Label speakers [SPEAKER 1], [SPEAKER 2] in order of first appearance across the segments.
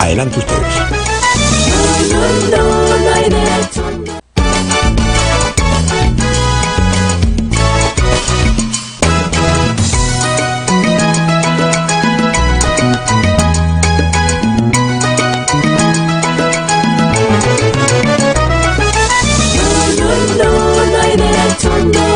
[SPEAKER 1] Adelante ustedes.
[SPEAKER 2] No hay derecho. No hay derecho, no.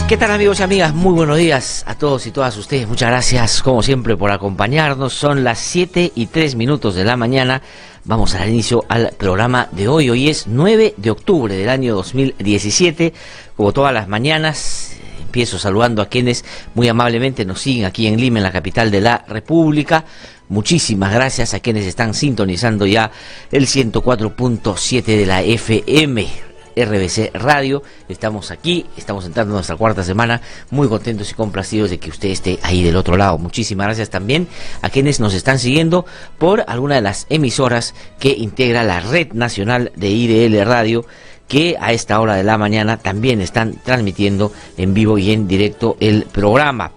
[SPEAKER 3] ¿Qué tal, amigos y amigas? Muy buenos días a todos y todas ustedes. Muchas gracias, como siempre, por acompañarnos. Son las 7:03 de la mañana. Vamos a dar inicio al programa de hoy. Hoy es 9 de octubre del año 2017. Como todas las mañanas, empiezo saludando a quienes muy amablemente nos siguen aquí en Lima, en la capital de la República. Muchísimas gracias a quienes están sintonizando ya el 104.7 de la FM. RBC Radio, estamos aquí, estamos entrando en nuestra cuarta semana, muy contentos y complacidos de que usted esté ahí del otro lado. Muchísimas gracias también a quienes nos están siguiendo por alguna de las emisoras que integra la Red Nacional de IDL Radio, que a esta hora de la mañana también están transmitiendo en vivo y en directo el programa.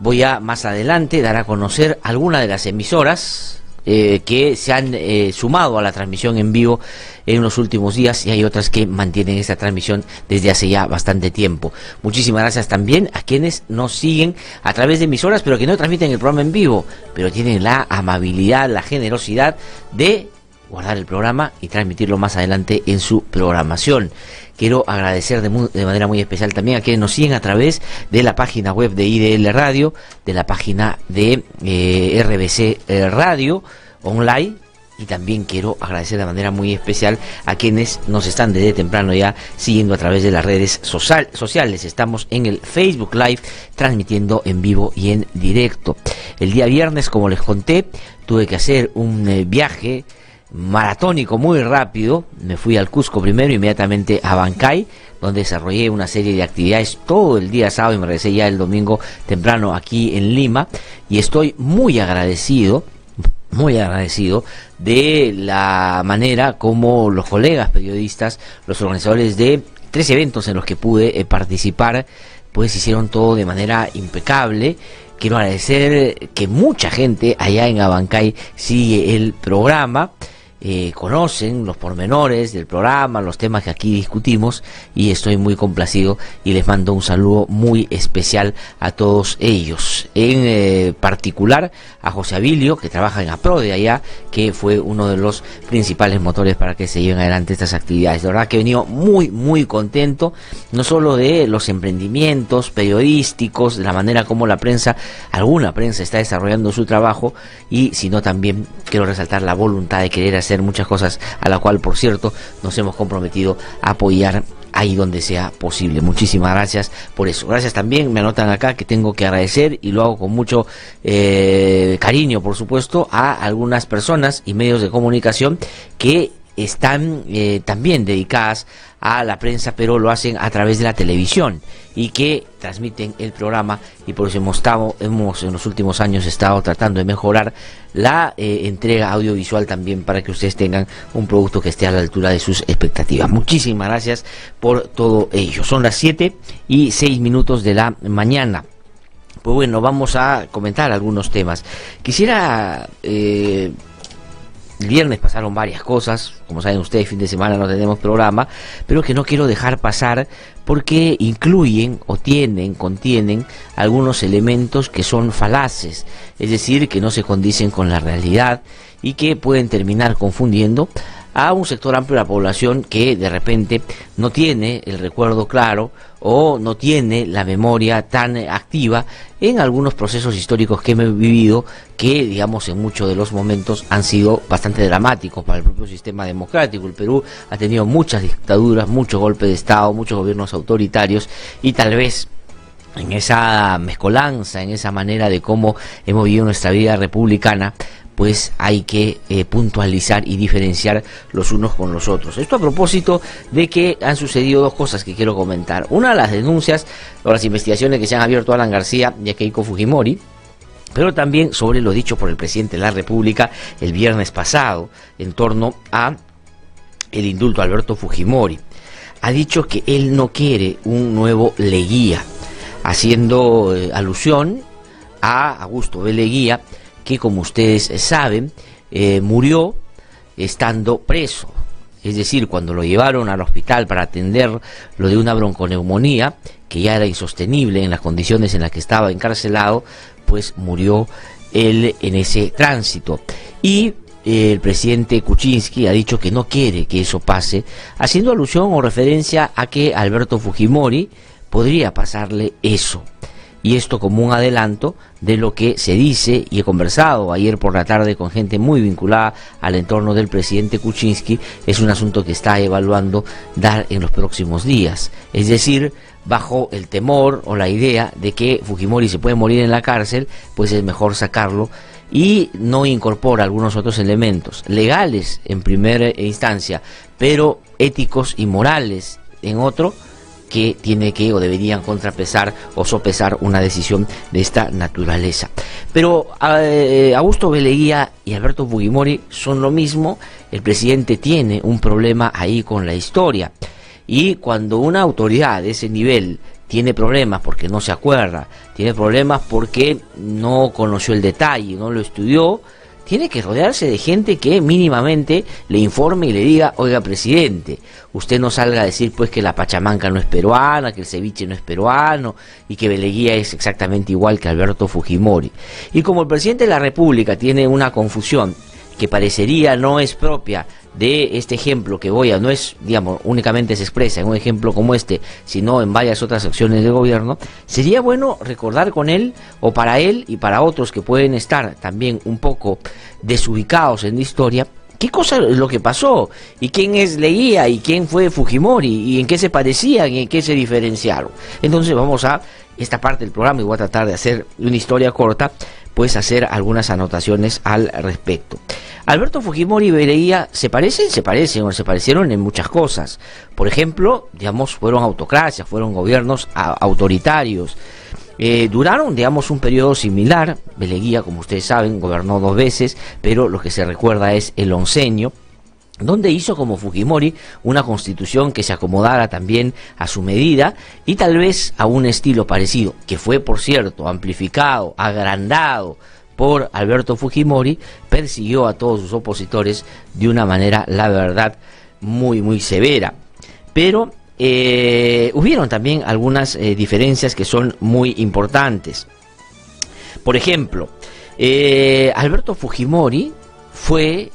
[SPEAKER 3] Voy a más adelante dar a conocer alguna de las emisoras que se han sumado a la transmisión en vivo en los últimos días, y hay otras que mantienen esta transmisión desde hace ya bastante tiempo. Muchísimas gracias también a quienes nos siguen a través de emisoras, pero que no transmiten el programa en vivo, pero tienen la amabilidad, la generosidad de guardar el programa y transmitirlo más adelante en su programación. Quiero agradecer de manera muy especial también a quienes nos siguen a través de la página web de IDL Radio, de la página de RBC Radio Online, y también quiero agradecer de manera muy especial a quienes nos están desde temprano ya siguiendo a través de las redes sociales. Estamos en el Facebook Live transmitiendo en vivo y en directo. El día viernes, como les conté, tuve que hacer un viaje maratónico muy rápido. Me fui al Cusco primero, inmediatamente a Abancay, donde desarrollé una serie de actividades todo el día sábado y me regresé ya el domingo temprano aquí en Lima, y estoy muy agradecido de la manera como los colegas periodistas, los organizadores de 3 eventos en los que pude participar, pues hicieron todo de manera impecable. Quiero agradecer que mucha gente allá en Abancay sigue el programa, conocen los pormenores del programa, los temas que aquí discutimos, y estoy muy complacido y les mando un saludo muy especial a todos ellos, en particular a José Abilio, que trabaja en APRODE allá, que fue uno de los principales motores para que se lleven adelante estas actividades. De verdad que he venido muy contento, no solo de los emprendimientos periodísticos, de la manera como alguna prensa está desarrollando su trabajo, y sino también quiero resaltar la voluntad de querer hacer muchas cosas, a la cual, por cierto, nos hemos comprometido a apoyar ahí donde sea posible. Muchísimas gracias por eso. Gracias también, me anotan acá que tengo que agradecer, y lo hago con mucho cariño, por supuesto, a algunas personas y medios de comunicación que están también dedicadas a la prensa, pero lo hacen a través de la televisión y que transmiten el programa, y por eso hemos en los últimos años estado tratando de mejorar la entrega audiovisual también, para que ustedes tengan un producto que esté a la altura de sus expectativas. Muchísimas gracias por todo ello. Son las 7:06 de la mañana. Pues bueno, vamos a comentar algunos temas. Quisiera... El viernes pasaron varias cosas, como saben ustedes, fin de semana no tenemos programa, pero que no quiero dejar pasar porque incluyen o contienen algunos elementos que son falaces, es decir, que no se condicen con la realidad y que pueden terminar confundiendo a un sector amplio de la población que de repente no tiene el recuerdo claro o no tiene la memoria tan activa en algunos procesos históricos que hemos vivido, que digamos en muchos de los momentos han sido bastante dramáticos para el propio sistema democrático. El Perú ha tenido muchas dictaduras, muchos golpes de Estado, muchos gobiernos autoritarios, y tal vez en esa mezcolanza, en esa manera de cómo hemos vivido nuestra vida republicana, pues hay que puntualizar y diferenciar los unos con los otros. Esto a propósito de que han sucedido dos cosas que quiero comentar. Una, las denuncias o las investigaciones que se han abierto a Alan García y a Keiko Fujimori, pero también sobre lo dicho por el presidente de la República el viernes pasado en torno a el indulto a Alberto Fujimori. ha dicho que él no quiere un nuevo Leguía, haciendo alusión a Augusto B. Leguía, que como ustedes saben, murió estando preso. Es decir, cuando lo llevaron al hospital para atender lo de una bronconeumonía, que ya era insostenible en las condiciones en las que estaba encarcelado, pues murió él en ese tránsito. Y el presidente Kuczynski ha dicho que no quiere que eso pase, haciendo alusión o referencia a que a Alberto Fujimori podría pasarle eso. Y esto como un adelanto de lo que se dice, y he conversado ayer por la tarde con gente muy vinculada al entorno del presidente Kuczynski, es un asunto que está evaluando dar en los próximos días. Es decir, bajo el temor o la idea de que Fujimori se puede morir en la cárcel, pues es mejor sacarlo, y no incorpora algunos otros elementos legales en primera instancia, pero éticos y morales en otro, que tiene que o deberían contrapesar o sopesar una decisión de esta naturaleza. Pero Augusto B. Leguía y Alberto Fujimori son lo mismo. El presidente tiene un problema ahí con la historia, y cuando una autoridad de ese nivel tiene problemas porque no se acuerda, tiene problemas porque no conoció el detalle, no lo estudió, tiene que rodearse de gente que mínimamente le informe y le diga: oiga, presidente, usted no salga a decir pues que la pachamanca no es peruana, que el ceviche no es peruano, y que Leguía es exactamente igual que Alberto Fujimori. Y como el presidente de la República tiene una confusión que parecería no es propia de este ejemplo que voy a, no es, digamos, únicamente se expresa en un ejemplo como este, sino en varias otras acciones del gobierno, sería bueno recordar con él, o para él y para otros que pueden estar también un poco desubicados en la historia, qué cosa es lo que pasó, y quién es Leguía, y quién fue Fujimori, y en qué se parecían, y en qué se diferenciaron. Entonces vamos a esta parte del programa, y voy a tratar de hacer una historia corta, pues hacer algunas anotaciones al respecto. Alberto Fujimori y Leguía se parecen o se parecieron en muchas cosas. Por ejemplo, digamos, fueron autocracias, fueron gobiernos autoritarios. Duraron, digamos, un periodo similar. Leguía, como ustedes saben, gobernó 2 veces, pero lo que se recuerda es el oncenio, donde hizo como Fujimori una constitución que se acomodara también a su medida y tal vez a un estilo parecido, que fue, por cierto, amplificado, agrandado por Alberto Fujimori. Persiguió a todos sus opositores de una manera, la verdad, muy severa. Pero hubieron también algunas diferencias que son muy importantes. Por ejemplo, Alberto Fujimori fue,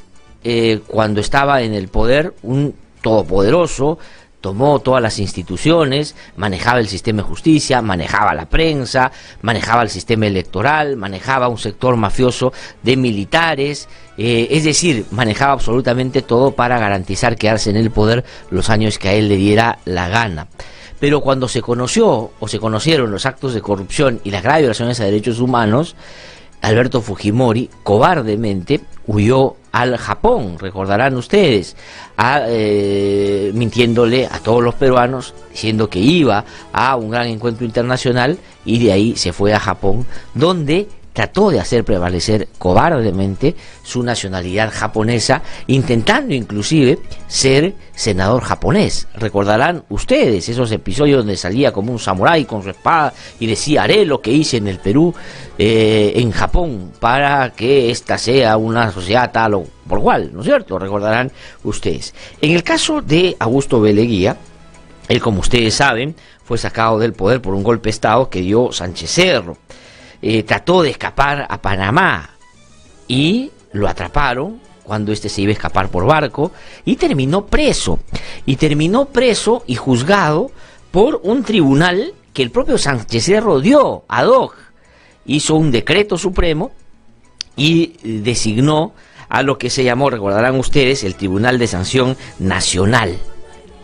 [SPEAKER 3] cuando estaba en el poder, un todopoderoso, tomó todas las instituciones, manejaba el sistema de justicia, manejaba la prensa, manejaba el sistema electoral, manejaba un sector mafioso de militares, es decir, manejaba absolutamente todo para garantizar quedarse en el poder los años que a él le diera la gana. Pero cuando se conoció o se conocieron los actos de corrupción y las graves violaciones a derechos humanos, Alberto Fujimori cobardemente huyó al Japón, recordarán ustedes, mintiéndole a todos los peruanos, diciendo que iba a un gran encuentro internacional, y de ahí se fue a Japón, donde trató de hacer prevalecer cobardemente su nacionalidad japonesa, intentando inclusive ser senador japonés. Recordarán ustedes esos episodios donde salía como un samurái con su espada y decía: haré lo que hice en el Perú, en Japón, para que esta sea una sociedad tal o por cual, ¿no es cierto? Recordarán ustedes. En el caso de Augusto B. Leguía, él, como ustedes saben, fue sacado del poder por un golpe de Estado que dio Sánchez Cerro. Trató de escapar a Panamá y lo atraparon cuando este se iba a escapar por barco, y terminó preso y juzgado por un tribunal que el propio Sánchez Cerro dio ad hoc. Hizo un decreto supremo y designó a lo que se llamó, recordarán ustedes, el Tribunal de Sanción Nacional.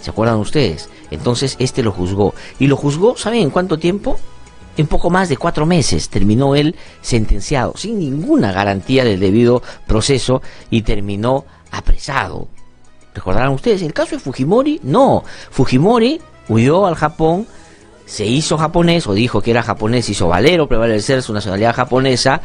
[SPEAKER 3] ¿Se acuerdan ustedes? Entonces este lo juzgó, y lo juzgó, ¿saben en cuánto tiempo? En poco más de 4 meses terminó él sentenciado, sin ninguna garantía del debido proceso, y terminó apresado. ¿Recordarán ustedes? El caso de Fujimori, no. Fujimori huyó al Japón, se hizo japonés, o dijo que era japonés, hizo valer o prevalecer su nacionalidad japonesa.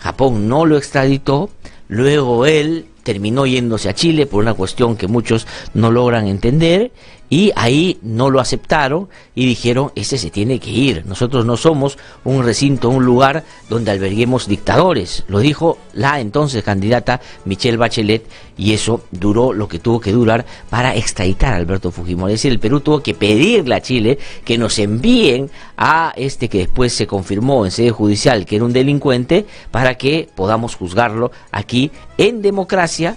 [SPEAKER 3] Japón no lo extraditó. Luego él terminó yéndose a Chile por una cuestión que muchos no logran entender, y ahí no lo aceptaron y dijeron, ese se tiene que ir, nosotros no somos un recinto, un lugar donde alberguemos dictadores, lo dijo la entonces candidata Michelle Bachelet, y eso duró lo que tuvo que durar para extraditar a Alberto Fujimori. Es decir, el Perú tuvo que pedirle a Chile que nos envíen a este que después se confirmó en sede judicial que era un delincuente, para que podamos juzgarlo aquí en democracia,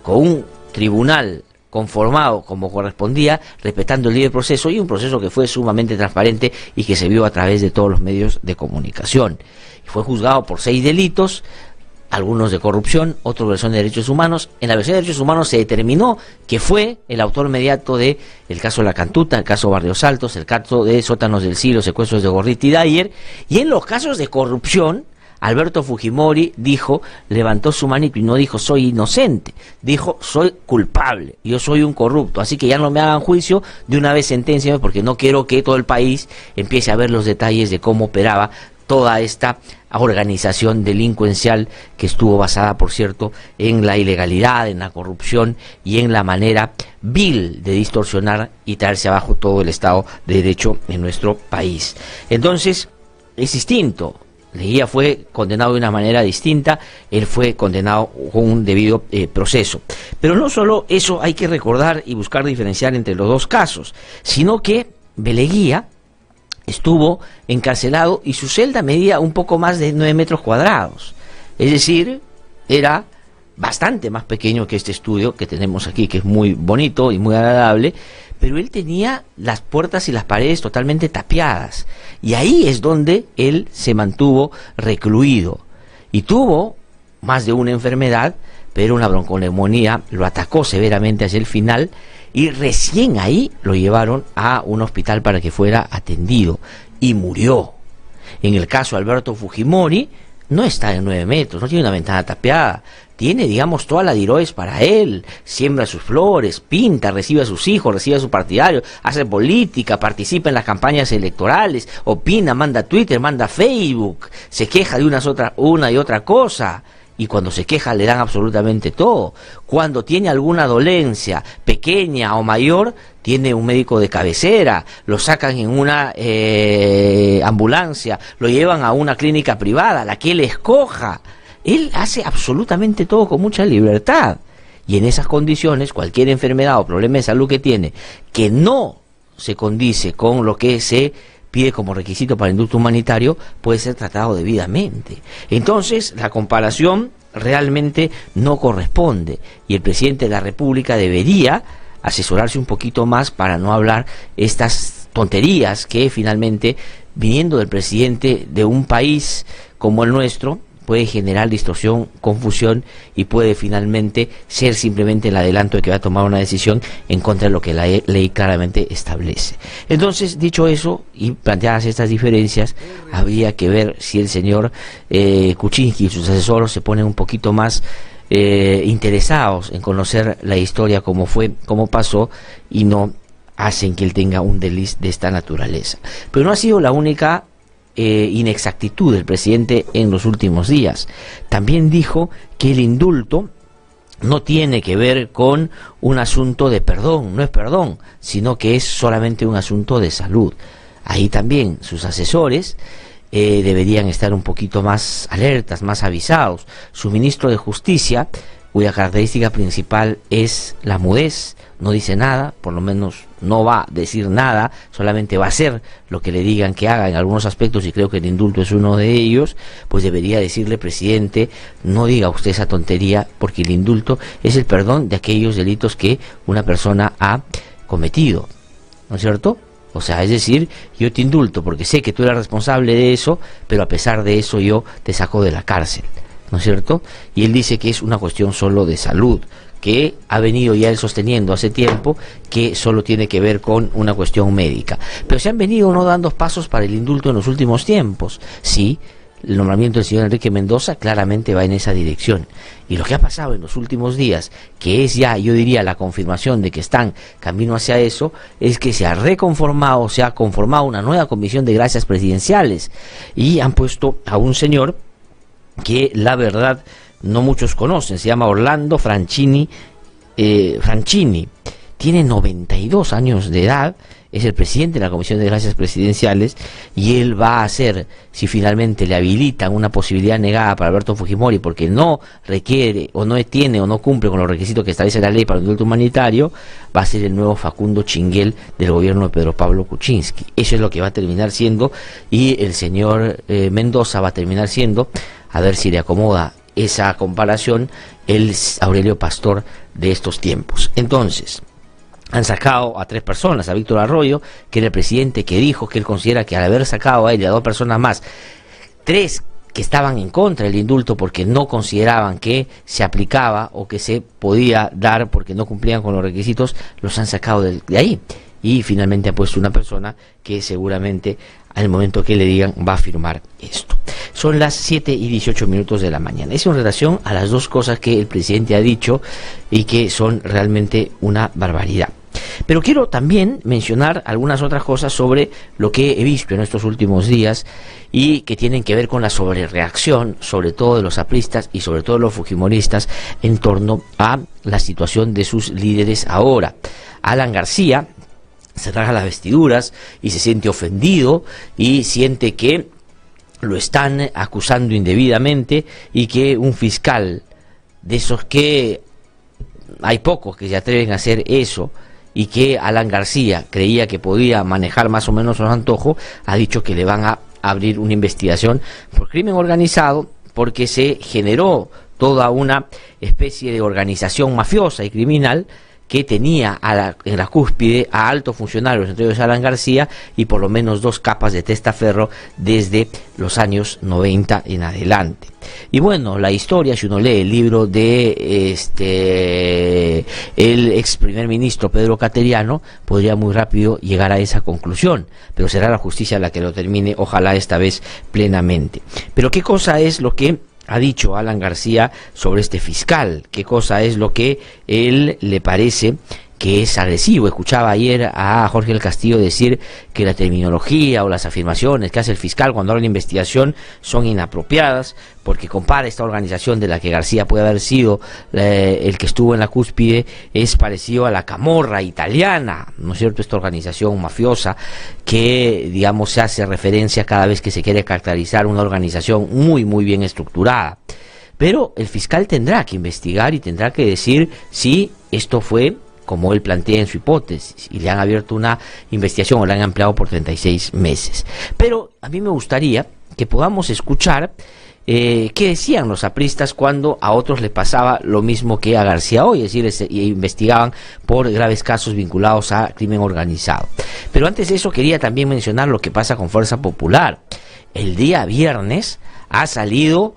[SPEAKER 3] con un tribunal conformado como correspondía, respetando el libre proceso, y un proceso que fue sumamente transparente y que se vio a través de todos los medios de comunicación. Fue juzgado por 6 delitos, algunos de corrupción, otros de violación de derechos humanos. En la violación de derechos humanos se determinó que fue el autor inmediato de el caso de La Cantuta, el caso Barrios Altos, el caso de Sótanos del Siglo, secuestros de Gorriti y Dyer, y en los casos de corrupción, Alberto Fujimori dijo, levantó su manito y no dijo soy inocente, dijo soy culpable, yo soy un corrupto, así que ya no me hagan juicio, de una vez senténciame, porque no quiero que todo el país empiece a ver los detalles de cómo operaba toda esta organización delincuencial que estuvo basada, por cierto, en la ilegalidad, en la corrupción y en la manera vil de distorsionar y traerse abajo todo el Estado de Derecho en nuestro país. Entonces, es distinto. Leguía fue condenado de una manera distinta, él fue condenado con un debido proceso. Pero no solo eso hay que recordar y buscar diferenciar entre los dos casos, sino que Leguía estuvo encarcelado y su celda medía un poco más de 9 metros cuadrados. Es decir, era bastante más pequeño que este estudio que tenemos aquí, que es muy bonito y muy agradable, pero él tenía las puertas y las paredes totalmente tapiadas, y ahí es donde él se mantuvo recluido, y tuvo más de una enfermedad, pero una bronconeumonía lo atacó severamente hacia el final, y recién ahí lo llevaron a un hospital para que fuera atendido, y murió. En el caso de Alberto Fujimori, no está en 9 metros, no tiene una ventana tapiada, tiene, digamos, toda la diroes para él, siembra sus flores, pinta, recibe a sus hijos, recibe a sus partidarios, hace política, participa en las campañas electorales, opina, manda Twitter, manda Facebook, se queja de una y otra cosa, y cuando se queja le dan absolutamente todo. Cuando tiene alguna dolencia, pequeña o mayor, tiene un médico de cabecera, lo sacan en una ambulancia, lo llevan a una clínica privada, la que él escoja. Él hace absolutamente todo con mucha libertad, y en esas condiciones cualquier enfermedad o problema de salud que tiene, que no se condice con lo que se pide como requisito para el indulto humanitario, puede ser tratado debidamente. Entonces la comparación realmente no corresponde, y el presidente de la República debería asesorarse un poquito más para no hablar estas tonterías que finalmente, viniendo del presidente de un país como el nuestro, puede generar distorsión, confusión, y puede finalmente ser simplemente el adelanto de que va a tomar una decisión en contra de lo que la ley claramente establece. Entonces, dicho eso, y planteadas estas diferencias, habría que ver si el señor Kuczynski y sus asesores se ponen un poquito más interesados en conocer la historia, cómo fue, cómo pasó, y no hacen que él tenga un desliz de esta naturaleza. Pero no ha sido la única inexactitud del presidente en los últimos días. También dijo que el indulto no tiene que ver con un asunto de perdón, no es perdón, sino que es solamente un asunto de salud. Ahí también sus asesores deberían estar un poquito más alertas, más avisados. Su ministro de Justicia, cuya característica principal es la mudez, no dice nada, por lo menos no va a decir nada, solamente va a hacer lo que le digan que haga en algunos aspectos, y creo que el indulto es uno de ellos. Pues debería decirle, presidente, no diga usted esa tontería, porque el indulto es el perdón de aquellos delitos que una persona ha cometido, ¿no es cierto? O sea, es decir, yo te indulto porque sé que tú eres responsable de eso, pero a pesar de eso yo te saco de la cárcel, ¿no es cierto? Y él dice que es una cuestión solo de salud, que ha venido ya él sosteniendo hace tiempo que solo tiene que ver con una cuestión médica. Pero se han venido no dando pasos para el indulto en los últimos tiempos. Sí, el nombramiento del señor Enrique Mendoza claramente va en esa dirección. Y lo que ha pasado en los últimos días, que es ya, yo diría, la confirmación de que están camino hacia eso, es que se ha conformado una nueva comisión de gracias presidenciales, y han puesto a un señor que la verdad no muchos conocen, se llama Orlando Franchini, tiene 92 años de edad, es el presidente de la Comisión de Gracias Presidenciales, y él va a hacer, si finalmente le habilitan una posibilidad negada para Alberto Fujimori porque no requiere o no tiene o no cumple con los requisitos que establece la ley para el indulto humanitario, va a ser el nuevo Facundo Chinguel del gobierno de Pedro Pablo Kuczynski. Eso es lo que va a terminar siendo, y el señor Mendoza va a terminar siendo, a ver si le acomoda esa comparación, el Aurelio Pastor de estos tiempos. Entonces, han sacado a 3 personas, a Víctor Arroyo, que era el presidente, que dijo que él considera que al haber sacado a él y a 2 personas más, 3 que estaban en contra del indulto porque no consideraban que se aplicaba o que se podía dar porque no cumplían con los requisitos, los han sacado de ahí. Y finalmente ha puesto una persona que seguramente al momento que le digan va a firmar esto. Son las 7:18 de la mañana. Es en relación a las 2 cosas que el presidente ha dicho y que son realmente una barbaridad. Pero quiero también mencionar algunas otras cosas sobre lo que he visto en estos últimos días y que tienen que ver con la sobrereacción, sobre todo de los apristas y sobre todo de los fujimoristas, en torno a la situación de sus líderes ahora. Alan García se rasga las vestiduras y se siente ofendido y siente que lo están acusando indebidamente y que un fiscal de esos que hay pocos que se atreven a hacer eso, y que Alan García creía que podía manejar más o menos los antojos, ha dicho que le van a abrir una investigación por crimen organizado porque se generó toda una especie de organización mafiosa y criminal que tenía en la cúspide a altos funcionarios, entre ellos Alan García, y por lo menos 2 capas de testaferro desde los años 90 en adelante. Y bueno, la historia, si uno lee el libro de el ex primer ministro Pedro Cateriano, podría muy rápido llegar a esa conclusión, pero será la justicia la que lo termine, ojalá esta vez plenamente. Pero ¿qué cosa es lo que ha dicho Alan García sobre este fiscal? ¿Qué cosa es lo que él le parece que es agresivo? Escuchaba ayer a Jorge del Castillo decir que la terminología o las afirmaciones que hace el fiscal cuando habla de investigación son inapropiadas, porque compara esta organización de la que García puede haber sido el que estuvo en la cúspide, es parecido a la Camorra italiana, ¿no es cierto? Esta organización mafiosa que, digamos, se hace referencia cada vez que se quiere caracterizar una organización muy bien estructurada. Pero el fiscal tendrá que investigar y tendrá que decir si esto fue como él plantea en su hipótesis, y le han abierto una investigación o la han ampliado por 36 meses. Pero a mí me gustaría que podamos escuchar qué decían los apristas cuando a otros les pasaba lo mismo que a García hoy, es decir, investigaban por graves casos vinculados a crimen organizado. Pero antes de eso quería también mencionar lo que pasa con Fuerza Popular. El día viernes ha salido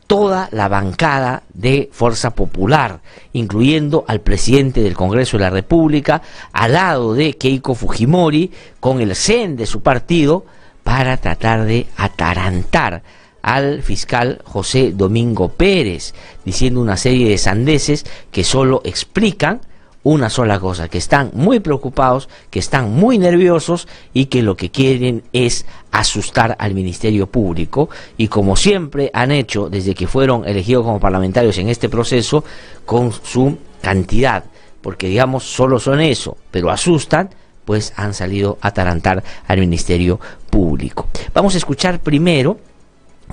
[SPEAKER 3] toda la bancada de Fuerza Popular, incluyendo al presidente del Congreso de la República, al lado de Keiko Fujimori, con el CEN de su partido, para tratar de atarantar al fiscal José Domingo Pérez, diciendo una serie de sandeces que solo explican una sola cosa, que están muy preocupados, que están muy nerviosos y que lo que quieren es asustar al Ministerio Público, y como siempre han hecho desde que fueron elegidos como parlamentarios en este proceso, con su cantidad, porque digamos solo son eso, pero asustan, pues han salido a atarantar al Ministerio Público. Vamos a escuchar primero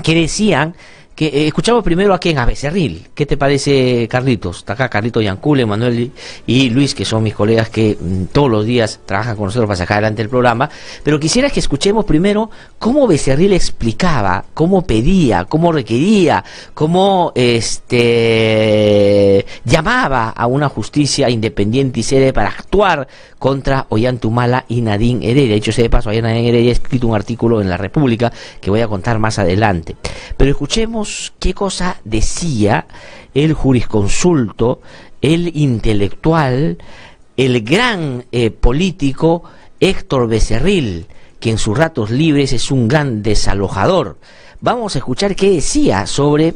[SPEAKER 3] qué decían. Escuchamos primero aquí en a Becerril. ¿Qué te parece, Carlitos? Está acá Carlitos Yancule, Manuel y Luis, que son mis colegas que todos los días trabajan con nosotros para sacar adelante el programa. Pero quisiera que escuchemos primero cómo Becerril explicaba, cómo pedía, cómo requería, cómo llamaba a una justicia independiente y seria para actuar contra Ollantumala y Nadine Heredia. De hecho, de paso, ayer Nadine Heredia ha escrito un artículo en La República que voy a contar más adelante. Pero escuchemos qué cosa decía el jurisconsulto, el intelectual, el gran político Héctor Becerril, que en sus ratos libres es un gran desalojador. Vamos a escuchar qué decía sobre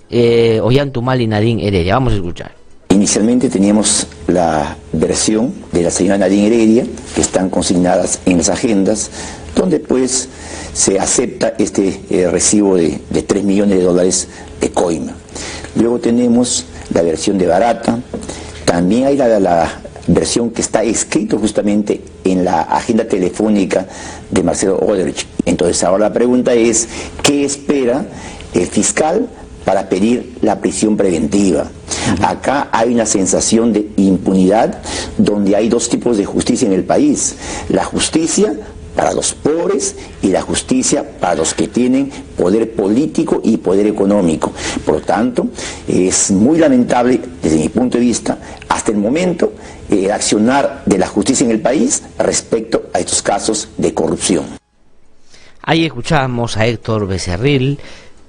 [SPEAKER 3] Ollantumala y Nadine Heredia. Vamos a escuchar.
[SPEAKER 1] Inicialmente teníamos la versión de la señora Nadine Heredia, que están consignadas en las agendas, donde pues se acepta este recibo de $3 millones de coima. Luego tenemos la versión de Barata, también hay la versión que está escrito justamente en la agenda telefónica de Marcelo Odebrecht. Entonces ahora la pregunta es, ¿qué espera el fiscal para pedir la prisión preventiva? Acá hay una sensación de impunidad donde hay dos tipos de justicia en el país. La justicia para los pobres y la justicia para los que tienen poder político y poder económico. Por lo tanto, es muy lamentable desde mi punto de vista, hasta el momento, el accionar de la justicia en el país respecto a estos casos de corrupción.
[SPEAKER 3] Ahí escuchamos a Héctor Becerril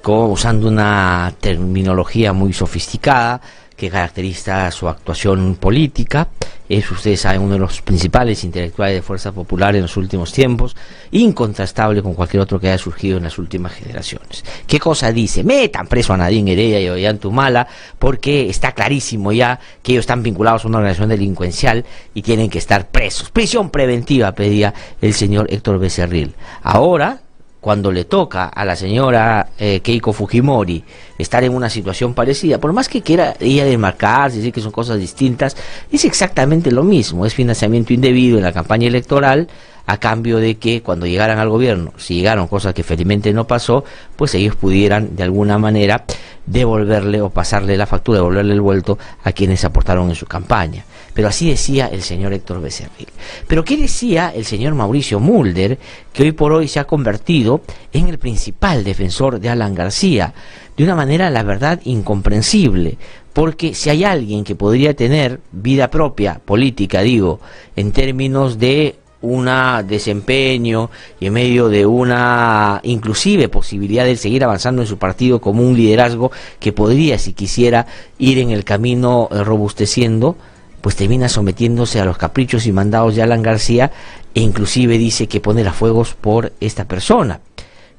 [SPEAKER 3] usando una terminología muy sofisticada que caracteriza su actuación política. Es, ustedes saben, uno de los principales intelectuales de Fuerza Popular en los últimos tiempos, incontrastable con cualquier otro que haya surgido en las últimas generaciones. ¿Qué cosa dice? Metan preso a Nadine Heredia y a Ollanta porque está clarísimo ya que ellos están vinculados a una organización delincuencial y tienen que estar presos. Prisión preventiva pedía el señor Héctor Becerril. Ahora, cuando le toca a la señora Keiko Fujimori estar en una situación parecida, por más que quiera ella desmarcarse, decir que son cosas distintas, es exactamente lo mismo, es financiamiento indebido en la campaña electoral, a cambio de que cuando llegaran al gobierno, si llegaron, cosa que felizmente no pasó, pues ellos pudieran de alguna manera devolverle o pasarle la factura, devolverle el vuelto a quienes aportaron en su campaña. Pero así decía el señor Héctor Becerril. Pero ¿qué decía el señor Mauricio Mulder, que hoy por hoy se ha convertido en el principal defensor de Alan García? De una manera, la verdad, incomprensible. Porque si hay alguien que podría tener vida propia, política, digo, en términos de un desempeño y en medio de una inclusive posibilidad de seguir avanzando en su partido como un liderazgo que podría, si quisiera, ir en el camino robusteciendo, pues termina sometiéndose a los caprichos y mandados de Alan García, e inclusive dice que pone a fuegos por esta persona.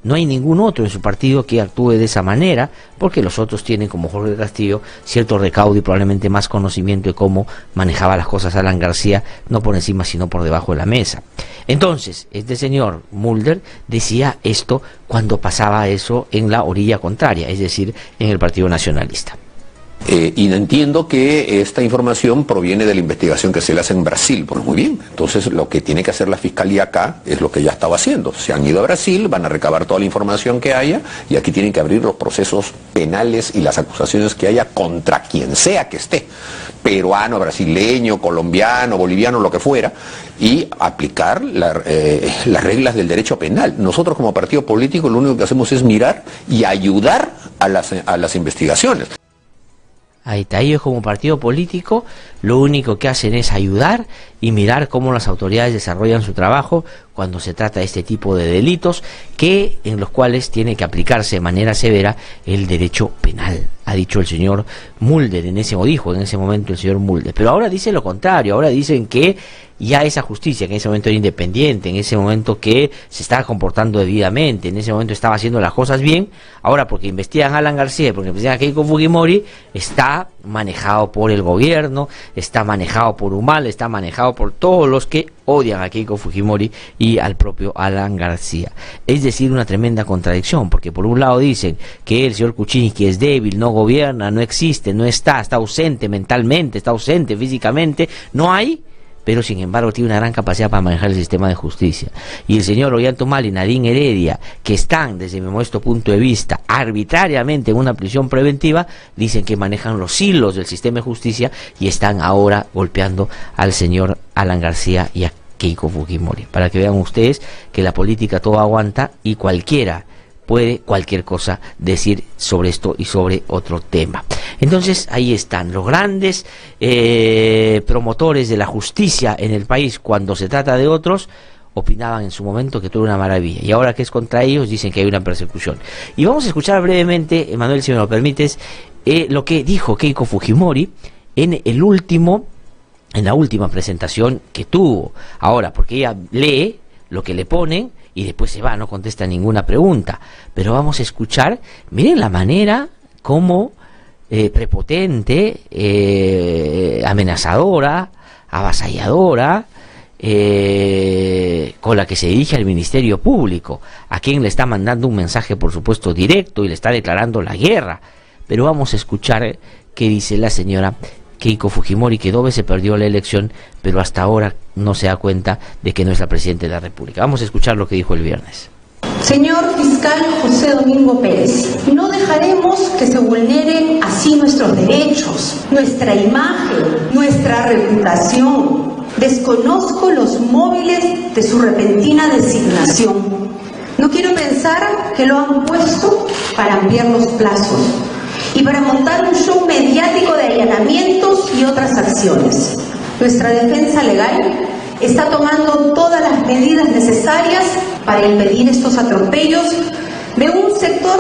[SPEAKER 3] No hay ningún otro en su partido que actúe de esa manera, porque los otros tienen, como Jorge Castillo, cierto recaudo y probablemente más conocimiento de cómo manejaba las cosas Alan García, no por encima sino por debajo de la mesa. Entonces, este señor Mulder decía esto cuando pasaba eso en la orilla contraria, es decir, en el Partido Nacionalista.
[SPEAKER 4] Y entiendo que esta información proviene de la investigación que se le hace en Brasil. Bueno, muy bien. Entonces, lo que tiene que hacer la Fiscalía acá es lo que ya estaba haciendo. Se han ido a Brasil, van a recabar toda la información que haya y aquí tienen que abrir los procesos penales y las acusaciones que haya contra quien sea que esté. Peruano, brasileño, colombiano, boliviano, lo que fuera, y aplicar las reglas del derecho penal. Nosotros como partido político lo único que hacemos es mirar y ayudar a las investigaciones.
[SPEAKER 3] Ahí está, ellos como partido político lo único que hacen es ayudar y mirar cómo las autoridades desarrollan su trabajo cuando se trata de este tipo de delitos en los cuales tiene que aplicarse de manera severa el derecho penal, ha dicho el señor Mulder, dijo en ese momento el señor Mulder. Pero ahora dice lo contrario, ahora dicen que ya esa justicia, que en ese momento era independiente, en ese momento que se estaba comportando debidamente, en ese momento estaba haciendo las cosas bien, ahora porque investigan a Alan García, porque investigan a Keiko Fujimori, está manejado por el gobierno, está manejado por Humala, está manejado por todos los que odian a Keiko Fujimori y al propio Alan García. Es decir, una tremenda contradicción, porque por un lado dicen que el señor Kuczynski es débil, no gobierna, no existe, no está ausente mentalmente, está ausente físicamente, no hay, pero sin embargo tiene una gran capacidad para manejar el sistema de justicia. Y el señor Ollanta Humala y Nadine Heredia, que están, desde mi modesto punto de vista, arbitrariamente en una prisión preventiva, dicen que manejan los hilos del sistema de justicia y están ahora golpeando al señor Alan García y a Keiko Fujimori. Para que vean ustedes que la política todo aguanta y cualquiera puede cualquier cosa decir sobre esto y sobre otro tema. Entonces ahí están los grandes promotores de la justicia en el país. Cuando se trata de otros, opinaban en su momento que todo era una maravilla, y ahora que es contra ellos dicen que hay una persecución. Y vamos a escuchar brevemente, Manuel, si me lo permites, lo que dijo Keiko Fujimori en la última presentación que tuvo. Ahora, porque ella lee lo que le ponen y después se va, no contesta ninguna pregunta. Pero vamos a escuchar, miren la manera como prepotente, amenazadora, avasalladora, con la que se dirige al Ministerio Público, a quien le está mandando un mensaje, por supuesto, directo, y le está declarando la guerra. Pero vamos a escuchar qué dice la señora Keiko Fujimori, que 2 veces perdió la elección, pero hasta ahora no se da cuenta de que no es la presidenta de la República. Vamos a escuchar lo que dijo el viernes.
[SPEAKER 5] Señor fiscal José Domingo Pérez, no dejaremos que se vulneren así nuestros derechos, nuestra imagen, nuestra reputación. Desconozco los móviles de su repentina designación. No quiero pensar que lo han puesto para ampliar los plazos y para montar un show mediático de allanamientos y otras acciones. Nuestra defensa legal está tomando todas las medidas necesarias para impedir estos atropellos de un sector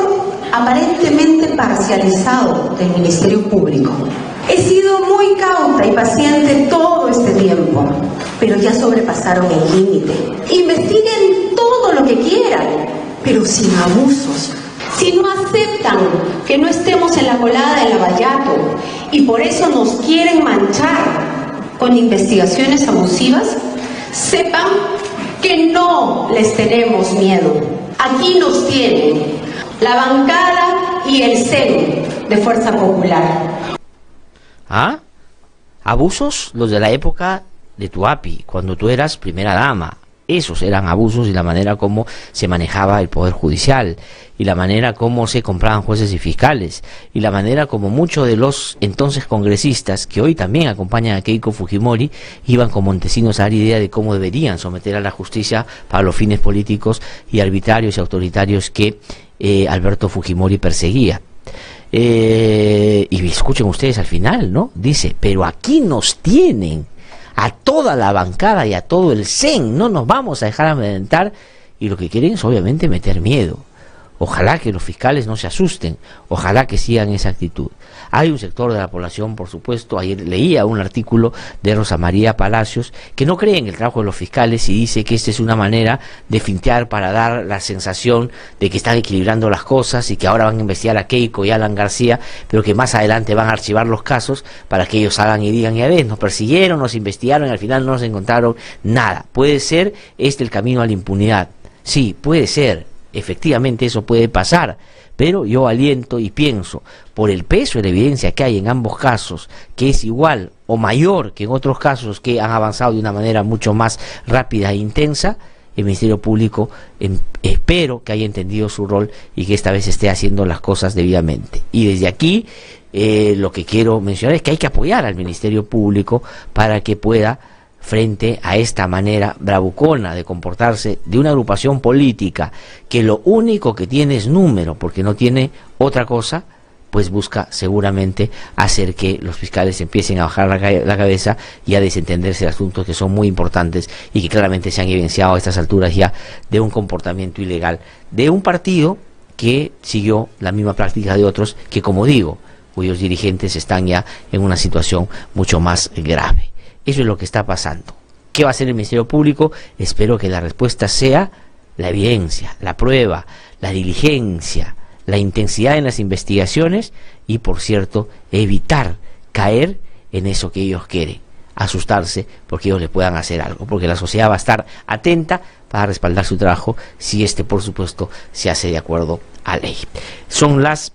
[SPEAKER 5] aparentemente parcializado del Ministerio Público. He sido muy cauta y paciente todo este tiempo, pero ya sobrepasaron el límite. Investiguen todo lo que quieran, pero sin abusos. Si no aceptan que no estemos en la colada del Lavallato y por eso nos quieren manchar con investigaciones abusivas, sepan que no les tenemos miedo. Aquí nos tienen la bancada y el CEN de Fuerza Popular.
[SPEAKER 3] ¿Ah? Abusos los de la época de Tuapi, cuando tú eras primera dama. Esos eran abusos y la manera como se manejaba el Poder Judicial, y la manera como se compraban jueces y fiscales, y la manera como muchos de los entonces congresistas, que hoy también acompañan a Keiko Fujimori, iban con Montesinos a dar idea de cómo deberían someter a la justicia para los fines políticos y arbitrarios y autoritarios que Alberto Fujimori perseguía. Y escuchen ustedes al final, ¿no? Dice, pero aquí nos tienen a toda la bancada y a todo el CEN, no nos vamos a dejar amedrentar, y lo que quieren es obviamente meter miedo. Ojalá que los fiscales no se asusten, ojalá que sigan esa actitud. Hay un sector de la población, por supuesto, ayer leía un artículo de Rosa María Palacios, que no cree en el trabajo de los fiscales y dice que esta es una manera de fintear para dar la sensación de que están equilibrando las cosas y que ahora van a investigar a Keiko y a Alan García, pero que más adelante van a archivar los casos para que ellos hagan y digan, ya ves, nos persiguieron, nos investigaron y al final no nos encontraron nada. Puede ser el camino a la impunidad. Sí, puede ser. Efectivamente eso puede pasar, pero yo aliento y pienso, por el peso de la evidencia que hay en ambos casos, que es igual o mayor que en otros casos que han avanzado de una manera mucho más rápida e intensa, el Ministerio Público espero que haya entendido su rol y que esta vez esté haciendo las cosas debidamente. Y desde aquí lo que quiero mencionar es que hay que apoyar al Ministerio Público para que pueda, frente a esta manera bravucona de comportarse de una agrupación política que lo único que tiene es número, porque no tiene otra cosa, pues busca seguramente hacer que los fiscales empiecen a bajar la cabeza y a desentenderse de asuntos que son muy importantes y que claramente se han evidenciado a estas alturas ya de un comportamiento ilegal de un partido que siguió la misma práctica de otros que, como digo, cuyos dirigentes están ya en una situación mucho más grave. Eso es lo que está pasando. ¿Qué va a hacer el Ministerio Público? Espero que la respuesta sea la evidencia, la prueba, la diligencia, la intensidad en las investigaciones y, por cierto, evitar caer en eso que ellos quieren, asustarse porque ellos le puedan hacer algo, porque la sociedad va a estar atenta para respaldar su trabajo si por supuesto, se hace de acuerdo a ley. Son las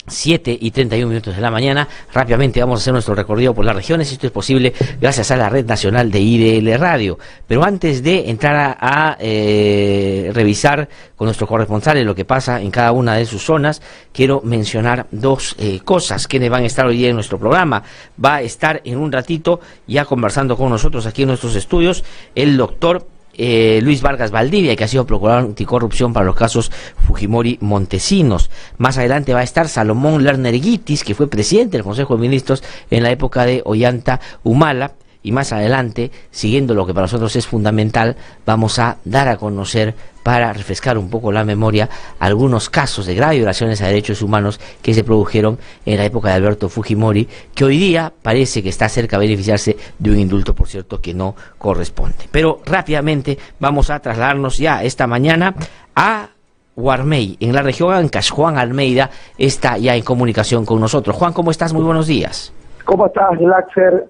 [SPEAKER 3] 7:31 de la mañana. Rápidamente vamos a hacer nuestro recorrido por las regiones. Esto es posible gracias a la red nacional de IDL Radio. Pero antes de entrar a revisar con nuestros corresponsales lo que pasa en cada una de sus zonas, quiero mencionar dos cosas que van a estar hoy día en nuestro programa. Va a estar en un ratito ya conversando con nosotros aquí en nuestros estudios el doctor Luis Vargas Valdivia, que ha sido procurador anticorrupción para los casos Fujimori Montesinos. Más adelante va a estar Salomón Lerner Guitis, que fue presidente del Consejo de Ministros en la época de Ollanta Humala. Y más adelante, siguiendo lo que para nosotros es fundamental, vamos a dar a conocer, para refrescar un poco la memoria, algunos casos de graves violaciones a derechos humanos que se produjeron en la época de Alberto Fujimori, que hoy día parece que está cerca de beneficiarse de un indulto, por cierto, que no corresponde. Pero rápidamente vamos a trasladarnos ya esta mañana a Guarmey, en la región Ancash. Juan Almeida está ya en comunicación con nosotros. Juan, ¿cómo estás? Muy buenos días.
[SPEAKER 6] ¿Cómo estás, Laxer?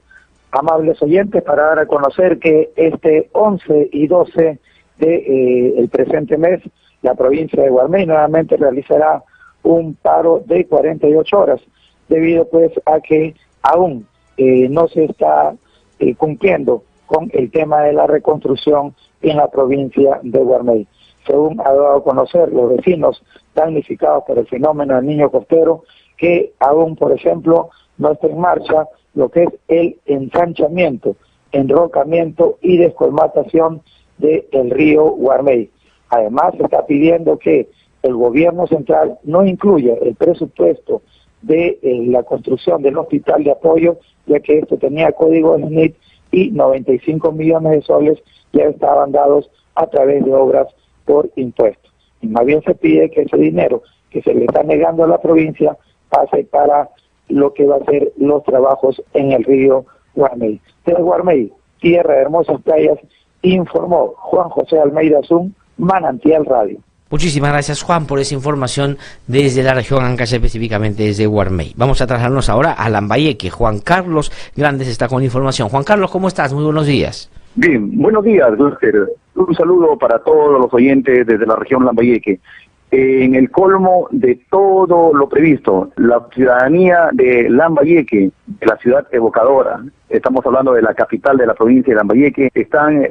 [SPEAKER 6] Amables oyentes, para dar a conocer que este 11 y 12 de el presente mes, la provincia de Guarmey nuevamente realizará un paro de 48 horas, debido pues a que aún no se está cumpliendo con el tema de la reconstrucción en la provincia de Guarmey. Según ha dado a conocer los vecinos damnificados por el fenómeno del niño costero, que aún, por ejemplo, no está en marcha lo que es el ensanchamiento, enrocamiento y descolmatación del río Guarmey. Además, se está pidiendo que el gobierno central no incluya el presupuesto de la construcción del hospital de apoyo, ya que esto tenía código de SNIT y 95 millones de soles ya estaban dados a través de obras por impuestos. Y más bien se pide que ese dinero que se le está negando a la provincia pase para lo que va a ser los trabajos en el río Guarmey. Desde Guarmey, tierra de hermosas playas, informó Juan José Almeida Zun, Manantial Radio.
[SPEAKER 3] Muchísimas gracias, Juan, por esa información desde la región Ancash, específicamente desde Guarmey. Vamos a trasladarnos ahora a Lambayeque. Juan Carlos Grandes está con información. Juan Carlos, ¿cómo estás? Muy buenos días.
[SPEAKER 7] Bien, buenos días, Dulcer. Un saludo para todos los oyentes desde la región Lambayeque. En el colmo de todo lo previsto, la ciudadanía de Lambayeque, de la ciudad evocadora, estamos hablando de la capital de la provincia de Lambayeque, están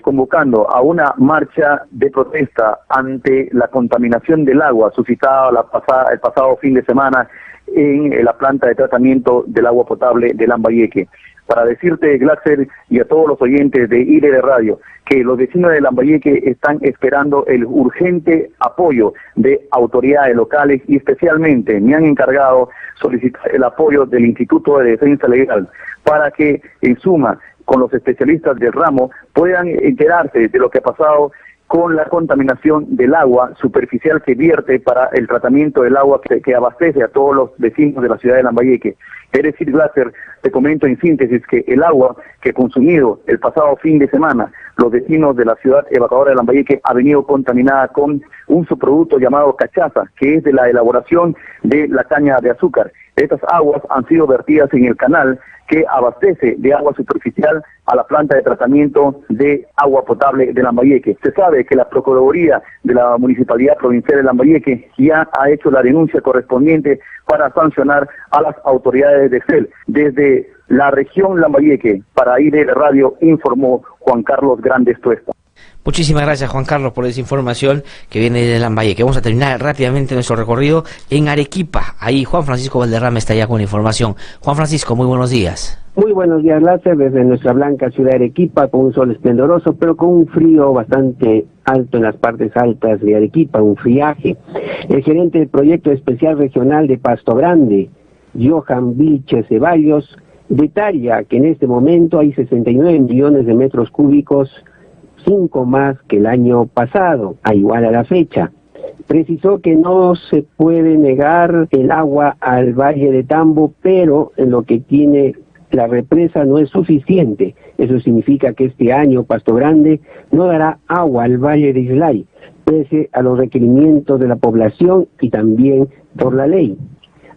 [SPEAKER 7] convocando a una marcha de protesta ante la contaminación del agua suscitada el pasado fin de semana en la planta de tratamiento del agua potable de Lambayeque. Para decirte, Glaxer, y a todos los oyentes de IRD Radio, que los vecinos de Lambayeque están esperando el urgente apoyo de autoridades locales y especialmente me han encargado solicitar el apoyo del Instituto de Defensa Legal para que, en suma, con los especialistas del ramo, puedan enterarse de lo que ha pasado con la contaminación del agua superficial que vierte para el tratamiento del agua que abastece a todos los vecinos de la ciudad de Lambayeque. Es decir, Glaser, te comento en síntesis que el agua que consumido el pasado fin de semana los vecinos de la ciudad evocadora de Lambayeque ha venido contaminada con un subproducto llamado cachaza, que es de la elaboración de la caña de azúcar. Estas aguas han sido vertidas en el canal que abastece de agua superficial a la planta de tratamiento de agua potable de Lambayeque. Se sabe que la Procuraduría de la Municipalidad Provincial de Lambayeque ya ha hecho la denuncia correspondiente para sancionar a las autoridades de CEL. Desde la región Lambayeque, para IRD Radio, informó Juan Carlos Grandes Tuesta.
[SPEAKER 3] Muchísimas gracias, Juan Carlos, por esa información que viene de Lambayeque. Vamos a terminar rápidamente nuestro recorrido en Arequipa. Ahí Juan Francisco Valderrama está ya con la información. Juan Francisco, muy buenos días.
[SPEAKER 8] Muy buenos días, Láser, desde nuestra blanca ciudad de Arequipa, con un sol esplendoroso, pero con un frío bastante alto en las partes altas de Arequipa, un friaje. El gerente del proyecto especial regional de Pasto Grande, Johan Vilche Ceballos, detalla que en este momento hay 69 millones de metros cúbicos, 5 más que el año pasado, a igual a la fecha. Precisó que no se puede negar el agua al Valle de Tambo, pero en lo que tiene la represa no es suficiente. Eso significa que este año Pasto Grande no dará agua al Valle de Islay, pese a los requerimientos de la población y también por la ley.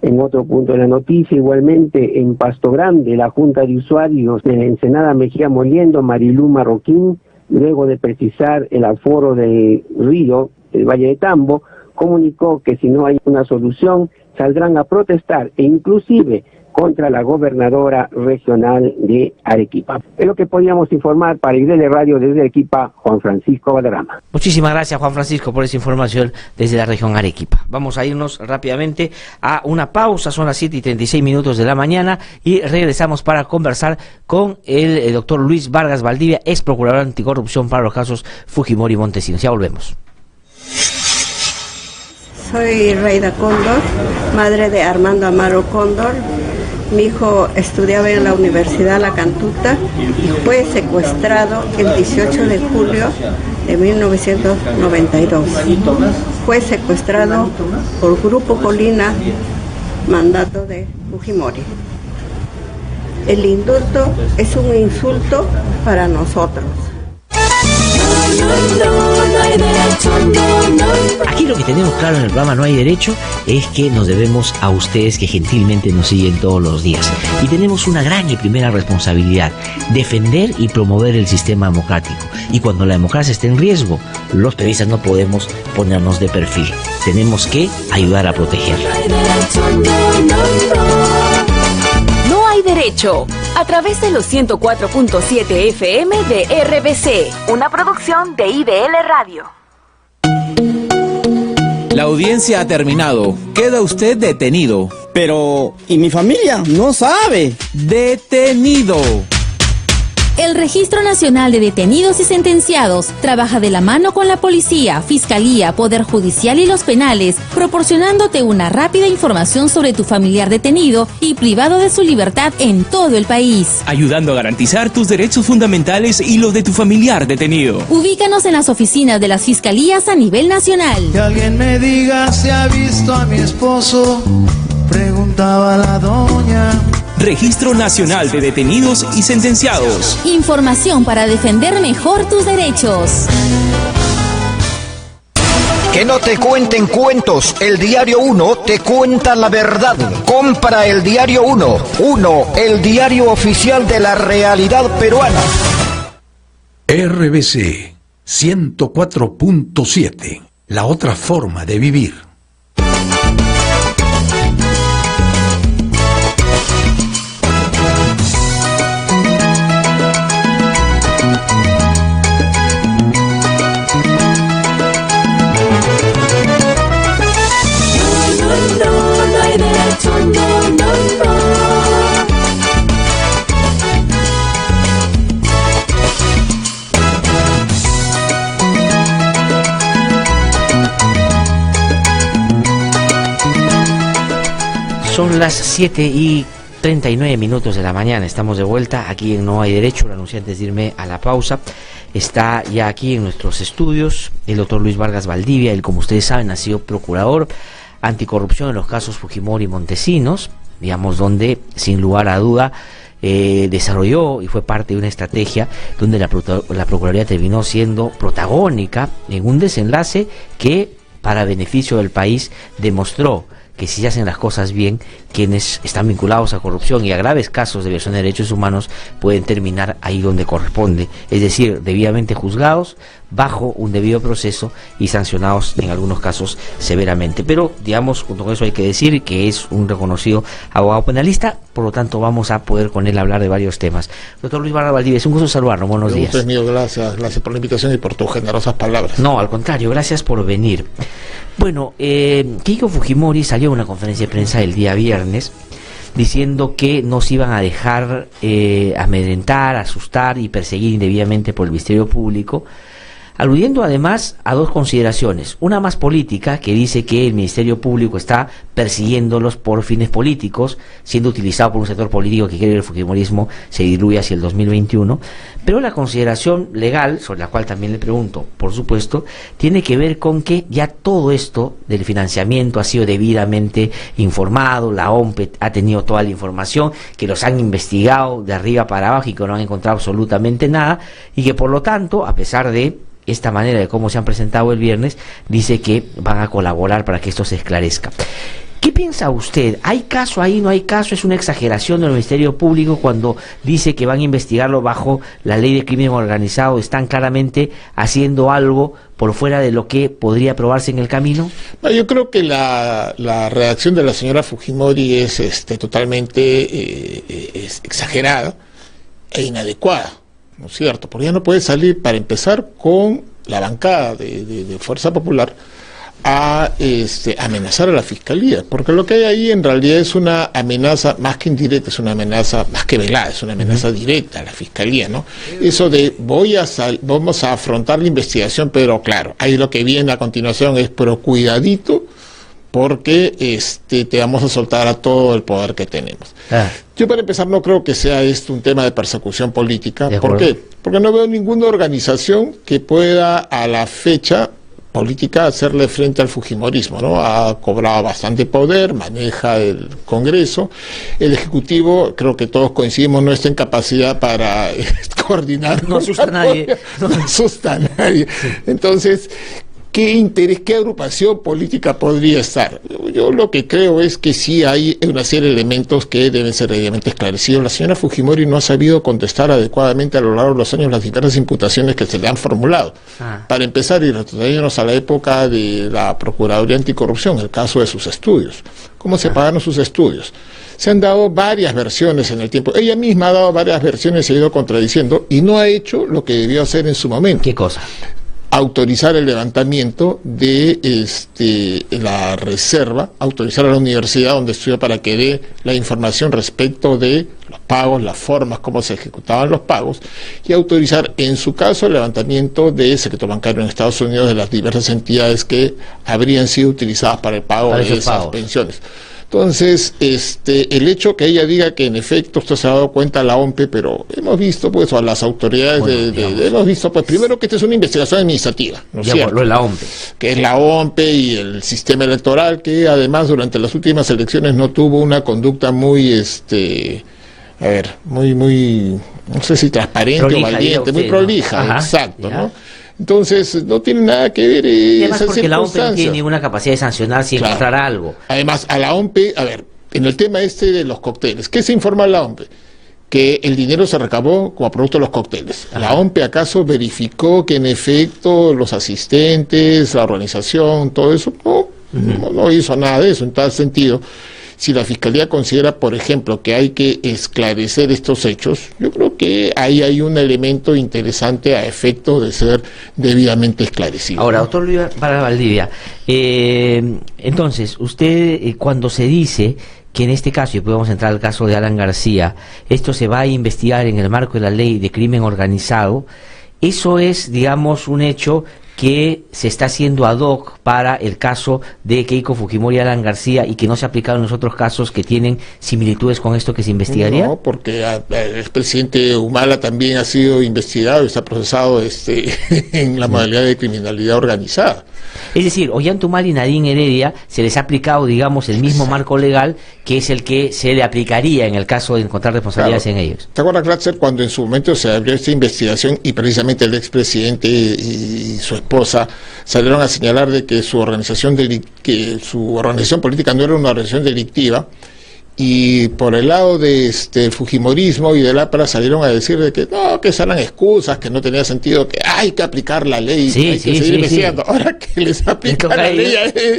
[SPEAKER 8] En otro punto de la noticia, igualmente en Pasto Grande, la Junta de Usuarios de la Ensenada Mejía Moliendo, Marilú Marroquín, luego de precisar el aforo del río, el Valle de Tambo, comunicó que si no hay una solución, saldrán a protestar e inclusive contra la gobernadora regional de Arequipa. Es lo que podíamos informar para IRD Radio desde Arequipa, Juan Francisco Valderrama.
[SPEAKER 3] Muchísimas gracias, Juan Francisco, por esa información desde la región Arequipa. Vamos a irnos rápidamente a una pausa, son las 7:36 de la mañana y regresamos para conversar con el doctor Luis Vargas Valdivia, ex procurador anticorrupción para los casos Fujimori y Montesinos. Ya volvemos.
[SPEAKER 9] Soy Reida Cóndor, madre de Armando Amaro Cóndor. Mi hijo estudiaba en la Universidad La Cantuta y fue secuestrado el 18 de julio de 1992. Fue secuestrado por Grupo Colina, mandato de Fujimori. El indulto es un insulto para nosotros.
[SPEAKER 3] Aquí lo que tenemos claro en el programa No Hay Derecho es que nos debemos a ustedes que gentilmente nos siguen todos los días. Y tenemos una gran y primera responsabilidad: defender y promover el sistema democrático. Y cuando la democracia esté en riesgo, los periodistas no podemos ponernos de perfil. Tenemos que ayudar a protegerla.
[SPEAKER 2] No hay
[SPEAKER 10] Derecho, a través de los 104.7 FM de RBC, una producción de IDL Radio.
[SPEAKER 11] La audiencia ha terminado. Queda usted detenido.
[SPEAKER 12] Pero, ¿y mi familia? No sabe.
[SPEAKER 11] Detenido.
[SPEAKER 13] El Registro Nacional de Detenidos y Sentenciados trabaja de la mano con la policía, fiscalía, poder judicial y los penales, proporcionándote una rápida información sobre tu familiar detenido y privado de su libertad en todo el país.
[SPEAKER 11] Ayudando a garantizar tus derechos fundamentales y los de tu familiar detenido.
[SPEAKER 13] Ubícanos en las oficinas de las fiscalías a nivel nacional.
[SPEAKER 14] Que alguien me diga si ha visto a mi esposo, preguntaba la doña.
[SPEAKER 11] Registro Nacional de Detenidos y Sentenciados.
[SPEAKER 13] Información para defender mejor tus derechos.
[SPEAKER 15] Que no te cuenten cuentos, el Diario 1 te cuenta la verdad. Compra el Diario 1, el diario oficial de la realidad peruana.
[SPEAKER 16] RBC 104.7, la otra forma de vivir.
[SPEAKER 3] Son las 7:39 de la mañana. Estamos de vuelta aquí en No Hay Derecho. Lo anuncié antes de irme a la pausa. Está ya aquí en nuestros estudios el doctor Luis Vargas Valdivia. Él, como ustedes saben, ha sido procurador anticorrupción en los casos Fujimori y Montesinos, digamos, donde sin lugar a duda desarrolló y fue parte de una estrategia donde la Procuraduría terminó siendo protagónica en un desenlace que, para beneficio del país, demostró que si se hacen las cosas bien, quienes están vinculados a corrupción y a graves casos de violación de derechos humanos pueden terminar ahí donde corresponde, es decir, debidamente juzgados, bajo un debido proceso y sancionados en algunos casos severamente. Pero, digamos, junto con eso hay que decir que es un reconocido abogado penalista, por lo tanto vamos a poder con él hablar de varios temas. Doctor Luis Vargas Valdivia, es un gusto saludarlo, buenos días.
[SPEAKER 17] Es mío, gracias por la invitación y por tus generosas palabras.
[SPEAKER 3] No, al contrario, gracias por venir. Bueno, Keiko Fujimori salió a una conferencia de prensa el día viernes diciendo que no se iban a dejar amedrentar, asustar y perseguir indebidamente por el Ministerio Público, aludiendo además a dos consideraciones. Una más política, que dice que el Ministerio Público está persiguiéndolos por fines políticos, siendo utilizado por un sector político que quiere que el fujimorismo se diluya hacia el 2021. Pero la consideración legal, sobre la cual también le pregunto, por supuesto, tiene que ver con que ya todo esto del financiamiento ha sido debidamente informado, la OMPE ha tenido toda la información, que los han investigado de arriba para abajo y que no han encontrado absolutamente nada, y que por lo tanto, a pesar de esta manera de cómo se han presentado el viernes, dice que van a colaborar para que esto se esclarezca. ¿Qué piensa usted? ¿Hay caso ahí? ¿No hay caso? ¿Es una exageración del Ministerio Público cuando dice que van a investigarlo bajo la ley de crimen organizado? ¿Están claramente haciendo algo por fuera de lo que podría probarse en el camino?
[SPEAKER 17] No, yo creo que la redacción de la señora Fujimori es totalmente exagerada e inadecuada, ¿no es cierto? Porque ya no puede salir, para empezar, con la bancada de Fuerza Popular a amenazar a la Fiscalía, porque lo que hay ahí en realidad es una amenaza más que indirecta, es una amenaza más que velada, es una amenaza directa a la Fiscalía, ¿no? Eso de vamos a afrontar la investigación, pero claro, ahí lo que viene a continuación es, pero cuidadito, porque te vamos a soltar a todo el poder que tenemos. Yo, para empezar, no creo que sea esto un tema de persecución política. ¿Por qué? Porque no veo ninguna organización que pueda a la fecha política hacerle frente al fujimorismo, ¿no? Ha cobrado bastante poder, maneja el Congreso, el Ejecutivo, creo que todos coincidimos, no está en capacidad para coordinar.
[SPEAKER 3] No asusta a nadie.
[SPEAKER 17] No asusta a nadie. Sí. Entonces, ¿qué interés, qué agrupación política podría estar? Yo lo que creo es que sí hay una serie de elementos que deben ser debidamente esclarecidos. La señora Fujimori no ha sabido contestar adecuadamente a lo largo de los años las diversas imputaciones que se le han formulado. Para empezar, y retrocedernos a la época de la Procuraduría Anticorrupción, el caso de sus estudios. ¿Cómo se pagaron sus estudios? se han dado varias versiones en el tiempo. Ella misma ha dado varias versiones, se ha ido contradiciendo y no ha hecho lo que debió hacer en su momento.
[SPEAKER 3] ¿Qué cosa?
[SPEAKER 17] Autorizar el levantamiento de la reserva, autorizar a la universidad donde estudia para que dé la información respecto de los pagos, las formas, cómo se ejecutaban los pagos, y autorizar en su caso el levantamiento de secreto bancario en Estados Unidos de las diversas entidades que habrían sido utilizadas para el pago de esas pensiones. Entonces, el hecho que ella diga que en efecto esto se ha dado cuenta a la OMPE, pero hemos visto pues a las autoridades hemos visto pues primero que esta es una investigación administrativa, ¿no es cierto?
[SPEAKER 3] Lo de la OMPE.
[SPEAKER 17] Que es la OMPE y el sistema electoral que además durante las últimas elecciones no tuvo una conducta muy muy no sé si transparente prolija, o valiente, muy prolija, ¿no? Exacto, ¿no? Entonces, no tiene nada que ver
[SPEAKER 3] y además porque la OMPE no tiene ninguna capacidad de sancionar si encontrar algo.
[SPEAKER 17] Además, a la OMPE, en el tema de los cócteles, ¿qué se informa a la OMPE? Que el dinero se recabó como producto de los cócteles. ¿La OMPE acaso verificó que en efecto los asistentes, la organización, todo eso? No hizo nada de eso en tal sentido. Si la Fiscalía considera, por ejemplo, que hay que esclarecer estos hechos, yo creo que ahí hay un elemento interesante a efecto de ser debidamente esclarecido.
[SPEAKER 3] Ahora, doctor Luis Vargas Valdivia, entonces, usted cuando se dice que en este caso, y podemos entrar al caso de Alan García, esto se va a investigar en el marco de la ley de crimen organizado, eso es, digamos, un hecho que se está haciendo ad hoc para el caso de Keiko Fujimori y Alan García y que no se ha aplicado en los otros casos que tienen similitudes con esto que se investigaría?
[SPEAKER 17] No, porque el expresidente Humala también ha sido investigado y está procesado en la modalidad de criminalidad organizada.
[SPEAKER 3] Es decir, Ollanta Humala y Nadine Heredia se les ha aplicado, digamos, el mismo marco legal que es el que se le aplicaría en el caso de encontrar responsabilidades en ellos.
[SPEAKER 17] ¿Te acuerdas, Kratzer, cuando en su momento se abrió esta investigación y precisamente el expresidente y su esposa salieron a señalar de que su organización política no era una organización delictiva? Y por el lado de fujimorismo y del APRA salieron a decir de que no, que eran excusas, que no tenía sentido, que hay que aplicar la ley, hay que seguir investigando. Ahora que les aplica la ley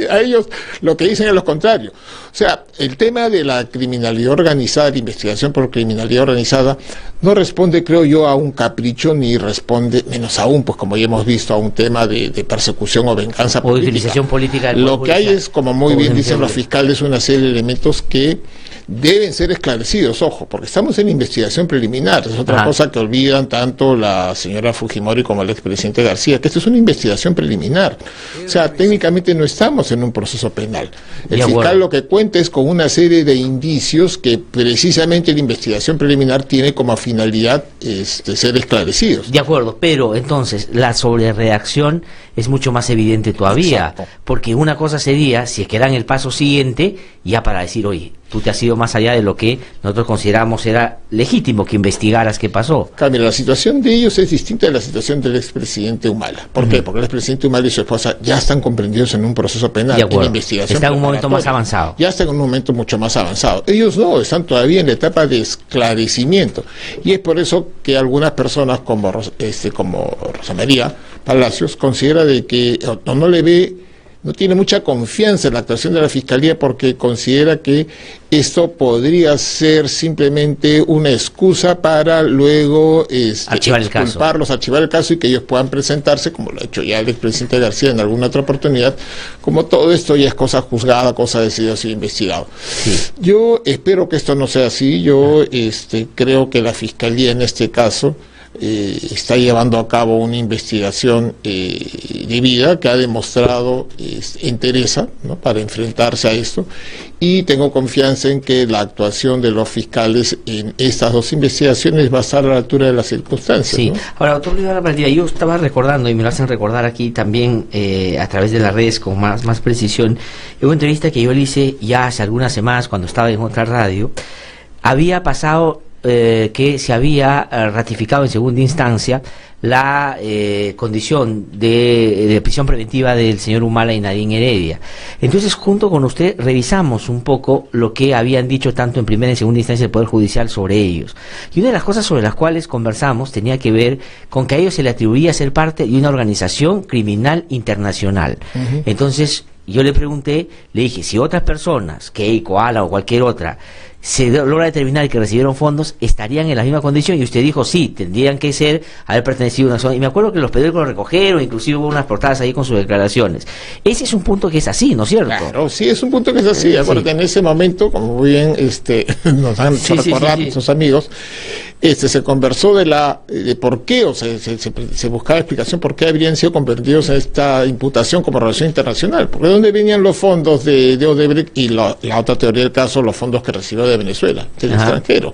[SPEAKER 17] a ellos, lo que dicen es lo contrario. O sea, el tema de la criminalidad organizada, la investigación por criminalidad organizada, no responde, creo yo, a un capricho, ni responde, menos aún, pues como ya hemos visto, a un tema de persecución o venganza política. O
[SPEAKER 3] utilización política.
[SPEAKER 17] Lo que hay es, como muy bien dicen los fiscales, una serie de elementos que deben ser esclarecidos, ojo, porque estamos en investigación preliminar, es otra cosa que olvidan tanto la señora Fujimori como el expresidente García, que esto es una investigación preliminar, o sea, técnicamente no estamos en un proceso penal. El fiscal lo que cuenta es con una serie de indicios que precisamente la investigación preliminar tiene como finalidad ser esclarecidos.
[SPEAKER 3] De acuerdo, pero entonces la sobrereacción es mucho más evidente todavía, porque una cosa sería, si es que dan el paso siguiente, ya para decir, oye, tú te has ido más allá de lo que nosotros consideramos era legítimo que investigaras qué pasó.
[SPEAKER 17] Claro, mira, la situación de ellos es distinta de la situación del expresidente Humala. ¿Por qué? Porque el expresidente Humala y su esposa ya están comprendidos en un proceso penal, en investigación.
[SPEAKER 3] Está en un momento más avanzado.
[SPEAKER 17] Ya está en un momento mucho más avanzado. Ellos no, están todavía en la etapa de esclarecimiento. Y es por eso que algunas personas como Rosa María Palacios considera de que no tiene mucha confianza en la actuación de la Fiscalía porque considera que esto podría ser simplemente una excusa para luego
[SPEAKER 3] archivar
[SPEAKER 17] el caso y que ellos puedan presentarse, como lo ha hecho ya el expresidente García en alguna otra oportunidad, como todo esto ya es cosa juzgada, cosa decidida, ser investigado. Sí. Yo espero que esto no sea así, yo creo que la Fiscalía en este caso está llevando a cabo una investigación debida que ha demostrado entereza, ¿no?, para enfrentarse a esto, y tengo confianza en que la actuación de los fiscales en estas dos investigaciones va a estar a la altura de las circunstancias.
[SPEAKER 3] Sí.
[SPEAKER 17] ¿no?
[SPEAKER 3] Ahora, doctor Luis Vargas Valdivia, yo estaba recordando, y me lo hacen recordar aquí también a través de las redes con más precisión, en una entrevista que yo le hice ya hace algunas semanas cuando estaba en otra radio, había pasado que se había ratificado en segunda instancia la condición de prisión preventiva del señor Humala y Nadine Heredia. Entonces, junto con usted, revisamos un poco lo que habían dicho tanto en primera y segunda instancia el Poder Judicial sobre ellos. Y una de las cosas sobre las cuales conversamos tenía que ver con que a ellos se le atribuía ser parte de una organización criminal internacional. Entonces, yo le pregunté, le dije, si otras personas, Keiko, Ala o cualquier otra, logra determinar que recibieron fondos, estarían en la misma condición, y usted dijo, sí, tendrían que haber pertenecido a una zona, y me acuerdo que los periódicos lo recogieron, inclusive hubo unas portadas ahí con sus declaraciones. Ese es un punto que es así, ¿no es cierto?
[SPEAKER 17] Claro, sí, es un punto que es así. Acuérdate, en ese momento, como muy bien nos han hecho recordar nuestros amigos, se conversó de por qué, o sea, se buscaba explicación por qué habrían sido convertidos en esta imputación como relación internacional, porque de dónde venían los fondos de Odebrecht, y la otra teoría del caso, los fondos que recibió de Venezuela, del extranjero.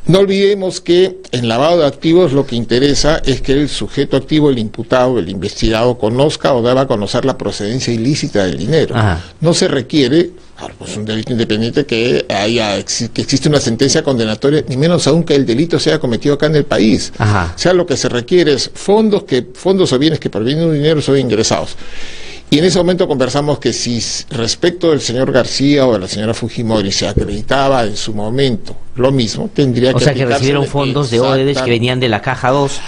[SPEAKER 17] No olvidemos que en lavado de activos lo que interesa es que el sujeto activo, el imputado, el investigado, conozca o deba conocer la procedencia ilícita del dinero. No se requiere, pues, un delito independiente que existe una sentencia condenatoria, ni menos aún que el delito sea cometido acá en el país. O sea, lo que se requiere es fondos o bienes que provienen de dinero son ingresados. Y en ese momento conversamos que si respecto del señor García o de la señora Fujimori se acreditaba en su momento lo mismo, tendría que...
[SPEAKER 3] O sea, que recibieron fondos de Odebrecht que venían de la Caja 2,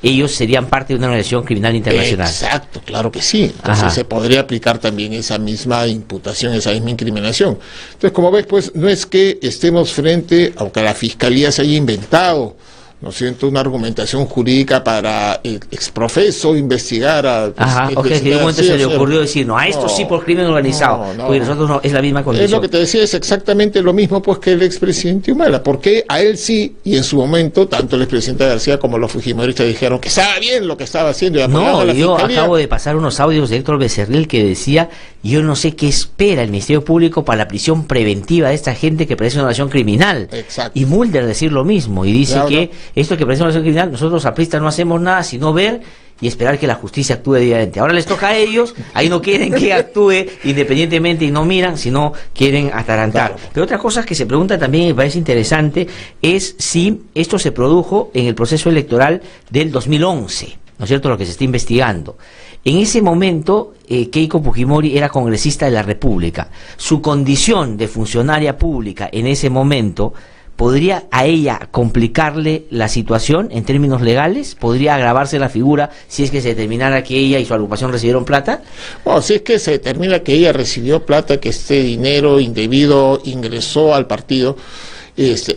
[SPEAKER 3] ellos serían parte de una organización criminal internacional.
[SPEAKER 17] Exacto, claro que sí. Entonces se podría aplicar también esa misma imputación, esa misma incriminación. Entonces, como ves, pues no es que estemos frente, aunque la Fiscalía se haya inventado, ¿no es cierto?, una argumentación jurídica para exprofeso investigar a...
[SPEAKER 3] que en un momento se le ocurrió decir, no, a esto sí por crimen organizado, porque nosotros no, es la misma condición.
[SPEAKER 17] Es lo que te decía, es exactamente lo mismo pues que el expresidente Humala, porque a él sí, y en su momento, tanto el expresidente García como los fujimoristas dijeron que estaba bien lo que estaba haciendo y apoyaban a la
[SPEAKER 3] yo
[SPEAKER 17] Fiscalía.
[SPEAKER 3] Acabo de pasar unos audios de Héctor Becerril que decía, yo no sé qué espera el Ministerio Público para la prisión preventiva de esta gente que parece una nación criminal.
[SPEAKER 17] Exacto.
[SPEAKER 3] Y Mulder decir lo mismo, y dice que esto que parece una nación criminal, nosotros los apristas no hacemos nada sino ver y esperar que la justicia actúe debidamente. Ahora les toca a ellos, ahí no quieren que actúe independientemente y no miran, sino quieren atarantar. Pero otra cosa que se pregunta también y me parece interesante es si esto se produjo en el proceso electoral del 2011, ¿no es cierto?, lo que se está investigando. En ese momento, Keiko Fujimori era congresista de la República. Su condición de funcionaria pública en ese momento, ¿podría a ella complicarle la situación en términos legales? ¿Podría agravarse la figura si es que se determinara que ella y su agrupación recibieron plata?
[SPEAKER 17] Bueno, si es que se determina que ella recibió plata, que este dinero indebido ingresó al partido,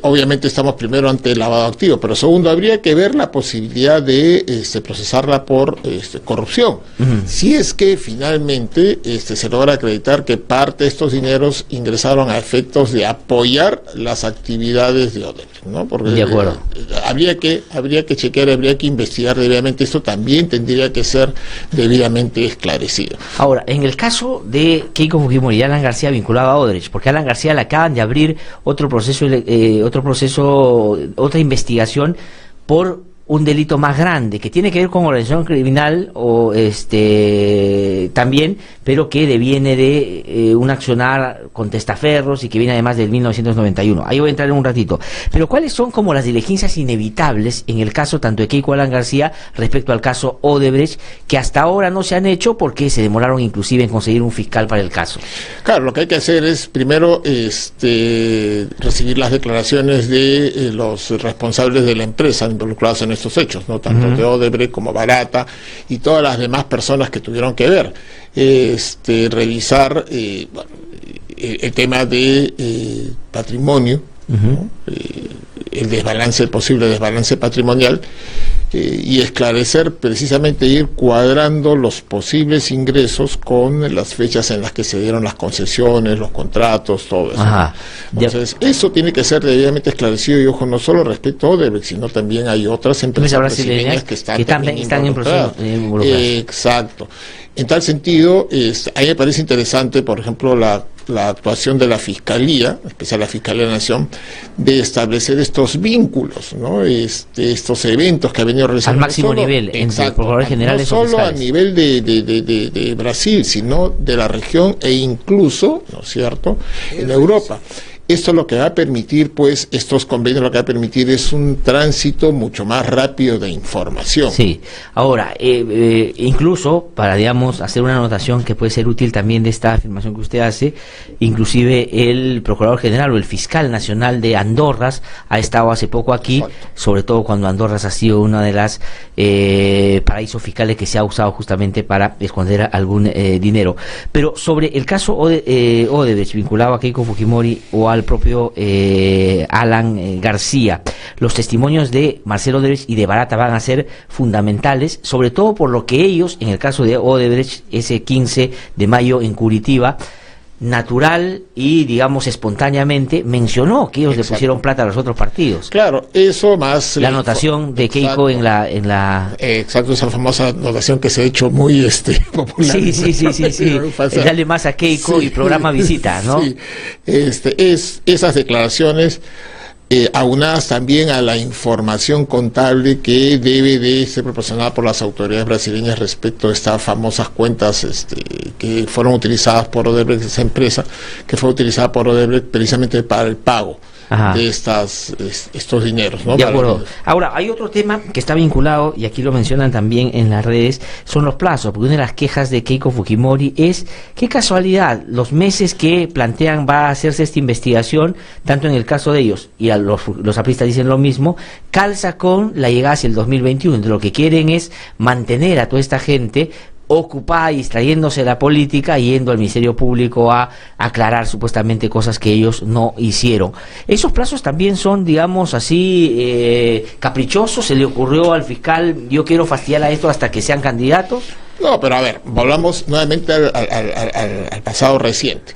[SPEAKER 17] obviamente estamos primero ante el lavado activo, pero segundo, habría que ver la posibilidad de procesarla por corrupción. Si es que finalmente se logra acreditar que parte de estos dineros ingresaron a efectos de apoyar las actividades de Odebrecht, ¿no? Porque
[SPEAKER 3] de acuerdo.
[SPEAKER 17] Habría que chequear, habría que investigar debidamente. Esto también tendría que ser debidamente esclarecido.
[SPEAKER 3] Ahora, en el caso de Keiko Fujimori y Alan García vinculado a Odebrecht, porque a Alan García le acaban de abrir otra investigación por un delito más grande que tiene que ver con organización criminal o también, pero que deviene de un accionar con testaferros y que viene además del 1991. Ahí voy a entrar en un ratito. Pero ¿cuáles son como las diligencias inevitables en el caso tanto de Keiko Alan García respecto al caso Odebrecht, que hasta ahora no se han hecho porque se demoraron inclusive en conseguir un fiscal para el caso?
[SPEAKER 17] Claro, lo que hay que hacer es primero recibir las declaraciones de los responsables de la empresa involucrados en estos hechos, no tanto de Odebrecht como Barata y todas las demás personas que tuvieron que ver, revisar el tema de patrimonio, ¿no? El posible desbalance patrimonial, y esclarecer, precisamente ir cuadrando los posibles ingresos con las fechas en las que se dieron las concesiones, los contratos, todo eso. Entonces, eso tiene que ser debidamente esclarecido, y ojo, no solo respecto a Odebrecht, sino también hay otras empresas brasileñas que están
[SPEAKER 3] en proceso involucradas.
[SPEAKER 17] Exacto. En tal sentido, a mí me parece interesante, por ejemplo, la actuación de la Fiscalía, en especial la Fiscalía de la Nación, de establecer estos vínculos, ¿no? Estos eventos que ha venido realizando.
[SPEAKER 3] Al máximo nivel, entre procuradores generales
[SPEAKER 17] no
[SPEAKER 3] o
[SPEAKER 17] solo
[SPEAKER 3] fiscales.
[SPEAKER 17] a nivel de Brasil, sino de la región e incluso, ¿no es cierto?, en Europa. Esto lo que va a permitir, pues, estos convenios lo que va a permitir es un tránsito mucho más rápido de información.
[SPEAKER 3] Sí. Ahora, incluso para, digamos, hacer una anotación que puede ser útil también de esta afirmación que usted hace, inclusive el Procurador General o el Fiscal Nacional de Andorras ha estado hace poco aquí, sobre todo cuando Andorras ha sido una de las paraísos fiscales que se ha usado justamente para esconder algún dinero. Pero sobre el caso Odebrecht vinculado a Keiko Fujimori o al propio Alan García. Los testimonios de Marcelo Odebrecht y de Barata van a ser fundamentales, sobre todo por lo que ellos, en el caso de Odebrecht, ese 15 de mayo en Curitiba, natural y digamos espontáneamente mencionó que ellos le pusieron plata a los otros partidos.
[SPEAKER 17] Claro, eso más
[SPEAKER 3] la anotación de Keiko en la
[SPEAKER 17] exacto, esa famosa anotación que se ha hecho muy popular.
[SPEAKER 3] Sí. Dale más a Keiko y programa visita, ¿no?
[SPEAKER 17] Sí. Esas declaraciones aunadas también a la información contable que debe de ser proporcionada por las autoridades brasileñas respecto a estas famosas cuentas que fueron utilizadas por Odebrecht, esa empresa que fue utilizada por Odebrecht precisamente para el pago de estos dineros, ¿no?
[SPEAKER 3] De acuerdo. Ahora, hay otro tema que está vinculado, y aquí lo mencionan también en las redes, son los plazos, porque una de las quejas de Keiko Fujimori es, qué casualidad, los meses que plantean va a hacerse esta investigación, tanto en el caso de ellos, y a los apristas dicen lo mismo, calza con la llegada hacia el 2021, entonces lo que quieren es mantener a toda esta gente ocupada y distrayéndose de la política, yendo al Ministerio Público a aclarar supuestamente cosas que ellos no hicieron. Esos plazos también son, digamos así, caprichosos. Se le ocurrió al fiscal, yo quiero fastidiar a esto hasta que sean candidatos.
[SPEAKER 17] No, pero a ver, volvamos nuevamente al pasado reciente.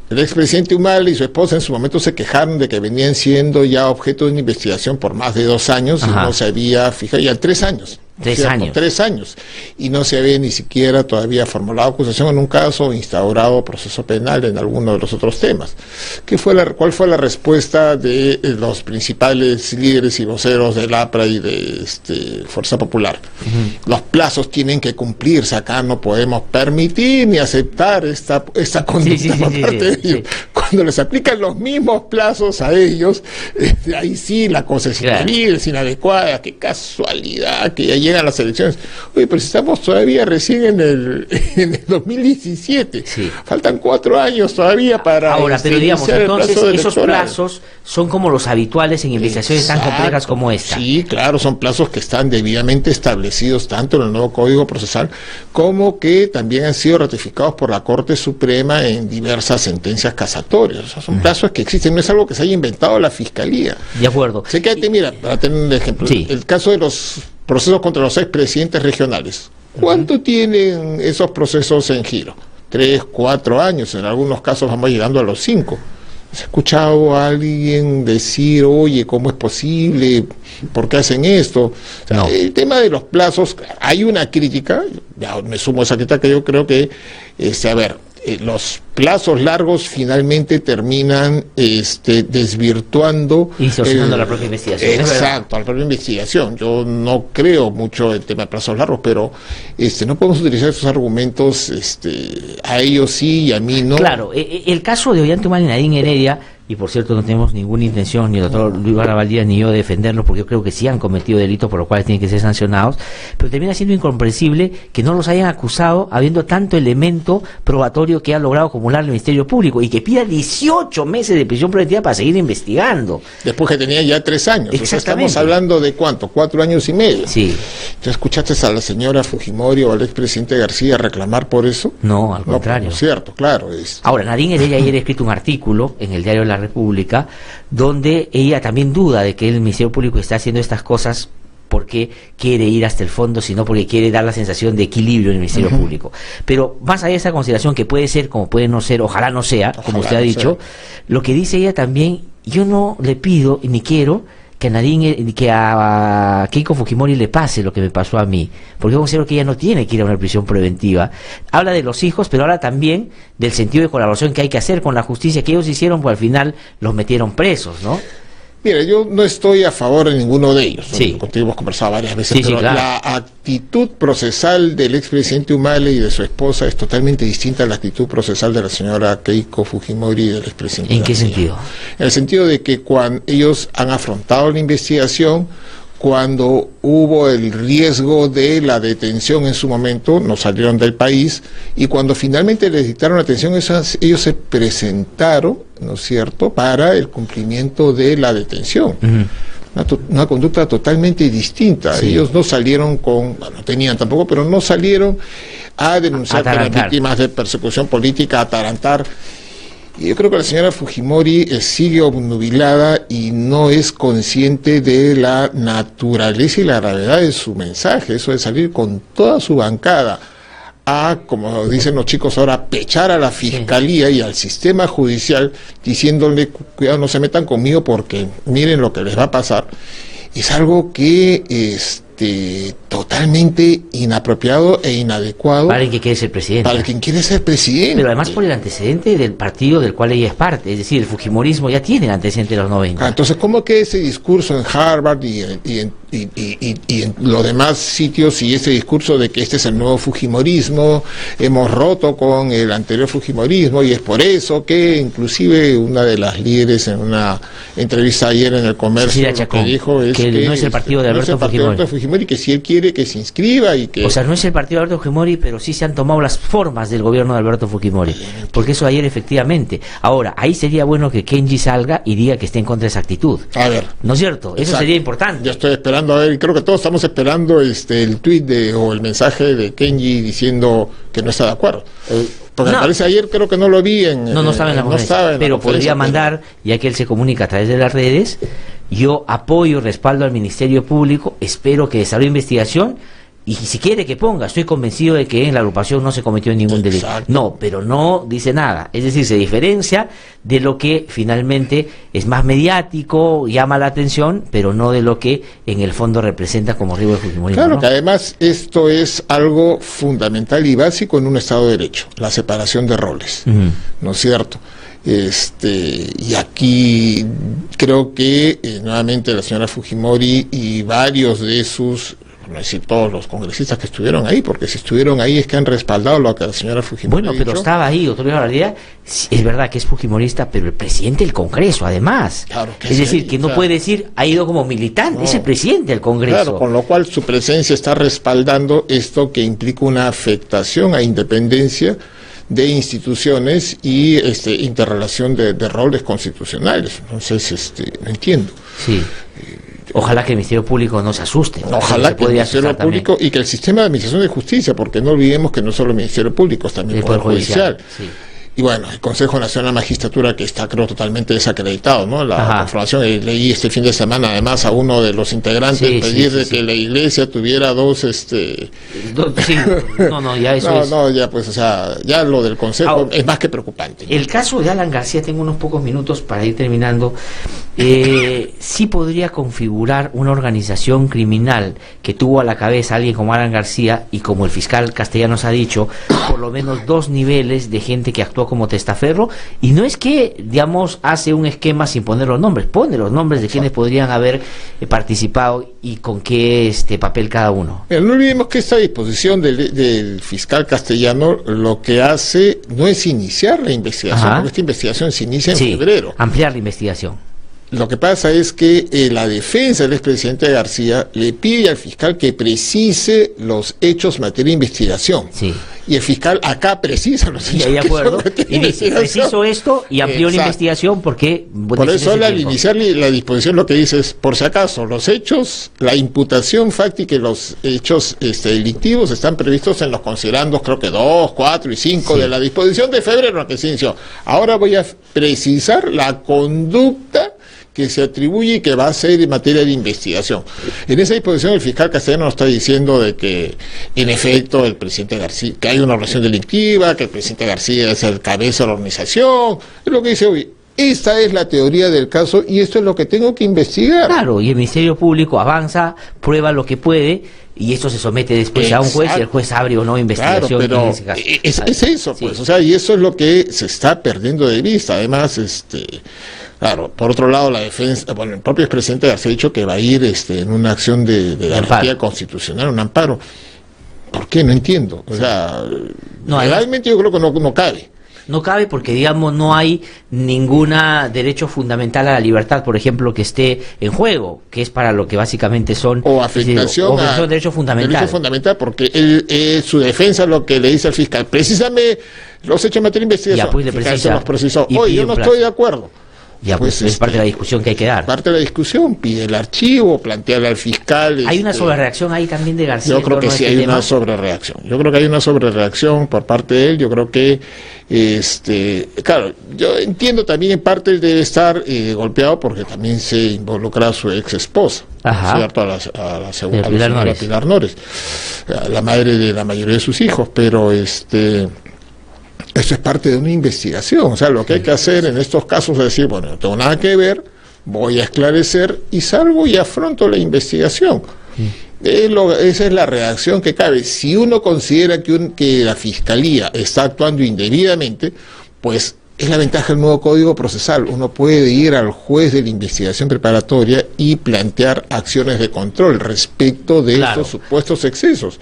[SPEAKER 17] El expresidente Humala y su esposa en su momento se quejaron de que venían siendo ya objeto de una investigación por más de 2 años y no se había fijado, ya 3 años. 3 años. Y no se había ni siquiera todavía formulado acusación en un caso o instaurado proceso penal en alguno de los otros temas. ¿Cuál fue la respuesta de los principales líderes y voceros del APRA y de Fuerza Popular? Los plazos tienen que cumplirse, acá no podemos permitir ni aceptar esta conducta por parte de ellos. Cuando les aplican los mismos plazos a ellos, ahí sí la cosa es inadecuada, qué casualidad que ya llegan las elecciones. Oye, pero si estamos todavía recién en el 2017, faltan 4 años todavía para
[SPEAKER 3] ahora, pero digamos, entonces esos
[SPEAKER 17] electoral.
[SPEAKER 3] plazos son como los habituales en investigaciones tan complejas como esta.
[SPEAKER 17] Sí, claro, son plazos que están debidamente establecidos tanto en el nuevo Código Procesal como que también han sido ratificados por la Corte Suprema en diversas sentencias casatorias. O sea, son plazos que existen, no es algo que se haya inventado la Fiscalía.
[SPEAKER 3] De acuerdo.
[SPEAKER 17] Mira, para tener un ejemplo, el caso de los procesos contra los expresidentes regionales. ¿Cuánto tienen esos procesos en giro? 3, 4 años, en algunos casos vamos llegando a los 5. ¿Has escuchado a alguien decir, oye, cómo es posible? ¿Por qué hacen esto? O sea, el tema de los plazos, hay una crítica, ya me sumo a esa crítica, que yo creo que, los plazos largos finalmente terminan desvirtuando
[SPEAKER 3] y distorsionando la propia investigación.
[SPEAKER 17] Exacto, la propia investigación. Yo no creo mucho en el tema de plazos largos, pero no podemos utilizar esos argumentos, a ellos sí y a mí no.
[SPEAKER 3] Claro, el caso de Ollanta Humala y Nadine Heredia, y por cierto no tenemos ninguna intención, ni el doctor Luis Barra Valdivia ni yo, de defenderlos, porque yo creo que sí han cometido delitos por los cuales tienen que ser sancionados, pero termina siendo incomprensible que no los hayan acusado habiendo tanto elemento probatorio que ha logrado acumular el Ministerio Público y que pida 18 meses de prisión preventiva para seguir investigando.
[SPEAKER 17] Después que tenía ya 3 años. O sea, estamos hablando de ¿cuánto? 4 años y medio.
[SPEAKER 3] Sí.
[SPEAKER 17] ¿Ya escuchaste a la señora Fujimori o al expresidente García reclamar por eso?
[SPEAKER 3] No, al contrario.
[SPEAKER 17] No, cierto, claro.
[SPEAKER 3] Ahora, Nadine Heredia ayer ha escrito un artículo en el diario La República, donde ella también duda de que el Ministerio Público está haciendo estas cosas porque quiere ir hasta el fondo, sino porque quiere dar la sensación de equilibrio en el Ministerio Público. Pero más allá de esa consideración, que puede ser como puede no ser, ojalá no sea, como usted ha dicho, lo que dice ella también, yo no le pido ni quiero que a Keiko Fujimori le pase lo que me pasó a mí, porque yo considero que ella no tiene que ir a una prisión preventiva. Habla de los hijos, pero habla también del sentido de colaboración que hay que hacer con la justicia, que ellos hicieron, pues al final los metieron presos, ¿no?
[SPEAKER 17] Mira, yo no estoy a favor de ninguno de ellos, ¿no? Contigo hemos conversado varias veces, pero claro, la actitud procesal del expresidente Humala y de su esposa es totalmente distinta a la actitud procesal de la señora Keiko Fujimori y del expresidente.
[SPEAKER 3] ¿En qué sentido?
[SPEAKER 17] En el sentido de que cuando ellos han afrontado la investigación, cuando hubo el riesgo de la detención en su momento, no salieron del país, y cuando finalmente les dictaron la detención, ellos se presentaron, ¿no es cierto?, para el cumplimiento de la detención. Una conducta totalmente distinta. Ellos no salieron no tenían tampoco, pero no salieron a denunciar a las víctimas de persecución política, a atarantar. Y yo creo que la señora Fujimori sigue obnubilada y no es consciente de la naturaleza y la gravedad de su mensaje, eso de salir con toda su bancada a, como dicen los chicos ahora, pechar a la fiscalía y al sistema judicial diciéndole, cuidado, no se metan conmigo porque miren lo que les va a pasar, es algo que totalmente inapropiado e inadecuado
[SPEAKER 3] para el que quiere ser presidente.
[SPEAKER 17] Para quien quiere ser presidente.
[SPEAKER 3] Pero además por el antecedente del partido del cual ella es parte, es decir, el fujimorismo ya tiene el antecedente de los 90.
[SPEAKER 17] Entonces, ¿cómo que ese discurso en Harvard y en los demás sitios, y ese discurso de que este es el nuevo fujimorismo, hemos roto con el anterior fujimorismo y es por eso que inclusive una de las líderes en una entrevista ayer en El Comercio
[SPEAKER 3] lo que dijo es que no es el partido de Alberto Fujimori,
[SPEAKER 17] y que si él quiere que se inscriba y que...
[SPEAKER 3] O sea, no es el partido de Alberto Fujimori, pero sí se han tomado las formas del gobierno de Alberto Fujimori, porque eso ayer efectivamente. Ahora, ahí sería bueno que Kenji salga y diga que está en contra de esa actitud.
[SPEAKER 17] A ver.
[SPEAKER 3] ¿No es cierto? Eso sería importante.
[SPEAKER 17] Yo estoy esperando, a ver, creo que todos estamos esperando el tuit o el mensaje de Kenji diciendo que no está de acuerdo. Porque me parece ayer, creo que no lo vi en...
[SPEAKER 3] No estaba en la conferencia, pero podría mandar, ya que él se comunica a través de las redes, yo apoyo y respaldo al Ministerio Público, espero que desarrolle investigación, y si quiere que ponga, estoy convencido de que en la agrupación no se cometió ningún delito. No, pero no dice nada, es decir, se diferencia de lo que finalmente es más mediático, llama la atención, pero no de lo que en el fondo representa como riesgo de fujimorismo.
[SPEAKER 17] Claro, ¿no? Que además esto es algo fundamental y básico en un Estado de Derecho, la separación de roles, ¿no es cierto? Y aquí creo que nuevamente la señora Fujimori y varios de sus, no decir todos los congresistas que estuvieron ahí, porque si estuvieron ahí es que han respaldado lo que la señora Fujimori
[SPEAKER 3] ha dicho. Pero estaba ahí, doctor Galardia, es verdad que es fujimorista, pero el presidente del Congreso además,
[SPEAKER 17] claro que
[SPEAKER 3] es decir, que no puede decir ha ido como militante, es el presidente del Congreso.
[SPEAKER 17] Claro, con lo cual su presencia está respaldando esto que implica una afectación a independencia de instituciones y interrelación de roles constitucionales. Entonces, no entiendo.
[SPEAKER 3] Sí. Ojalá que el Ministerio Público no se asuste.
[SPEAKER 17] Ojalá que el Ministerio Público y que el sistema de administración de justicia, porque no olvidemos que no solo el Ministerio Público, es también el Poder Judicial. Sí. Y bueno, el Consejo Nacional de Magistratura, que está, creo, totalmente desacreditado, ¿no? La conformación, leí este fin de semana, además, a uno de los integrantes pedir de que la Iglesia tuviera dos,
[SPEAKER 3] ya eso
[SPEAKER 17] ya, pues, o sea, ya lo del Consejo es más que preocupante.
[SPEAKER 3] El caso de Alan García, tengo unos pocos minutos para ir terminando, sí podría configurar una organización criminal que tuvo a la cabeza a alguien como Alan García, y como el fiscal Castellanos ha dicho, por lo menos 2 niveles de gente que actuó como testaferro, y no es que, digamos, hace un esquema sin poner los nombres, pone los nombres de quienes podrían haber participado y con qué papel cada uno.
[SPEAKER 17] Pero no olvidemos que esta disposición del fiscal Castellano lo que hace no es iniciar la investigación, porque esta investigación se inicia en febrero.
[SPEAKER 3] Ampliar la investigación.
[SPEAKER 17] Lo que pasa es que la defensa del expresidente García le pide al fiscal que precise los hechos en materia de investigación.
[SPEAKER 3] Sí.
[SPEAKER 17] Y el fiscal acá precisa los hechos.
[SPEAKER 3] Y de acuerdo. Y dice, preciso esto y amplió la investigación porque...
[SPEAKER 17] Por eso al iniciar la disposición lo que dice es, por si acaso, los hechos, la imputación fáctica y los hechos delictivos están previstos en los considerandos, creo que 2, 4 y 5 de la disposición de febrero que se inició. Ahora voy a precisar la conducta que se atribuye y que va a ser en materia de investigación. En esa disposición el fiscal Castellano está diciendo de que en efecto el presidente García, que hay una relación delictiva, que el presidente García es el cabeza de la organización, es lo que dice hoy. Esta es la teoría del caso y esto es lo que tengo que investigar.
[SPEAKER 3] Claro, y el Ministerio Público avanza, prueba lo que puede y esto se somete después a un juez y el juez abre o no investigación.
[SPEAKER 17] Claro, pero en ese caso. Es eso, pues, o sea, y eso es lo que se está perdiendo de vista. Además, claro, por otro lado, la defensa, bueno, el propio expresidente García ha dicho que va a ir en una acción de garantía constitucional, un amparo. ¿Por qué? No entiendo. O sea, realmente yo creo que no cabe.
[SPEAKER 3] No cabe porque, digamos, no hay ningún derecho fundamental a la libertad, por ejemplo, que esté en juego, que es para lo que básicamente son...
[SPEAKER 17] O afectación
[SPEAKER 3] a derecho fundamental.
[SPEAKER 17] Derecho fundamental, porque su defensa lo que le dice al fiscal, precisame los hechos en materia de investigación.
[SPEAKER 3] Ya, pues, le
[SPEAKER 17] el fiscal se los precisó. Oye, yo no estoy de acuerdo.
[SPEAKER 3] Ya, pues es parte de la discusión que hay que dar.
[SPEAKER 17] Parte de la discusión, pide el archivo, plantearle al fiscal.
[SPEAKER 3] ¿Hay una sobrereacción ahí también de García?
[SPEAKER 17] Yo creo que sí hay una sobrereacción. Yo creo que hay una sobrereacción por parte de él. Yo creo que, claro, yo entiendo también en parte él debe estar golpeado porque también se involucra a su ex esposa, ¿cierto? A la señora Pilar Nores, la madre de la mayoría de sus hijos, pero eso es parte de una investigación. O sea, lo que hay que hacer en estos casos es decir, bueno, no tengo nada que ver, voy a esclarecer y salgo y afronto la investigación. Esa es la reacción que cabe. Si uno considera que la Fiscalía está actuando indebidamente, pues es la ventaja del nuevo Código Procesal. Uno puede ir al juez de la investigación preparatoria y plantear acciones de control respecto de estos supuestos excesos.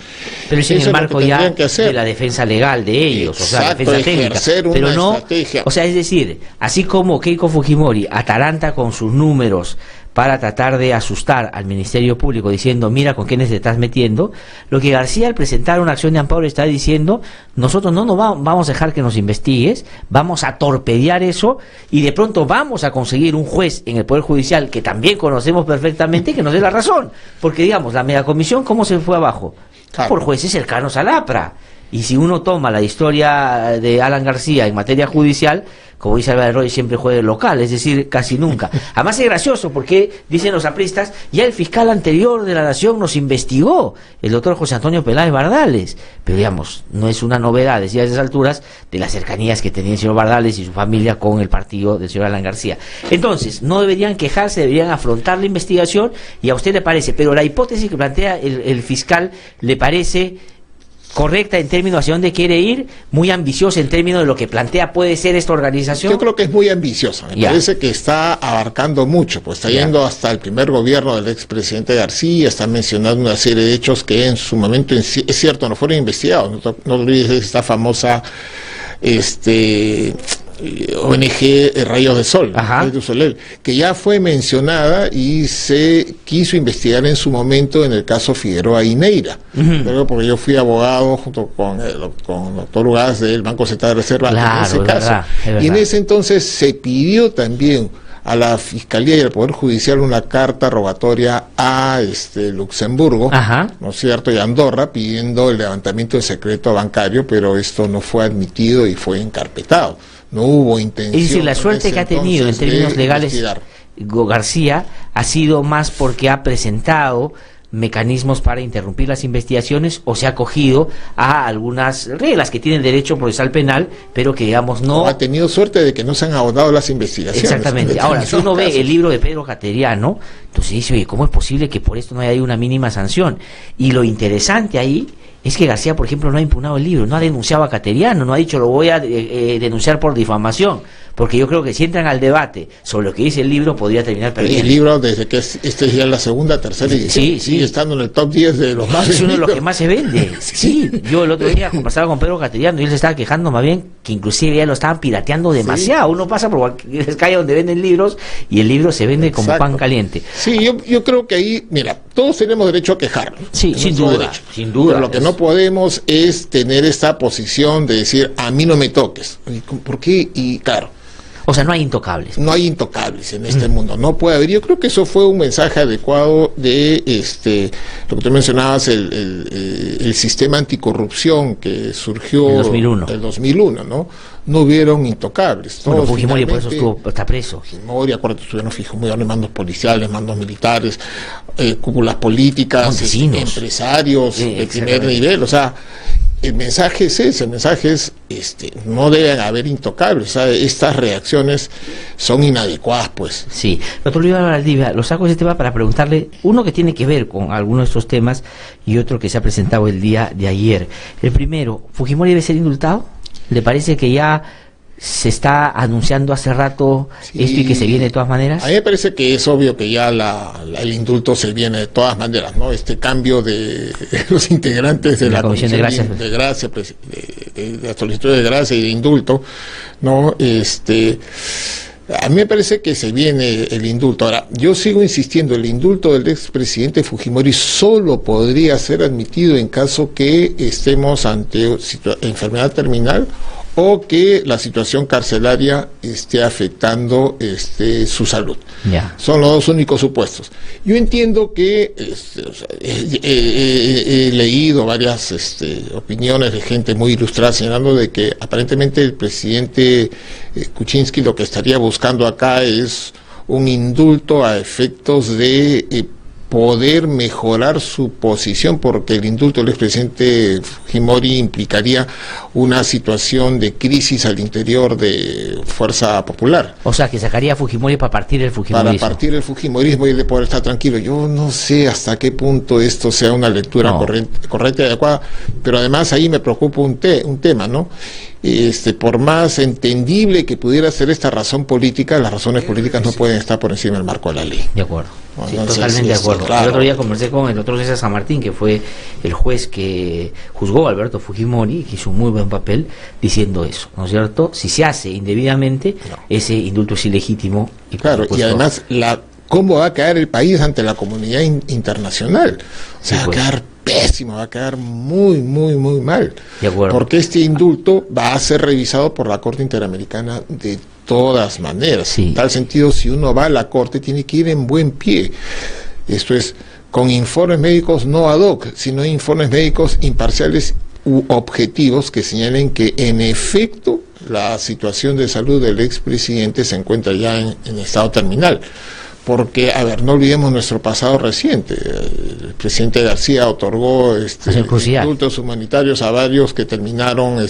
[SPEAKER 3] Pero es en el marco ya de la defensa legal de ellos,
[SPEAKER 17] exacto,
[SPEAKER 3] o sea, defensa técnica. Pero no,
[SPEAKER 17] estrategia.
[SPEAKER 3] O sea, es decir, así como Keiko Fujimori atalanta con sus números para tratar de asustar al Ministerio Público diciendo, mira con quiénes te estás metiendo, lo que García al presentar una acción de amparo está diciendo, nosotros no nos vamos a dejar que nos investigues, vamos a torpedear eso y de pronto vamos a conseguir un juez en el Poder Judicial que también conocemos perfectamente que nos dé la razón, porque digamos, la megacomisión, ¿cómo se fue abajo? Claro. Por jueces cercanos al APRA. Y si uno toma la historia de Alan García en materia judicial, como dice Álvaro Roy, siempre juega local, es decir, casi nunca. Además es gracioso porque, dicen los apristas, ya el fiscal anterior de la Nación nos investigó, el doctor José Antonio Peláez Bardales. Pero digamos, no es una novedad, decía a esas alturas, de las cercanías que tenía el señor Bardales y su familia con el partido del señor Alan García. Entonces, no deberían quejarse, deberían afrontar la investigación, y a usted le parece, pero la hipótesis que plantea el fiscal le parece correcta en términos hacia dónde quiere ir, muy ambiciosa en términos de lo que plantea puede ser esta organización.
[SPEAKER 17] Yo creo que es muy ambiciosa, me parece que está abarcando mucho, pues está yendo hasta el primer gobierno del expresidente García, está mencionando una serie de hechos que en su momento, es cierto, no fueron investigados, no olvides esta famosa ONG Rayos de Sol, que ya fue mencionada y se quiso investigar en su momento en el caso Figueroa y Neira, porque yo fui abogado junto con el doctor Ugaz del Banco Central de Reserva en ese caso, y en ese entonces se pidió también a la Fiscalía y al Poder Judicial una carta rogatoria a Luxemburgo, ¿no es cierto?, y Andorra, pidiendo el levantamiento del secreto bancario, pero esto no fue admitido y fue encarpetado. No hubo intención.
[SPEAKER 3] Es decir, la suerte que ha tenido en términos legales García ha sido más porque ha presentado mecanismos para interrumpir las investigaciones o se ha acogido a algunas reglas que tienen derecho procesal penal, pero que digamos no...
[SPEAKER 17] Ha tenido suerte de que no se han abordado las investigaciones.
[SPEAKER 3] Exactamente. Ahora, si uno ve el libro de Pedro Cateriano, entonces dice, oye, ¿cómo es posible que por esto no haya una mínima sanción? Y lo interesante ahí es que García, por ejemplo, no ha impugnado el libro, no ha denunciado a Cateriano, no ha dicho lo voy a denunciar por difamación, porque yo creo que si entran al debate sobre lo que dice el libro, podría terminar perdiendo.
[SPEAKER 17] El libro, desde que este es ya la segunda, tercera edición, sigue estando en el top 10 de los más vendidos.
[SPEAKER 3] Es uno de los que más se vende. Sí, yo el otro día conversaba con Pedro Cateriano y él se estaba quejando más bien que inclusive ya lo estaban pirateando demasiado. Uno pasa por cualquier calle donde venden libros y el libro se vende como pan caliente.
[SPEAKER 17] Sí, yo creo que ahí, mira, todos tenemos derecho a quejarnos.
[SPEAKER 3] Sí, sin duda, sin duda.
[SPEAKER 17] Pero lo que no podemos es tener esta posición de decir, a mí no me toques. ¿Por qué? Y claro,
[SPEAKER 3] o sea, no hay intocables.
[SPEAKER 17] No hay intocables en este mundo, no puede haber. Yo creo que eso fue un mensaje adecuado de lo que tú mencionabas, el sistema anticorrupción que surgió
[SPEAKER 3] en el
[SPEAKER 17] 2001, ¿no? No hubieron intocables.
[SPEAKER 3] Bueno, Fujimori por eso está preso.
[SPEAKER 17] Fujimori, acuérdate, estuvieron Fujimori, mandos policiales, mandos militares, cúpulas políticas, empresarios de primer nivel, o sea... El mensaje es ese, el mensaje es, no deben haber intocables, o sea, estas reacciones son inadecuadas, pues.
[SPEAKER 3] Sí, doctor Luis Valdivia, lo saco de este tema para preguntarle, uno que tiene que ver con algunos de estos temas y otro que se ha presentado el día de ayer. El primero, ¿Fujimori debe ser indultado? ¿Le parece que ya se está anunciando hace rato esto y que se viene de todas maneras?
[SPEAKER 17] A mí me parece que es obvio que ya el indulto se viene de todas maneras, ¿no? Este cambio de los integrantes de la Comisión de Gracia, de la solicitud de gracia y de indulto, ¿no? A mí me parece que se viene el indulto. Ahora, yo sigo insistiendo, el indulto del expresidente Fujimori solo podría ser admitido en caso que estemos ante enfermedad terminal o que la situación carcelaria esté afectando su salud. Son los dos únicos supuestos. Yo entiendo que he leído varias opiniones de gente muy ilustrada señalando de que aparentemente el presidente Kuczynski lo que estaría buscando acá es un indulto a efectos de poder mejorar su posición, porque el indulto del expresidente Fujimori implicaría una situación de crisis al interior de Fuerza Popular.
[SPEAKER 3] O sea, que sacaría a Fujimori para partir el fujimorismo.
[SPEAKER 17] Para partir el fujimorismo y de poder estar tranquilo. Yo no sé hasta qué punto esto sea una lectura correcta y adecuada, pero además ahí me preocupa un tema, ¿no? Por más entendible que pudiera ser esta razón política, las razones políticas no pueden estar por encima del marco de la ley.
[SPEAKER 3] De acuerdo.
[SPEAKER 17] Bueno,
[SPEAKER 3] Sí,
[SPEAKER 17] entonces,
[SPEAKER 3] totalmente de acuerdo.
[SPEAKER 17] claro.
[SPEAKER 3] El otro día conversé con el otro César San Martín, que fue el juez que juzgó a Alberto Fujimori, que hizo un muy buen papel diciendo eso, ¿no es cierto? Si se hace indebidamente, ese indulto es ilegítimo. Y
[SPEAKER 17] claro, y además, ¿cómo va a caer el país ante la comunidad internacional? O sea, va a quedar pésimo, va a quedar muy, muy, muy mal.
[SPEAKER 3] De acuerdo.
[SPEAKER 17] Porque este indulto va a ser revisado por la Corte Interamericana de todas maneras. En tal sentido, si uno va a la Corte, tiene que ir en buen pie. Esto es, con informes médicos no ad hoc, sino informes médicos imparciales u objetivos que señalen que, en efecto, la situación de salud del expresidente se encuentra ya en estado terminal. Porque, a ver, no olvidemos nuestro pasado reciente. El presidente García otorgó indultos humanitarios a varios que terminaron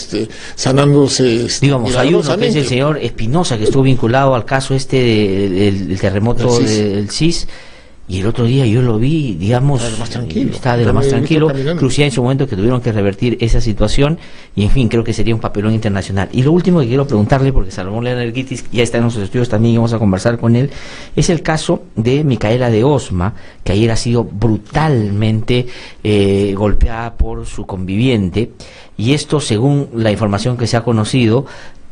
[SPEAKER 17] sanándose.
[SPEAKER 3] Digamos, hay uno que es el señor Espinosa, que estuvo vinculado al caso del terremoto del CIS, y el otro día yo lo vi, digamos, está de lo más tranquilo. Crucial en su momento que tuvieron que revertir esa situación, y en fin, creo que sería un papelón internacional. Y lo último que quiero preguntarle, porque Salomón Lerguitis ya está en nuestros estudios también y vamos a conversar con él, es el caso de Micaela de Osma, que ayer ha sido brutalmente golpeada por su conviviente, y esto, según la información que se ha conocido,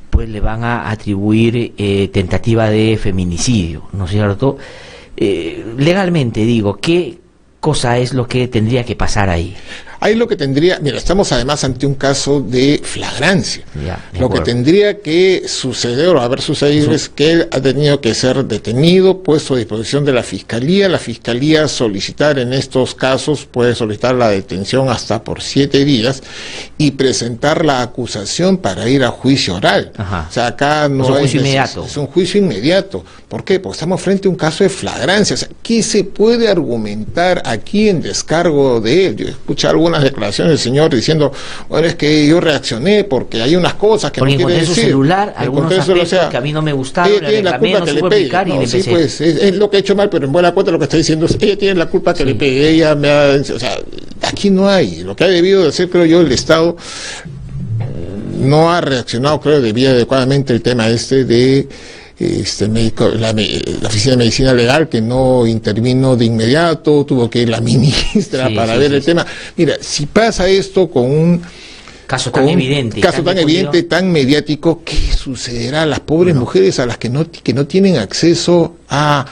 [SPEAKER 3] pues le van a atribuir tentativa de feminicidio, ¿no es cierto? Legalmente, digo, ¿qué cosa es lo que tendría que pasar ahí?
[SPEAKER 17] Ahí lo que tendría, mira, estamos además ante un caso de flagrancia. Lo que tendría que suceder o haber sucedido es que él ha tenido que ser detenido, puesto a disposición de la Fiscalía. La Fiscalía solicitar en estos casos, puede solicitar la detención hasta por 7 días y presentar la acusación para ir a juicio oral. O sea, acá no hay
[SPEAKER 3] juicio inmediato.
[SPEAKER 17] Es un juicio inmediato. ¿Por qué? Porque estamos frente a un caso de flagrancia. O sea, ¿qué se puede argumentar aquí en descargo de él? Yo escuché algunas declaraciones del señor diciendo, bueno, es que yo reaccioné porque hay unas cosas que
[SPEAKER 3] porque
[SPEAKER 17] no quiere decir.
[SPEAKER 3] su celular, algunos aspectos que a mí no me gustaron, le reclamé, no supe explicar y le empecé.
[SPEAKER 17] Sí, pues, es lo que he hecho mal, pero en buena cuenta lo que está diciendo es, ella tiene la culpa que le pegué, ella me ha... O sea, aquí no hay. Lo que ha debido de hacer, creo yo, el Estado no ha reaccionado, creo, debía adecuadamente el tema de médico, la Oficina de Medicina Legal, que no intervino de inmediato, tuvo que ir la ministra para ver el tema. Mira, si pasa esto con un
[SPEAKER 3] caso tan evidente,
[SPEAKER 17] tan mediático, ¿qué sucederá a las pobres mujeres a las que no tienen acceso a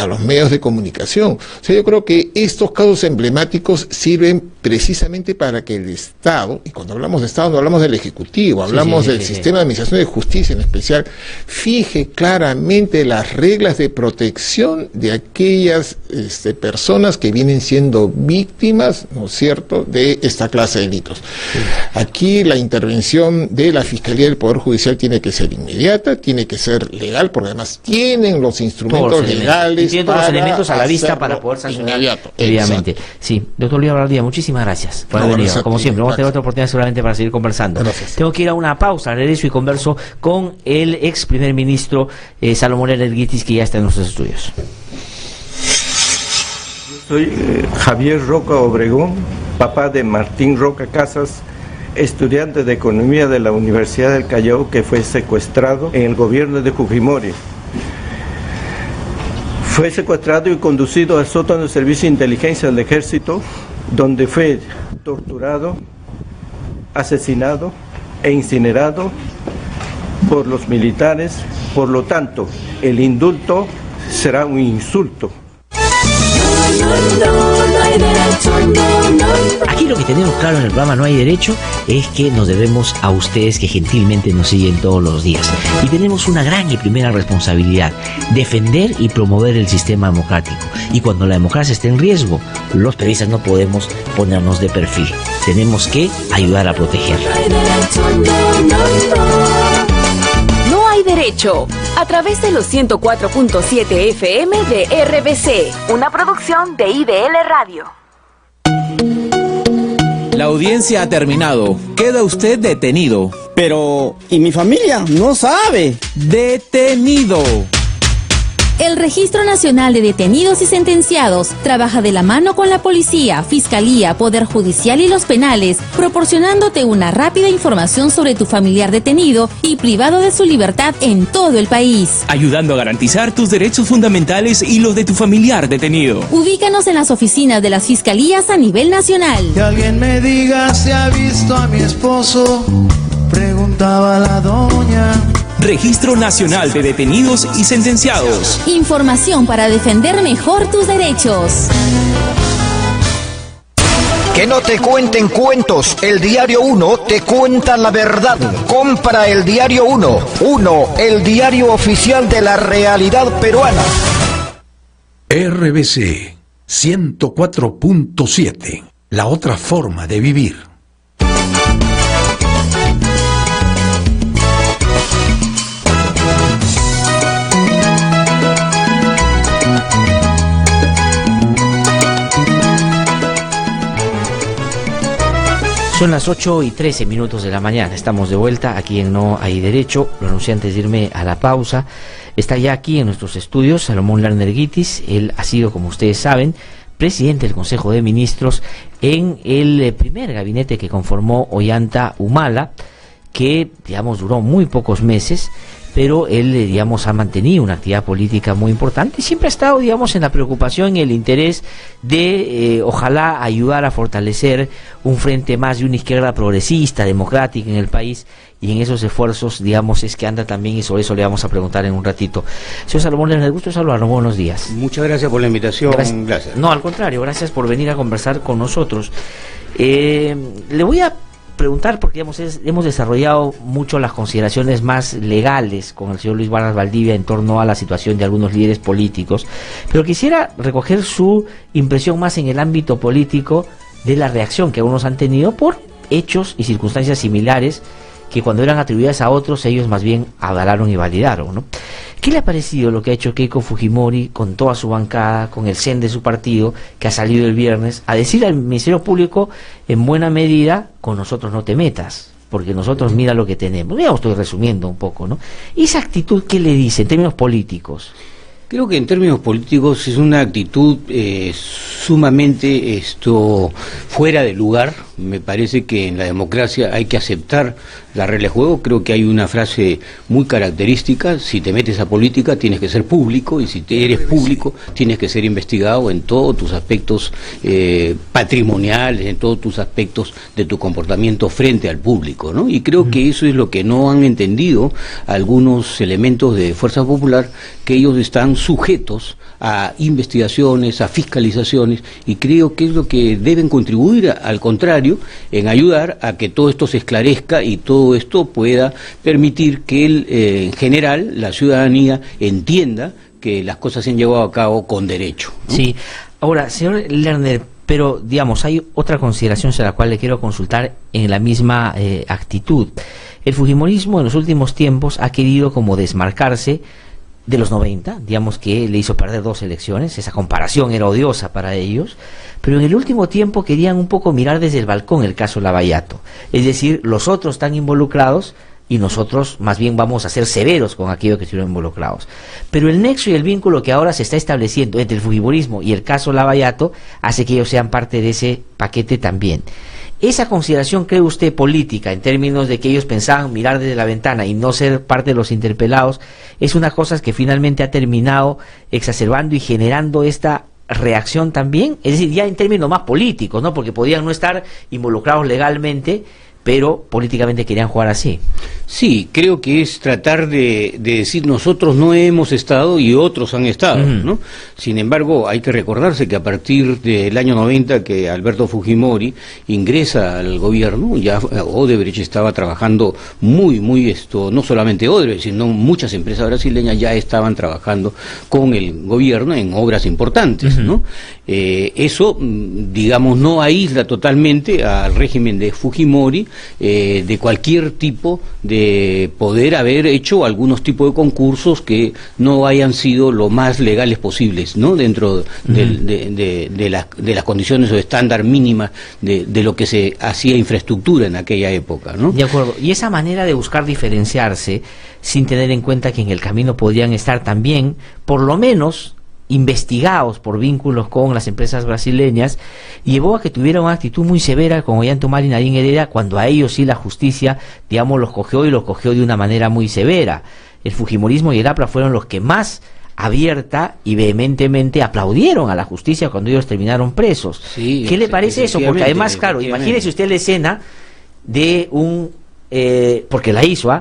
[SPEAKER 17] los medios de comunicación? O sea, yo creo que estos casos emblemáticos sirven precisamente para que el Estado, y cuando hablamos de Estado no hablamos del Ejecutivo, hablamos del sistema de administración de justicia en especial, fije claramente las reglas de protección de aquellas personas que vienen siendo víctimas, ¿no es cierto?, de esta clase de delitos. Aquí la intervención de la Fiscalía del Poder Judicial tiene que ser inmediata, tiene que ser legal, porque además tienen los instrumentos legales,
[SPEAKER 3] tienen los elementos a la vista para poder sancionar obviamente. Sí, doctor Luis Abradía, muchísimas gracias por haber venido. Como siempre, vamos a tener otra oportunidad seguramente para seguir conversando. Tengo que ir a una pausa, regreso y converso con el ex primer ministro Salomón Lerguitis, que ya está en nuestros estudios.
[SPEAKER 18] Soy Javier Roca Obregón, papá de Martín Roca Casas, estudiante de Economía de la Universidad del Callao, que fue secuestrado en el gobierno de Fujimori. Fue secuestrado y conducido al sótano del Servicio de Inteligencia del Ejército, donde fue torturado, asesinado e incinerado por los militares. Por lo tanto, el indulto será un insulto.
[SPEAKER 2] No hay derecho, no.
[SPEAKER 3] Aquí lo que tenemos claro en el programa No hay Derecho es que nos debemos a ustedes que gentilmente nos siguen todos los días. Y tenemos una gran y primera responsabilidad: defender y promover el sistema democrático. Y cuando la democracia esté en riesgo, los periodistas no podemos ponernos de perfil. Tenemos que ayudar a protegerla.
[SPEAKER 10] No hay derecho. A través de los 104.7 FM de RBC, una producción de IDL Radio.
[SPEAKER 11] La audiencia ha terminado. Queda usted detenido.
[SPEAKER 12] Pero, ¿y mi familia? No sabe.
[SPEAKER 11] Detenido.
[SPEAKER 13] El Registro Nacional de Detenidos y Sentenciados trabaja de la mano con la policía, fiscalía, poder judicial y los penales, proporcionándote una rápida información sobre tu familiar detenido y privado de su libertad en todo el país.
[SPEAKER 11] Ayudando a garantizar tus derechos fundamentales y los de tu familiar detenido.
[SPEAKER 13] Ubícanos en las oficinas de las fiscalías a nivel nacional.
[SPEAKER 14] Que alguien me diga si ha visto a mi esposo, preguntaba la doña.
[SPEAKER 11] Registro Nacional de Detenidos y Sentenciados.
[SPEAKER 13] Información para defender mejor tus derechos.
[SPEAKER 15] Que no te cuenten cuentos, el Diario 1 te cuenta la verdad. Compra el Diario 1, el diario oficial de la realidad peruana.
[SPEAKER 16] RBC 104.7, la otra forma de vivir.
[SPEAKER 3] Son las 8:13 de la mañana. Estamos de vuelta aquí en No hay Derecho. Lo anuncié antes de irme a la pausa. Está ya aquí en nuestros estudios Salomón Lerner Guitis. Él ha sido, como ustedes saben, presidente del Consejo de Ministros en el primer gabinete que conformó Ollanta Humala, que, digamos, duró muy pocos meses, pero él, digamos, ha mantenido una actividad política muy importante y siempre ha estado, digamos, en la preocupación y el interés de, ojalá, ayudar a fortalecer un frente más de una izquierda progresista, democrática en el país, y en esos esfuerzos, digamos, es que anda también, y sobre eso le vamos a preguntar en un ratito. Señor Salomón, les gusto saludarlo, buenos días.
[SPEAKER 19] Muchas gracias por la invitación. Gracias.
[SPEAKER 3] No, al contrario, gracias por venir a conversar con nosotros. Le voy a preguntar, porque hemos desarrollado mucho las consideraciones más legales con el señor Luis Vargas Valdivia en torno a la situación de algunos líderes políticos, pero quisiera recoger su impresión más en el ámbito político de la reacción que algunos han tenido por hechos y circunstancias similares que cuando eran atribuidas a otros ellos más bien avalaron y validaron, ¿no? ¿Qué le ha parecido lo que ha hecho Keiko Fujimori con toda su bancada, con el CEN de su partido, que ha salido el viernes a decir al Ministerio Público, en buena medida, con nosotros no te metas, porque nosotros mira lo que tenemos? Ya estoy resumiendo un poco, ¿no? ¿Esa actitud qué le dice en términos políticos?
[SPEAKER 19] Creo que en términos políticos es una actitud sumamente fuera de lugar. Me parece que en la democracia hay que aceptar la regla de juego. Creo que hay una frase muy característica: si te metes a política tienes que ser público, y si eres público tienes que ser investigado en todos tus aspectos patrimoniales, en todos tus aspectos de tu comportamiento frente al público, ¿no? Y creo que eso es lo que no han entendido algunos elementos de Fuerza Popular, que ellos están sujetos a investigaciones, a fiscalizaciones, y creo que es lo que deben contribuir, al contrario, en ayudar a que todo esto se esclarezca y todo esto pueda permitir que en general la ciudadanía entienda que las cosas se han llevado a cabo con derecho, ¿no?
[SPEAKER 3] Sí. Ahora, señor Lerner, pero digamos, hay otra consideración sobre la cual le quiero consultar en la misma actitud. El fujimorismo en los últimos tiempos ha querido como desmarcarse de los 90, digamos que le hizo perder 2 elecciones, esa comparación era odiosa para ellos, pero en el último tiempo querían un poco mirar desde el balcón el caso Lavallato, es decir, los otros están involucrados y nosotros más bien vamos a ser severos con aquellos que estuvieron involucrados. Pero el nexo y el vínculo que ahora se está estableciendo entre el fujimorismo y el caso Lavallato hace que ellos sean parte de ese paquete también. ¿Esa consideración cree usted política, en términos de que ellos pensaban mirar desde la ventana y no ser parte de los interpelados, es una cosa que finalmente ha terminado exacerbando y generando esta reacción también? Es decir, ya en términos más políticos, ¿no? Porque podían no estar involucrados legalmente, pero políticamente querían jugar así.
[SPEAKER 19] Sí, creo que es tratar de decir nosotros no hemos estado y otros han estado, ¿no? Sin embargo, hay que recordarse que a partir del año 90 que Alberto Fujimori ingresa al gobierno, ya Odebrecht estaba trabajando muy, no solamente Odebrecht, sino muchas empresas brasileñas ya estaban trabajando con el gobierno en obras importantes, ¿no? Eso, digamos, no aísla totalmente al régimen de Fujimori de cualquier tipo de poder haber hecho algunos tipos de concursos que no hayan sido lo más legales posibles, ¿no? Dentro de las condiciones o estándar mínimas de lo que se hacía infraestructura en aquella época, ¿no?
[SPEAKER 3] De acuerdo. Y esa manera de buscar diferenciarse sin tener en cuenta que en el camino podrían estar también, por lo menos, investigados por vínculos con las empresas brasileñas, llevó a que tuviera una actitud muy severa con Ollantaytamala y Nadine Heredia, cuando a ellos sí la justicia, digamos, los cogió de una manera muy severa. El fujimorismo y el APRA fueron los que más abierta y vehementemente aplaudieron a la justicia cuando ellos terminaron presos.
[SPEAKER 19] Sí,
[SPEAKER 3] ¿qué le parece eso? Porque además, claro, imagínese usted la escena de porque la hizo,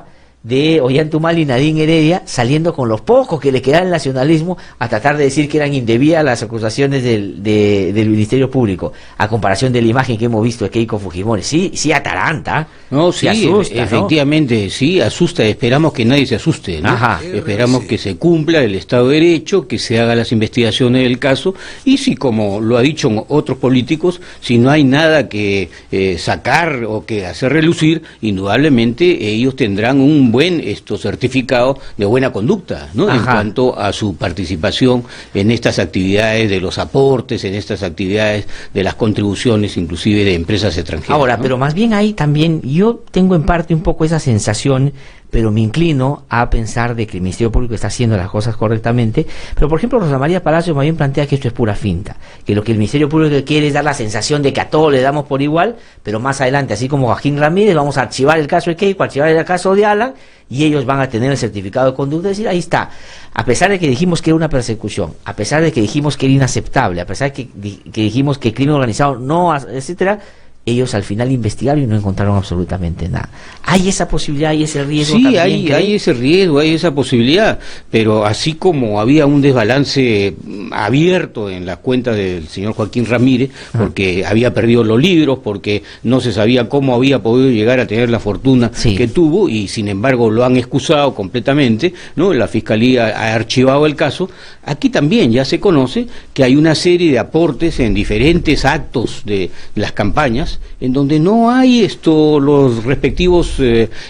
[SPEAKER 3] de Ollantaytamala y Nadine Heredia saliendo con los pocos que le quedan al nacionalismo a tratar de decir que eran indebidas las acusaciones del Ministerio Público, a comparación de la imagen que hemos visto de Keiko Fujimori. Sí ataranta,
[SPEAKER 19] no, sí, asusta, efectivamente, ¿no? Sí, asusta. Esperamos que nadie se asuste, ¿no? Esperamos que se cumpla el Estado de Derecho, que se hagan las investigaciones del caso, y si, como lo ha dicho otros políticos, si no hay nada que sacar o que hacer relucir, indudablemente ellos tendrán un buen certificado de buena conducta, ¿no? En cuanto a su participación en estas actividades de los aportes, en estas actividades de las contribuciones, inclusive de empresas extranjeras.
[SPEAKER 3] Ahora,
[SPEAKER 19] ¿no?
[SPEAKER 3] pero más bien ahí también, yo tengo en parte un poco esa sensación, pero me inclino a pensar de que el Ministerio Público está haciendo las cosas correctamente. Pero, por ejemplo, Rosa María Palacio más bien plantea que esto es pura finta, que lo que el Ministerio Público quiere es dar la sensación de que a todos le damos por igual, pero más adelante, así como Joaquín Ramírez, vamos a archivar el caso de Keiko, archivar el caso de Alan, y ellos van a tener el certificado de conducta, es decir, ahí está. A pesar de que dijimos que era una persecución, a pesar de que dijimos que era inaceptable, a pesar de que dijimos que el crimen organizado no, etcétera, ellos al final investigaron y no encontraron absolutamente nada. ¿Hay esa posibilidad, hay ese riesgo?
[SPEAKER 19] Sí,
[SPEAKER 3] también,
[SPEAKER 19] hay ese riesgo, hay esa posibilidad, pero así como había un desbalance abierto en las cuentas del señor Joaquín Ramírez, porque había perdido los libros, porque no se sabía cómo había podido llegar a tener la fortuna que tuvo, y sin embargo lo han excusado completamente, ¿no? La Fiscalía ha archivado el caso. Aquí también ya se conoce que hay una serie de aportes en diferentes actos de las campañas, en donde no hay los respectivos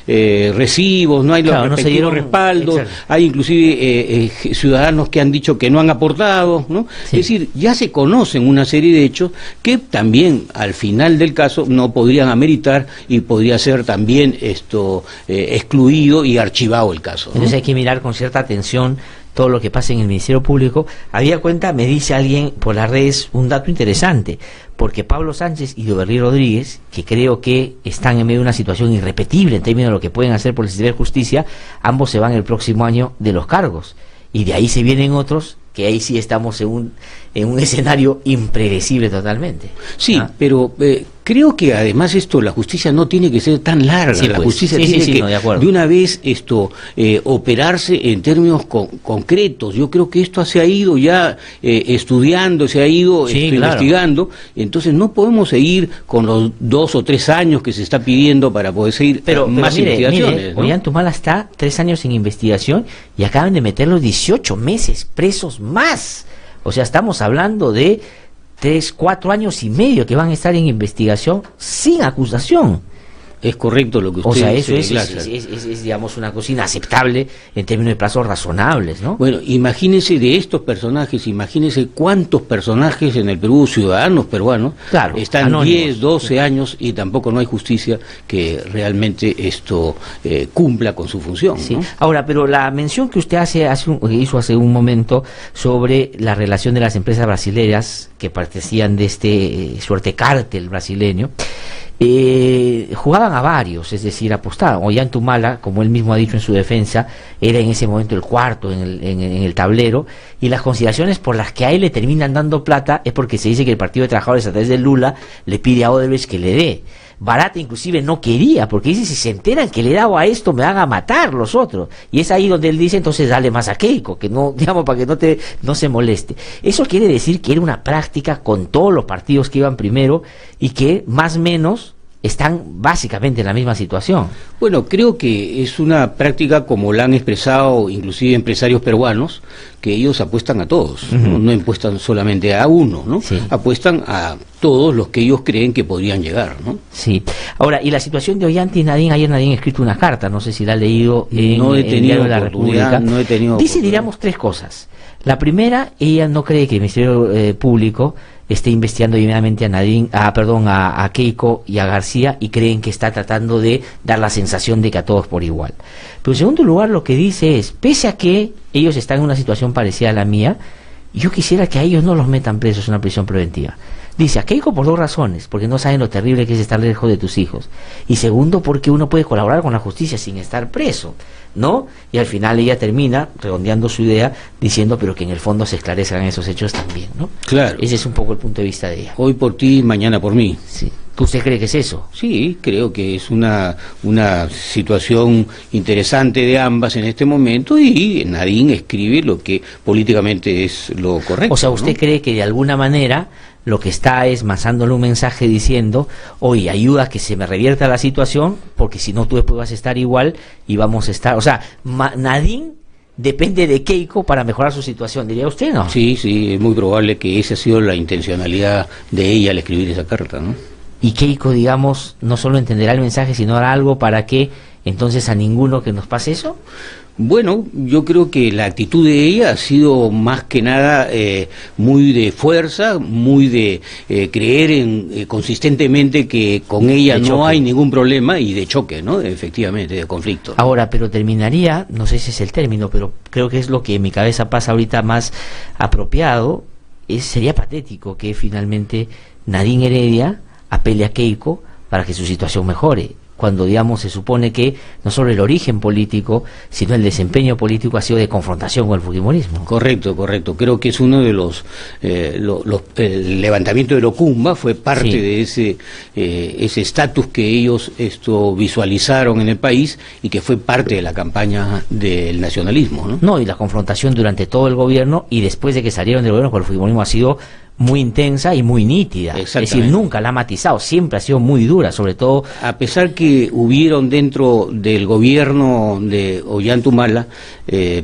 [SPEAKER 19] recibos, no hay los respectivos respaldos, hay inclusive ciudadanos que han dicho que no han aportado, ¿no? Es decir, ya se conocen una serie de hechos que también al final del caso no podrían ameritar y podría ser también excluido y archivado el caso, ¿no?
[SPEAKER 3] Entonces hay que mirar con cierta atención todo lo que pasa en el Ministerio Público. Había cuenta, me dice alguien por las redes, un dato interesante, porque Pablo Sánchez y Doberry Rodríguez, que creo que están en medio de una situación irrepetible en términos de lo que pueden hacer por el sistema de justicia, ambos se van el próximo año de los cargos, y de ahí se vienen otros que ahí sí estamos en un escenario impredecible totalmente.
[SPEAKER 19] Sí, pero creo que además la justicia no tiene que ser tan larga,
[SPEAKER 3] sí,
[SPEAKER 19] la
[SPEAKER 3] pues,
[SPEAKER 19] justicia tiene que de una vez operarse en términos concretos. Yo creo que esto se ha ido ya estudiando, se ha ido investigando, entonces no podemos seguir con los 2 o 3 años que se está pidiendo para poder seguir más investigaciones, ¿no?
[SPEAKER 3] Ollantaytamala está 3 años sin investigación y acaban de meterlos 18 meses presos más. O sea, estamos hablando de 3, 4 años y medio que van a estar en investigación sin acusación.
[SPEAKER 19] Es correcto lo que usted
[SPEAKER 3] dice. O sea, eso es, digamos, una cosa inaceptable en términos de plazos razonables, ¿no?
[SPEAKER 19] Bueno, imagínese de estos personajes, imagínese cuántos personajes en el Perú, ciudadanos peruanos, están anónimos, 10, 12 años y tampoco no hay justicia que realmente cumpla con su función, ¿no?
[SPEAKER 3] Ahora, pero la mención que usted hizo hace un momento sobre la relación de las empresas brasileñas que pertenecían de este suerte cártel brasileño, jugaban a varios, es decir, apostaban. Ollantaytamala, como él mismo ha dicho en su defensa, era en ese momento el cuarto en el tablero, y las consideraciones por las que a él le terminan dando plata es porque se dice que el Partido de Trabajadores, a través de Lula, le pide a Odebrecht que le dé. Barata inclusive no quería, porque dice, si se enteran que le he dado a esto, me van a matar los otros. Y es ahí donde él dice, entonces dale más a Keiko, que no, digamos, para que no se moleste. Eso quiere decir que era una práctica con todos los partidos que iban primero y que más o menos están básicamente en la misma situación.
[SPEAKER 19] Bueno, creo que es una práctica como la han expresado inclusive empresarios peruanos, que ellos apuestan a todos, no apuestan solamente a uno, ¿no? Sí. Apuestan a todos los que ellos creen que podrían llegar, ¿no?
[SPEAKER 3] Sí. Ahora, y la situación de Ollanta y Nadine, ayer Nadine ha escrito una carta, no sé si la ha leído en
[SPEAKER 19] no he tenido
[SPEAKER 3] el Diario de la República.
[SPEAKER 19] No he tenido
[SPEAKER 3] Dice, diríamos, tres cosas. La primera, ella no cree que el Ministerio Público esté investigando inmediatamente a Nadine, a Keiko y a García, y creen que está tratando de dar la sensación de que a todos por igual. Pero en segundo lugar, lo que dice es, pese a que ellos están en una situación parecida a la mía, yo quisiera que a ellos no los metan presos en una prisión preventiva. Dice, a Keiko por dos razones, porque no saben lo terrible que es estar lejos de tus hijos, y segundo, porque uno puede colaborar con la justicia sin estar preso, ¿no? Y al final ella termina redondeando su idea diciendo, pero que en el fondo se esclarezcan esos hechos también, ¿no?
[SPEAKER 19] Claro.
[SPEAKER 3] Ese es un poco el punto de vista de ella.
[SPEAKER 19] Hoy por ti, mañana por mí.
[SPEAKER 3] Sí. ¿Usted cree que es eso?
[SPEAKER 19] Sí, creo que es una situación interesante de ambas en este momento, y Nadine escribe lo que políticamente es lo correcto.
[SPEAKER 3] O sea, ¿usted cree que de alguna manera lo que está es mandándole un mensaje diciendo, oye, ayuda a que se me revierta la situación, porque si no tú después vas a estar igual y vamos a estar... O sea, Nadine depende de Keiko para mejorar su situación, ¿diría usted, no?
[SPEAKER 19] Sí, es muy probable que esa ha sido la intencionalidad de ella al escribir esa carta, ¿no?
[SPEAKER 3] Y Keiko, digamos, no solo entenderá el mensaje, sino hará algo para que entonces a ninguno que nos pase eso.
[SPEAKER 19] Bueno, yo creo que la actitud de ella ha sido más que nada muy de fuerza, muy de creer consistentemente que con ella no hay ningún problema, y de choque, ¿no? Efectivamente, de conflicto.
[SPEAKER 3] Ahora, pero terminaría, no sé si es el término, pero creo que es lo que en mi cabeza pasa ahorita más apropiado, sería patético que finalmente Nadine Heredia apele a Keiko para que su situación mejore, cuando, digamos, se supone que no solo el origen político, sino el desempeño político ha sido de confrontación con el fujimorismo.
[SPEAKER 19] Correcto. Creo que es uno de el levantamiento de Locumba fue parte de ese estatus que ellos visualizaron en el país, y que fue parte de la campaña del nacionalismo, ¿no?
[SPEAKER 3] No, y la confrontación durante todo el gobierno, y después de que salieron del gobierno con el fujimorismo, ha sido muy intensa y muy nítida. Es decir, nunca la ha matizado, siempre ha sido muy dura, sobre todo...
[SPEAKER 19] A pesar que hubieron dentro del gobierno de Ollanta Humala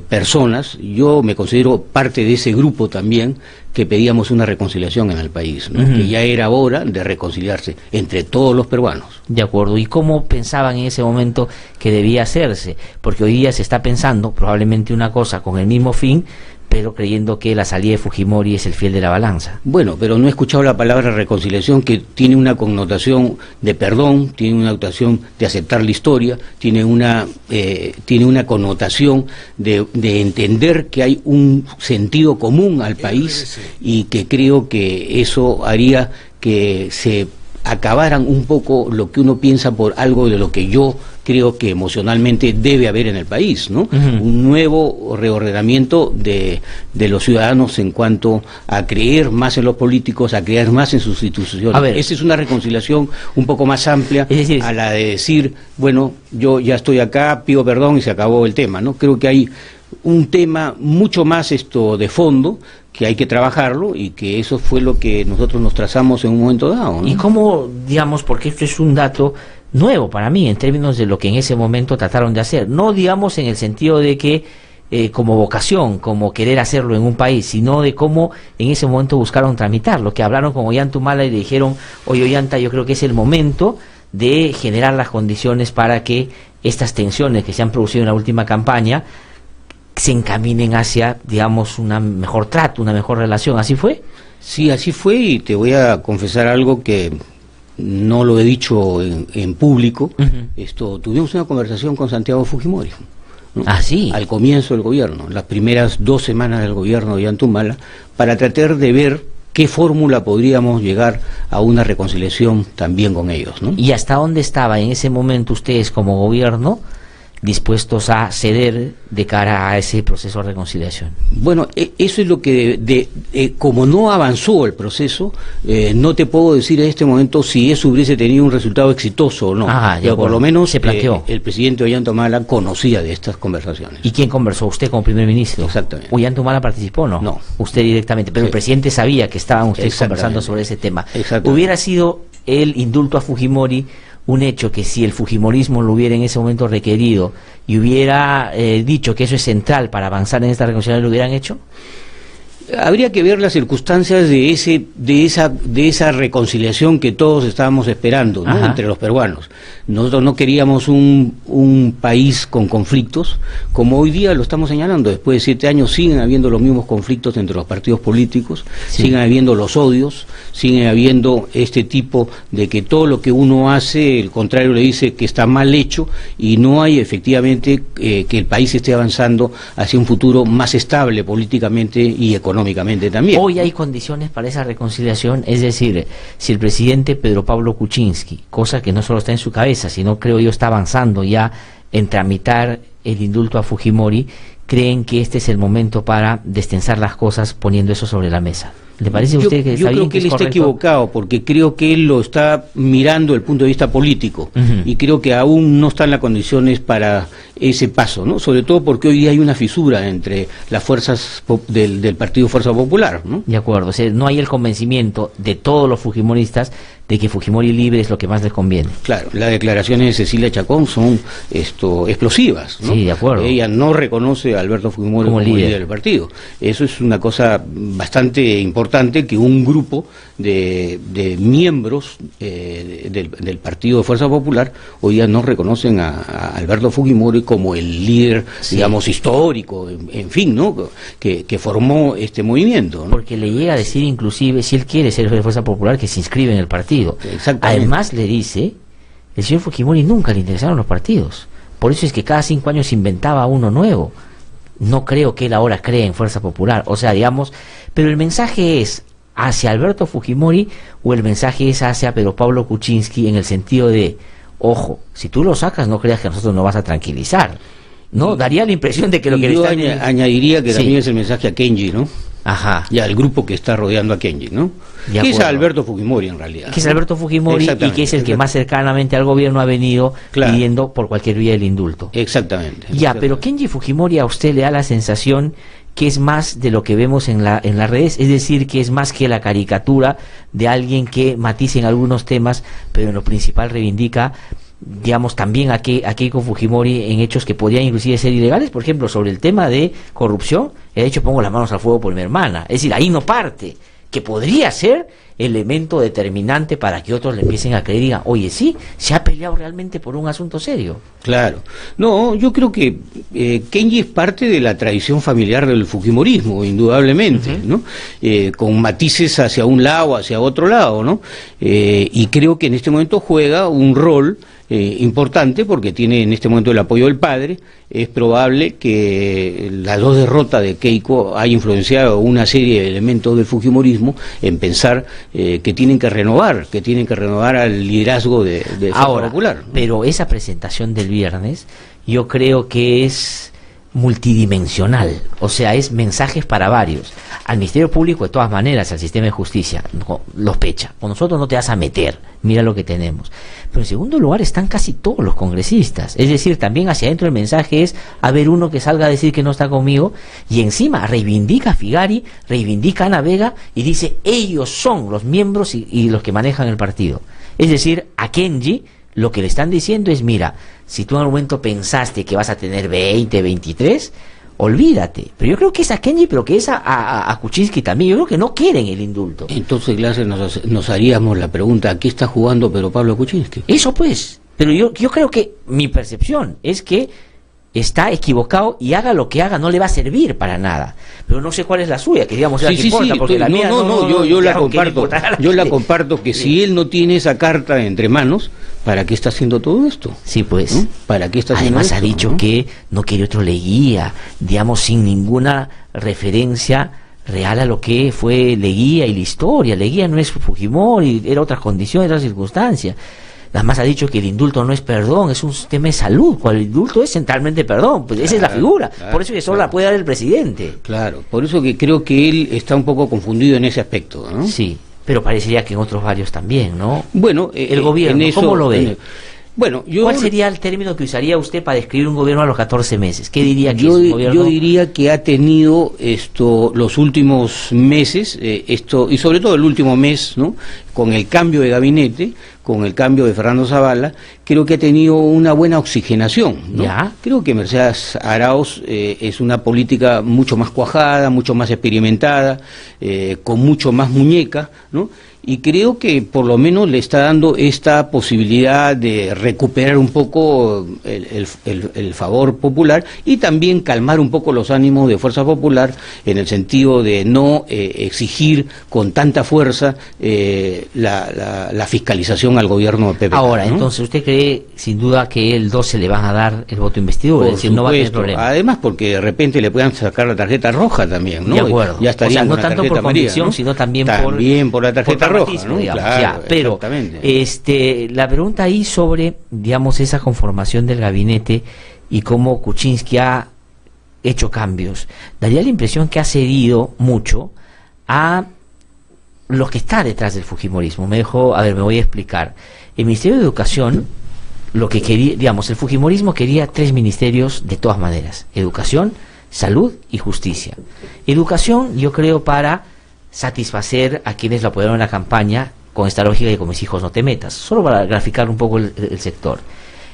[SPEAKER 19] personas, yo me considero parte de ese grupo también, que pedíamos una reconciliación en el país, ¿no? Que ya era hora de reconciliarse entre todos los peruanos.
[SPEAKER 3] De acuerdo. ¿Y cómo pensaban en ese momento que debía hacerse? Porque hoy día se está pensando probablemente una cosa con el mismo fin, pero creyendo que la salida de Fujimori es el fiel de la balanza.
[SPEAKER 19] Bueno, pero no he escuchado la palabra reconciliación, que tiene una connotación de perdón, tiene una connotación de aceptar la historia, tiene una connotación de entender que hay un sentido común al país, y que creo que eso haría que se acabaran un poco lo que uno piensa por algo de lo que yo creo que emocionalmente debe haber en el país, ¿no? Un nuevo reordenamiento de los ciudadanos en cuanto a creer más en los políticos, a creer más en sus instituciones. Esa es una reconciliación un poco más amplia a la de decir, bueno, yo ya estoy acá, pido perdón y se acabó el tema, ¿no? Creo que hay un tema mucho más de fondo, que hay que trabajarlo, y que eso fue lo que nosotros nos trazamos en un momento dado, ¿no?
[SPEAKER 3] Y cómo, digamos, porque esto es un dato nuevo para mí en términos de lo que en ese momento trataron de hacer, no digamos en el sentido de que como vocación, como querer hacerlo en un país, sino de cómo en ese momento buscaron tramitarlo, que hablaron con Ollanta Humala y le dijeron, oye Ollanta, yo creo que es el momento de generar las condiciones para que estas tensiones que se han producido en la última campaña se encaminen hacia, digamos, un mejor trato, una mejor relación. ¿Así fue?
[SPEAKER 19] Sí, así fue, y te voy a confesar algo que no lo he dicho en público. Tuvimos una conversación con Santiago Fujimori, ¿no?
[SPEAKER 3] Ah, sí.
[SPEAKER 19] Al comienzo del gobierno, las primeras 2 semanas del gobierno de Ollanta Humala, para tratar de ver qué fórmula podríamos llegar a una reconciliación también con ellos, ¿no?
[SPEAKER 3] ¿Y hasta dónde estaba en ese momento ustedes como gobierno dispuestos a ceder de cara a ese proceso de reconciliación.
[SPEAKER 19] Bueno, eso es lo que, como no avanzó el proceso, no te puedo decir en este momento si eso hubiese tenido un resultado exitoso o no. Pero por lo menos
[SPEAKER 3] se planteó.
[SPEAKER 19] El presidente Ollanta-Humala conocía de estas conversaciones.
[SPEAKER 3] ¿Y quién conversó? ¿Usted como primer ministro?
[SPEAKER 19] Exactamente.
[SPEAKER 3] ¿Ollanta-Humala participó? No. Usted directamente. Pero el presidente sabía que estaban ustedes conversando sobre ese tema. ¿Hubiera sido el indulto a Fujimori un hecho que si el fujimorismo lo hubiera en ese momento requerido y hubiera dicho que eso es central para avanzar en esta reconciliación, lo hubieran hecho?
[SPEAKER 19] Habría que ver las circunstancias de esa reconciliación que todos estábamos esperando, ¿no? Entre los peruanos. Nosotros no queríamos un país con conflictos, como hoy día lo estamos señalando. Después de 7 años siguen habiendo los mismos conflictos entre los partidos políticos, siguen habiendo los odios, siguen habiendo este tipo de que todo lo que uno hace, el contrario le dice que está mal hecho, y no hay efectivamente que el país esté avanzando hacia un futuro más estable políticamente y económicamente también.
[SPEAKER 3] Hoy hay condiciones para esa reconciliación, es decir, si el presidente Pedro Pablo Kuczynski, cosa que no solo está en su cabeza, sino creo yo está avanzando ya en tramitar el indulto a Fujimori, creen que este es el momento para destensar las cosas poniendo eso sobre la mesa. ¿Le parece a usted que está bien?
[SPEAKER 19] Yo creo que él está equivocado, porque creo que él lo está mirando desde el punto de vista político, y creo que aún no están las condiciones para ese paso, ¿no? Sobre todo porque hoy día hay una fisura entre las fuerzas del Partido Fuerza Popular, ¿no?
[SPEAKER 3] De acuerdo, o sea, no hay el convencimiento de todos los fujimoristas de que Fujimori libre es lo que más les conviene.
[SPEAKER 19] Claro, las declaraciones de Cecilia Chacón son explosivas, ¿no?
[SPEAKER 3] Sí, de acuerdo.
[SPEAKER 19] Ella no reconoce a Alberto Fujimori como líder del partido. Eso es una cosa bastante importante, que un grupo de miembros del Partido de Fuerza Popular hoy día no reconocen a Alberto Fujimori como el líder, digamos, histórico, en fin, ¿no? Que formó este movimiento, ¿no?
[SPEAKER 3] Porque le llega a decir, inclusive, si él quiere ser de Fuerza Popular, que se inscribe en el partido. Además le dice, el señor Fujimori nunca le interesaron los partidos, por eso es que cada 5 años inventaba uno nuevo. No creo que él ahora cree en Fuerza Popular, o sea, digamos, pero el mensaje es hacia Alberto Fujimori o el mensaje es hacia Pedro Pablo Kuczynski, en el sentido de, ojo, si tú lo sacas no creas que a nosotros nos vas a tranquilizar, ¿no? Daría la impresión de que lo que le están...
[SPEAKER 19] añadiría que también es el mensaje a Kenji, ¿no?
[SPEAKER 3] Ajá.
[SPEAKER 19] Y al grupo que está rodeando a Kenji, ¿no? Que es Alberto Fujimori en realidad.
[SPEAKER 3] Que es Alberto Fujimori y que es el que más cercanamente al gobierno ha venido pidiendo por cualquier vía el indulto.
[SPEAKER 19] Exactamente.
[SPEAKER 3] Pero Kenji Fujimori a usted le da la sensación que es más de lo que vemos en las redes, es decir, que es más que la caricatura de alguien que matiza en algunos temas, pero en lo principal reivindica, digamos, también a Keiko Fujimori en hechos que podrían inclusive ser ilegales. Por ejemplo, sobre el tema de corrupción, de hecho pongo las manos al fuego por mi hermana, es decir, ahí no parte, que podría ser elemento determinante para que otros le empiecen a creer y digan, oye, sí, se ha peleado realmente por un asunto serio.
[SPEAKER 19] Claro. No, yo creo que Kenji es parte de la tradición familiar del fujimorismo, indudablemente, ¿no? Con matices hacia un lado, hacia otro lado, ¿no? Y creo que en este momento juega un rol importante, porque tiene en este momento el apoyo del padre. Es probable que las 2 derrotas de Keiko haya influenciado una serie de elementos del fujimorismo en pensar que tienen que renovar al liderazgo de Fuerza Popular, ¿no?
[SPEAKER 3] Pero esa presentación del viernes yo creo que es multidimensional, o sea, es mensajes para varios. Al Ministerio Público, de todas maneras, al sistema de justicia, los pecha. Con nosotros no te vas a meter, mira lo que tenemos. Pero en segundo lugar están casi todos los congresistas, es decir, también hacia adentro el mensaje es haber uno que salga a decir que no está conmigo, y encima reivindica a Figari, reivindica a Ana Vega, y dice, ellos son los miembros y los que manejan el partido. Es decir, a Kenji lo que le están diciendo es, mira, si tú en algún momento pensaste que vas a tener 20, 23, olvídate. Pero yo creo que es a Kenji, pero que es a Kuczynski también. Yo creo que no quieren el indulto.
[SPEAKER 19] Entonces, clase, nos haríamos la pregunta, ¿a qué está jugando Pedro Pablo Kuczynski?
[SPEAKER 3] Eso pues. Pero yo creo que mi percepción es que está equivocado, y haga lo que haga no le va a servir para nada. Pero no sé cuál es la suya, que digamos importa, porque la mía
[SPEAKER 19] yo la comparto. Yo la comparto, que si él no tiene esa carta entre manos, ¿para qué está haciendo todo esto?
[SPEAKER 3] Sí, pues.
[SPEAKER 19] ¿No? ¿Para qué está haciendo
[SPEAKER 3] Además
[SPEAKER 19] esto,
[SPEAKER 3] ha dicho, ¿no?, que no quiere otro Leguía, digamos, sin ninguna referencia real a lo que fue Leguía y la historia. Leguía no es Fujimori, era otras condiciones, otras circunstancias. Además ha dicho que el indulto no es perdón, es un tema de salud, cuando el indulto es centralmente perdón, pues esa es la figura, por eso que solo la puede dar el presidente.
[SPEAKER 19] Claro, por eso que creo que él está un poco confundido en ese aspecto, ¿no?
[SPEAKER 3] Sí, pero parecería que en otros varios también, ¿no?
[SPEAKER 19] Bueno,
[SPEAKER 3] el gobierno, ¿cómo lo ve?
[SPEAKER 19] Bueno,
[SPEAKER 3] ¿cuál sería el término que usaría usted para describir un gobierno a los 14 meses? ¿Qué diría que
[SPEAKER 19] yo,
[SPEAKER 3] es un gobierno?
[SPEAKER 19] Yo diría que ha tenido los últimos meses, y sobre todo el último mes, ¿no? Con el cambio de gabinete, con el cambio de Fernando Zavala, creo que ha tenido una buena oxigenación, ¿no?
[SPEAKER 3] ¿Ya?
[SPEAKER 19] Creo que Mercedes Arauz es una política mucho más cuajada, mucho más experimentada, con mucho más muñeca, ¿no? Y creo que por lo menos le está dando esta posibilidad de recuperar un poco el favor popular y también calmar un poco los ánimos de Fuerza Popular en el sentido de no exigir con tanta fuerza la fiscalización al gobierno de PPK.
[SPEAKER 3] Ahora,
[SPEAKER 19] ¿no?
[SPEAKER 3] entonces, ¿usted cree sin duda que el 12 le van a dar el voto investidura? Es decir, no va a tener problema.
[SPEAKER 19] Además, porque de repente le puedan sacar la tarjeta roja también, ¿no?
[SPEAKER 3] De acuerdo.
[SPEAKER 19] Ya estaría,
[SPEAKER 3] o sea, no tanto por convicción,
[SPEAKER 19] ¿no?
[SPEAKER 3] sino también
[SPEAKER 19] por la tarjeta roja, ¿no?
[SPEAKER 3] Digamos,
[SPEAKER 19] claro,
[SPEAKER 3] ya, pero la pregunta ahí sobre, digamos, esa conformación del gabinete y cómo Kuczynski ha hecho cambios, daría la impresión que ha cedido mucho a lo que está detrás del fujimorismo. Me voy a explicar. El Ministerio de Educación, lo que quería, digamos, el fujimorismo quería 3 ministerios de todas maneras: educación, salud y justicia. Educación, yo creo, para satisfacer a quienes lo apoyaron en la campaña con esta lógica de con mis hijos no te metas, solo para graficar un poco el sector.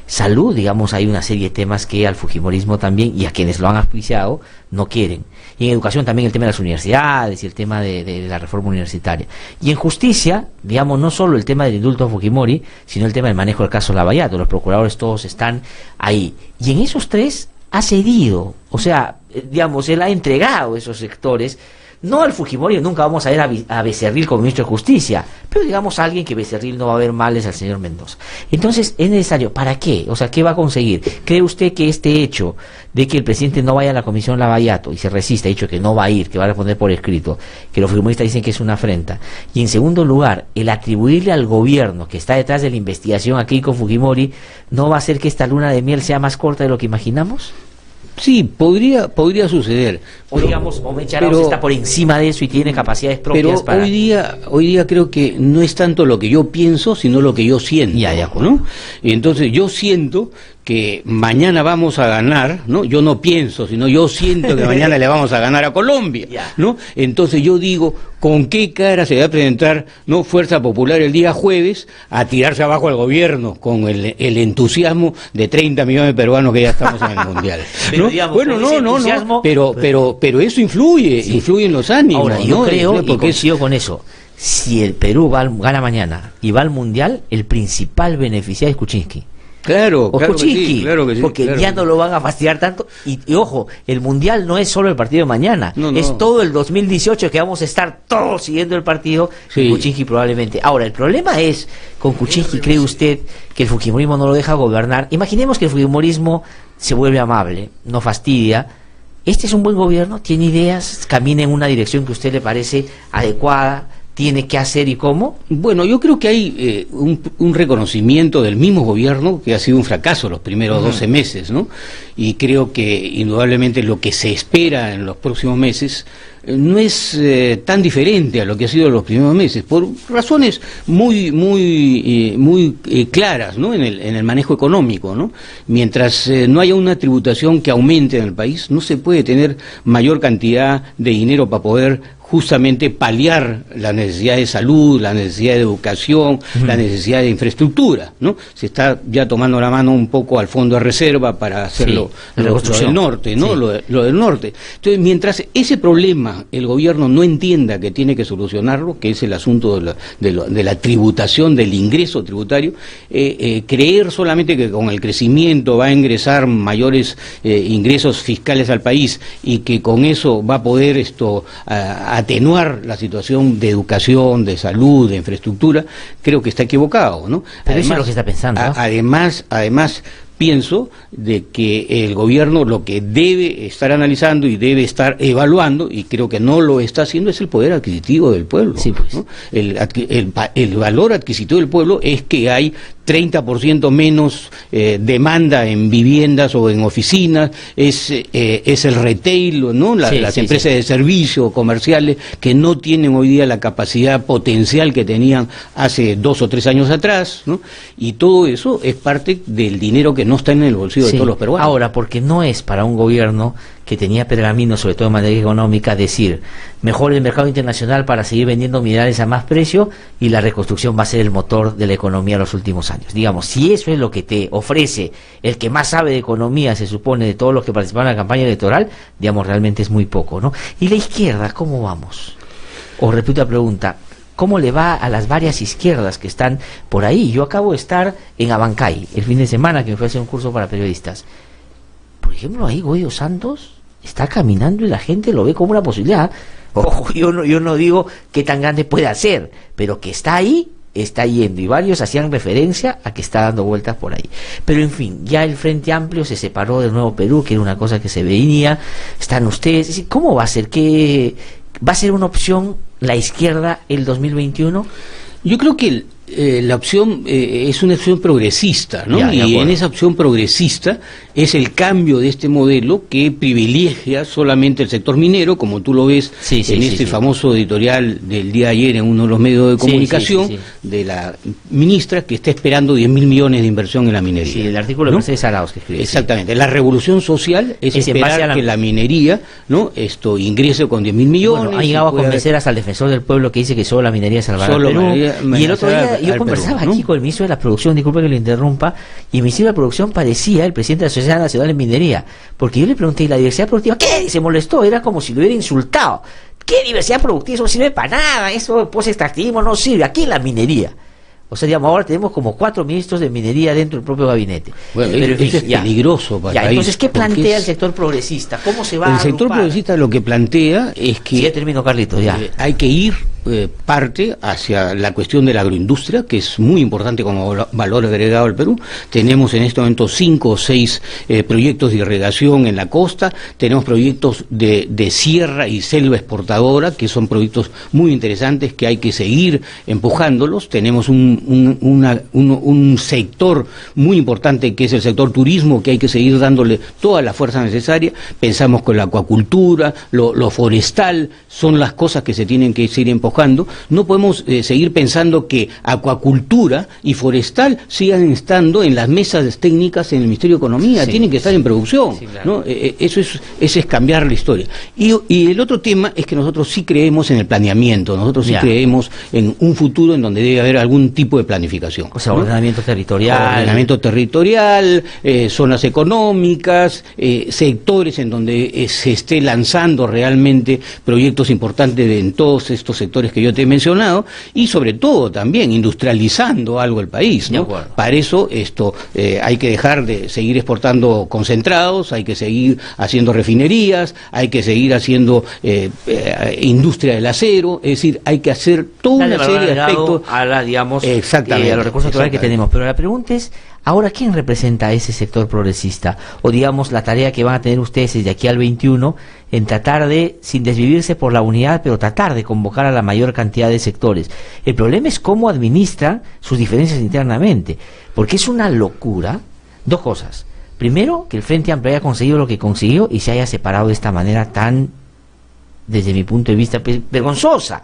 [SPEAKER 3] Salud, digamos, hay una serie de temas que al fujimorismo también, y a quienes lo han auspiciado, no quieren. Y en educación también el tema de las universidades y el tema de la reforma universitaria. Y en justicia, digamos, no solo el tema del indulto a Fujimori, sino el tema del manejo del caso Lavallato. Los procuradores todos están ahí. Y en esos 3 ha cedido, o sea, digamos, él ha entregado esos sectores. No al Fujimori, nunca vamos a ver a Becerril como ministro de Justicia, pero digamos a alguien que Becerril no va a ver mal es al señor Mendoza. Entonces, ¿es necesario? ¿Para qué? O sea, ¿qué va a conseguir? ¿Cree usted que este hecho de que el presidente no vaya a la comisión Lavallato y se resiste, ha dicho que no va a ir, que va a responder por escrito, que los fujimoristas dicen que es una afrenta? Y en segundo lugar, el atribuirle al gobierno que está detrás de la investigación a Keiko Fujimori, ¿no va a hacer que esta luna de miel sea más corta de lo que imaginamos?
[SPEAKER 19] Sí, podría suceder.
[SPEAKER 3] O digamos, o Mecha Arauz está por encima de eso y tiene capacidades propias
[SPEAKER 19] pero hoy día creo que no es tanto lo que yo pienso, sino lo que yo siento. ¿No? Y entonces yo siento que mañana vamos a ganar, ¿no? Yo no pienso, sino yo siento que mañana le vamos a ganar a Colombia, ¿no? Entonces yo digo, ¿con qué cara se va a presentar, no, Fuerza Popular el día jueves a tirarse abajo al gobierno con el entusiasmo de 30 millones de peruanos que ya estamos en el Mundial? ¿No?
[SPEAKER 3] Digamos,
[SPEAKER 19] bueno, pero eso influye en los ánimos.
[SPEAKER 3] Ahora, yo
[SPEAKER 19] ¿no?
[SPEAKER 3] creo, y coincido con eso, si el Perú gana mañana y va al Mundial, el principal beneficiario es Kuczynski.
[SPEAKER 19] Claro,
[SPEAKER 3] claro que sí, porque
[SPEAKER 19] claro.
[SPEAKER 3] Ya no lo van a fastidiar tanto. Y ojo, el Mundial no es solo el partido de mañana, es todo el 2018 que vamos a estar todos siguiendo el partido. Sí. Kuczynski probablemente. Ahora, el problema es, con Kuczynski, ¿cree usted que el fujimorismo no lo deja gobernar? Imaginemos que el fujimorismo se vuelve amable, no fastidia. Este es un buen gobierno, tiene ideas, camina en una dirección que a usted le parece adecuada, tiene que hacer y cómo. Bueno, yo creo que hay un reconocimiento del mismo gobierno que ha sido un fracaso los primeros 12 meses, ¿no? Y creo que indudablemente lo que se espera en los próximos meses no es tan diferente a lo que ha sido los primeros meses, por razones muy claras, ¿no? En el manejo económico, ¿no? Mientras no haya una tributación que aumente en el país, no se puede tener mayor cantidad de dinero para poder justamente paliar la necesidad de salud, la necesidad de educación, la necesidad de infraestructura, ¿no? Se está ya tomando la mano un poco al fondo de reserva para hacerlo, lo del norte, ¿no? Sí. Lo del norte. Entonces, mientras ese problema el gobierno no entienda que tiene que solucionarlo, que es el asunto de la tributación, del ingreso tributario, creer solamente que con el crecimiento va a ingresar mayores ingresos fiscales al país y que con eso va a poder atenuar la situación de educación, de salud, de infraestructura, creo que está equivocado, ¿no? Pero además, eso es lo que está pensando, ¿no?
[SPEAKER 19] Además pienso de que el gobierno lo que debe estar analizando y debe estar evaluando, y creo que no lo está haciendo, es el poder adquisitivo del pueblo.
[SPEAKER 3] Sí, pues.
[SPEAKER 19] ¿No? El valor adquisitivo del pueblo es que hay 30% menos demanda en viviendas o en oficinas, es el retail, ¿no? Las empresas de servicio comerciales que no tienen hoy día la capacidad potencial que tenían hace 2 o 3 años atrás, ¿no? Y todo eso es parte del dinero que no está en el bolsillo de todos los peruanos.
[SPEAKER 3] Ahora, porque no es para un gobierno que tenía pergamino, sobre todo en materia económica, decir, mejor el mercado internacional para seguir vendiendo minerales a más precio y la reconstrucción va a ser el motor de la economía en los últimos años. Digamos, si eso es lo que te ofrece el que más sabe de economía, se supone, de todos los que participaron en la campaña electoral, digamos, realmente es muy poco, ¿no? ¿Y la izquierda, cómo vamos? Os repito la pregunta, ¿cómo le va a las varias izquierdas que están por ahí? Yo acabo de estar en Abancay el fin de semana, que me fui a hacer un curso para periodistas. Por ejemplo, ahí Goyo Santos está caminando y la gente lo ve como una posibilidad. Ojo, yo no digo qué tan grande puede ser, pero que está ahí, está yendo, y varios hacían referencia a que está dando vueltas por ahí. Pero en fin, ya el Frente Amplio se separó del Nuevo Perú, que era una cosa que se venía. Están ustedes, es decir, ¿cómo va a ser? ¿Qué va a ser una opción la izquierda el 2021?
[SPEAKER 19] Yo creo que la opción es una opción progresista, ¿no? Y en esa opción progresista es el cambio de este modelo que privilegia solamente el sector minero, como tú lo ves famoso editorial del día de ayer en uno de los medios de comunicación de la ministra, que está esperando 10.000 millones de inversión en la minería.
[SPEAKER 3] Sí, el artículo de Mercedes Arauz que escribe.
[SPEAKER 19] Exactamente. La revolución social es esperar que la minería, ¿no? Ingrese con 10.000 millones.
[SPEAKER 3] Bueno, ha llegado a convencer hasta el defensor del pueblo que dice que solo la minería salvará al Perú. Y el otro día yo conversaba aquí con el ministro de la Producción, disculpe que lo interrumpa, y el ministro de la Producción parecía el presidente de la Sociedad Nacional de Minería, porque yo le pregunté, ¿y la diversidad productiva qué? Y se molestó, era como si lo hubiera insultado. ¿Qué diversidad productiva? Eso no sirve para nada, eso post-extractivismo no sirve, aquí la minería. O sea, digamos, ahora tenemos como 4 ministros de minería dentro del propio gabinete.
[SPEAKER 19] Bueno, pero es peligroso para el país.
[SPEAKER 3] Entonces, ¿qué plantea el sector progresista? ¿Cómo se va a agrupar?
[SPEAKER 19] El sector progresista lo que plantea es que...
[SPEAKER 3] Sí, ya termino, Carlitos, ya.
[SPEAKER 19] Hay que ir parte hacia la cuestión de la agroindustria, que es muy importante como valor agregado al Perú. Tenemos en este momento 5 o 6 proyectos de irrigación en la costa, tenemos proyectos de sierra y selva exportadora, que son proyectos muy interesantes que hay que seguir empujándolos. Tenemos un sector muy importante que es el sector turismo, que hay que seguir dándole toda la fuerza necesaria. Pensamos con la acuacultura, lo forestal, son las cosas que se tienen que seguir empujando. No podemos seguir pensando que acuacultura y forestal sigan estando en las mesas técnicas en el Ministerio de Economía, tienen que estar en producción, ¿no? Eso es cambiar la historia. Y el otro tema es que nosotros sí creemos en el planeamiento, nosotros sí creemos en un futuro en donde debe haber algún tipo de planificación.
[SPEAKER 3] O sea, ordenamiento territorial.
[SPEAKER 19] Ordenamiento territorial, zonas económicas, sectores en donde se esté lanzando realmente proyectos importantes en todos estos sectores que yo te he mencionado, y sobre todo también industrializando algo el país, ¿no? Para eso hay que dejar de seguir exportando concentrados, hay que seguir haciendo refinerías, hay que seguir haciendo industria del acero, es decir, hay que hacer toda una serie de aspectos
[SPEAKER 3] a la, digamos, a los recursos naturales que tenemos. Pero la pregunta es, ahora, ¿quién representa a ese sector progresista? O digamos, la tarea que van a tener ustedes desde aquí al 21 en tratar de, sin desvivirse por la unidad, pero tratar de convocar a la mayor cantidad de sectores. El problema es cómo administran sus diferencias internamente, porque es una locura. 2 cosas. Primero, que el Frente Amplio haya conseguido lo que consiguió y se haya separado de esta manera tan, desde mi punto de vista, vergonzosa.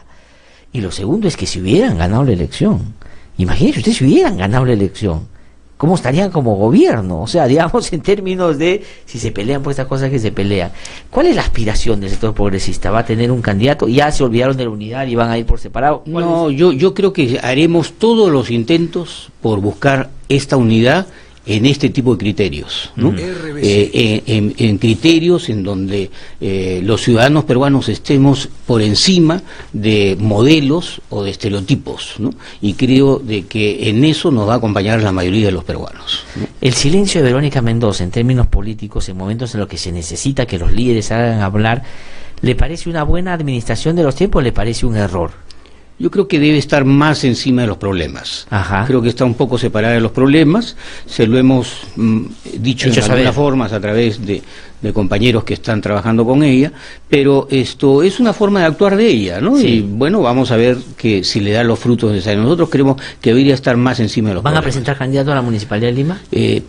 [SPEAKER 3] Y lo segundo es que si hubieran ganado la elección, imagínense ustedes si hubieran ganado la elección, ¿cómo estarían como gobierno? O sea, digamos, en términos de si se pelean por estas cosas que se pelean. ¿Cuál es la aspiración del sector progresista? ¿Va a tener un candidato? ¿Ya se olvidaron de la unidad y van a ir por separado?
[SPEAKER 19] No, yo creo que haremos todos los intentos por buscar esta unidad en este tipo de criterios, ¿no? En criterios en donde los ciudadanos peruanos estemos por encima de modelos o de estereotipos, ¿no? Y creo de que en eso nos va a acompañar la mayoría de los peruanos, ¿no?
[SPEAKER 3] El silencio de Verónica Mendoza en términos políticos, en momentos en los que se necesita que los líderes hagan hablar, ¿le parece una buena administración de los tiempos o le parece un error?
[SPEAKER 19] Yo creo que debe estar más encima de los problemas. Creo que está un poco separada de los problemas. Se lo hemos dicho en algunas formas a través de compañeros que están trabajando con ella, pero esto es una forma de actuar de ella, ¿no?
[SPEAKER 3] Sí.
[SPEAKER 19] Y bueno, vamos a ver que si le da los frutos necesarios. Nosotros creemos que debería estar más encima de los
[SPEAKER 3] ¿Van
[SPEAKER 19] problemas.
[SPEAKER 3] a presentar candidato a la Municipalidad de Lima?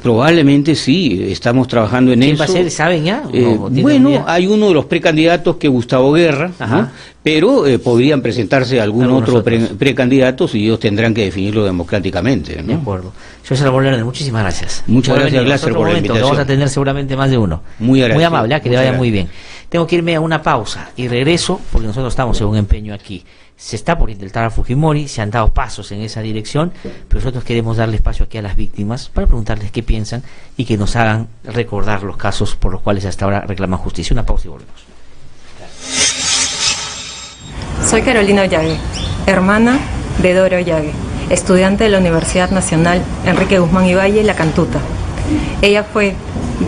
[SPEAKER 19] Probablemente sí, estamos trabajando en
[SPEAKER 3] ¿Quién
[SPEAKER 19] eso.
[SPEAKER 3] va a ser? ¿Saben ya? ¿O tienen
[SPEAKER 19] Bueno,
[SPEAKER 3] idea?
[SPEAKER 19] hay uno de los precandidatos que es Gustavo Guerra, ¿no? Pero podrían presentarse algún otro precandidatos y ellos tendrán que definirlo democráticamente, ¿no?
[SPEAKER 3] De acuerdo. Señor Salomón Lerner, muchísimas gracias.
[SPEAKER 19] Muchas
[SPEAKER 3] Por
[SPEAKER 19] gracias,
[SPEAKER 3] venir.
[SPEAKER 19] Glácer, por la
[SPEAKER 3] Otro momento, que
[SPEAKER 19] invitación.
[SPEAKER 3] vamos a tener seguramente más de uno.
[SPEAKER 19] Muy agradecido.
[SPEAKER 3] Muy amable, que le
[SPEAKER 19] Muchas
[SPEAKER 3] vaya
[SPEAKER 19] gracias.
[SPEAKER 3] muy bien. Tengo que irme a una pausa y regreso porque nosotros estamos en un empeño aquí. Se está por intentar a Fujimori, se han dado pasos en esa dirección, pero nosotros queremos darle espacio aquí a las víctimas para preguntarles qué piensan y que nos hagan recordar los casos por los cuales hasta ahora reclaman justicia. Una pausa y volvemos.
[SPEAKER 20] Soy Carolina Ollague, hermana de Dora Ollague, estudiante de la Universidad Nacional Enrique Guzmán y Valle, La Cantuta. Ella fue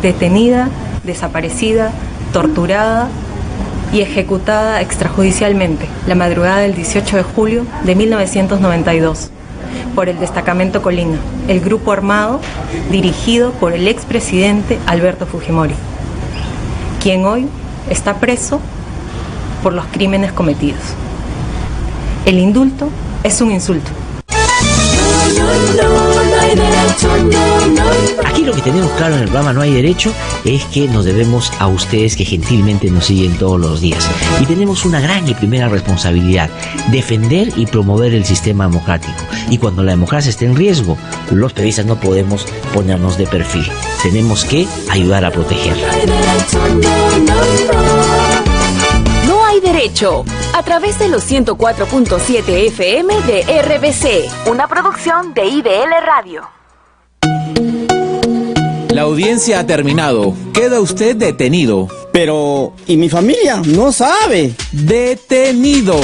[SPEAKER 20] detenida, desaparecida, torturada y ejecutada extrajudicialmente la madrugada del 18 de julio de 1992 por el Destacamento Colina, el grupo armado dirigido por el expresidente Alberto Fujimori, quien hoy está preso por los crímenes cometidos. El indulto es un insulto.
[SPEAKER 3] Aquí lo que tenemos claro en el programa No hay Derecho es que nos debemos a ustedes que gentilmente nos siguen todos los días. Y tenemos una gran y primera responsabilidad: defender y promover el sistema democrático. Y cuando la democracia esté en riesgo, los periodistas no podemos ponernos de perfil. Tenemos que ayudar a protegerla.
[SPEAKER 10] No hay derecho. A través de los 104.7 FM de RBC, una producción de IDL Radio.
[SPEAKER 11] La audiencia ha terminado. Queda usted detenido.
[SPEAKER 12] Pero, ¿y mi familia? No sabe.
[SPEAKER 11] Detenido.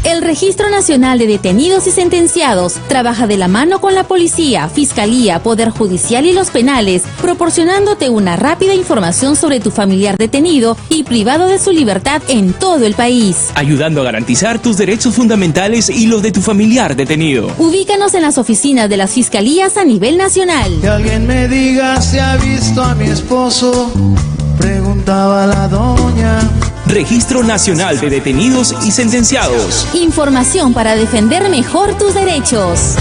[SPEAKER 13] El Registro Nacional de Detenidos y Sentenciados trabaja de la mano con la policía, fiscalía, poder judicial y los penales, proporcionándote una rápida información sobre tu familiar detenido y privado de su libertad en todo el país.
[SPEAKER 11] Ayudando a garantizar tus derechos fundamentales y los de tu familiar detenido.
[SPEAKER 13] Ubícanos en las oficinas de las fiscalías a nivel nacional.
[SPEAKER 14] Que alguien me diga si ha visto a mi esposo, preguntaba la doña.
[SPEAKER 11] Registro Nacional de Detenidos y Sentenciados.
[SPEAKER 13] Información para defender mejor tus derechos.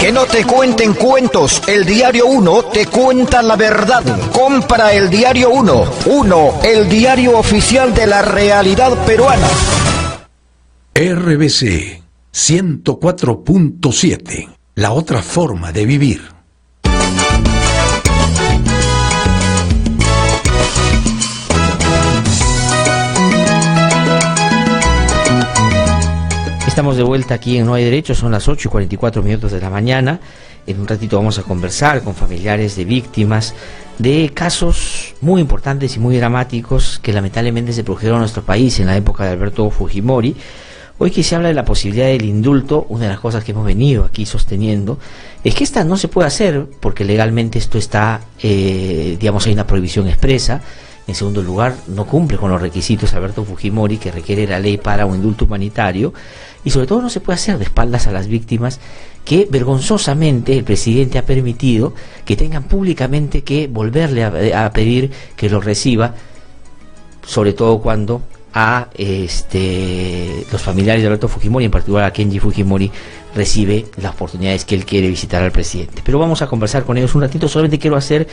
[SPEAKER 15] Que no te cuenten cuentos, el Diario 1 te cuenta la verdad. Compra el Diario 1, el diario oficial de la realidad peruana.
[SPEAKER 16] RBC 104.7, la otra forma de vivir.
[SPEAKER 3] Estamos de vuelta aquí en No hay Derecho, son las 8:44 de la mañana. En un ratito vamos a conversar con familiares de víctimas de casos muy importantes y muy dramáticos que lamentablemente se produjeron en nuestro país en la época de Alberto Fujimori. Hoy que se habla de la posibilidad del indulto, una de las cosas que hemos venido aquí sosteniendo es que esta no se puede hacer porque legalmente esto está, hay una prohibición expresa. En segundo lugar, no cumple con los requisitos Alberto Fujimori que requiere la ley para un indulto humanitario, y sobre todo no se puede hacer de espaldas a las víctimas que vergonzosamente el presidente ha permitido que tengan públicamente que volverle a pedir que lo reciba, sobre todo cuando a los familiares de Alberto Fujimori, en particular a Kenji Fujimori, recibe las oportunidades que él quiere visitar al presidente. Pero vamos a conversar con ellos un ratito. Solamente quiero hacer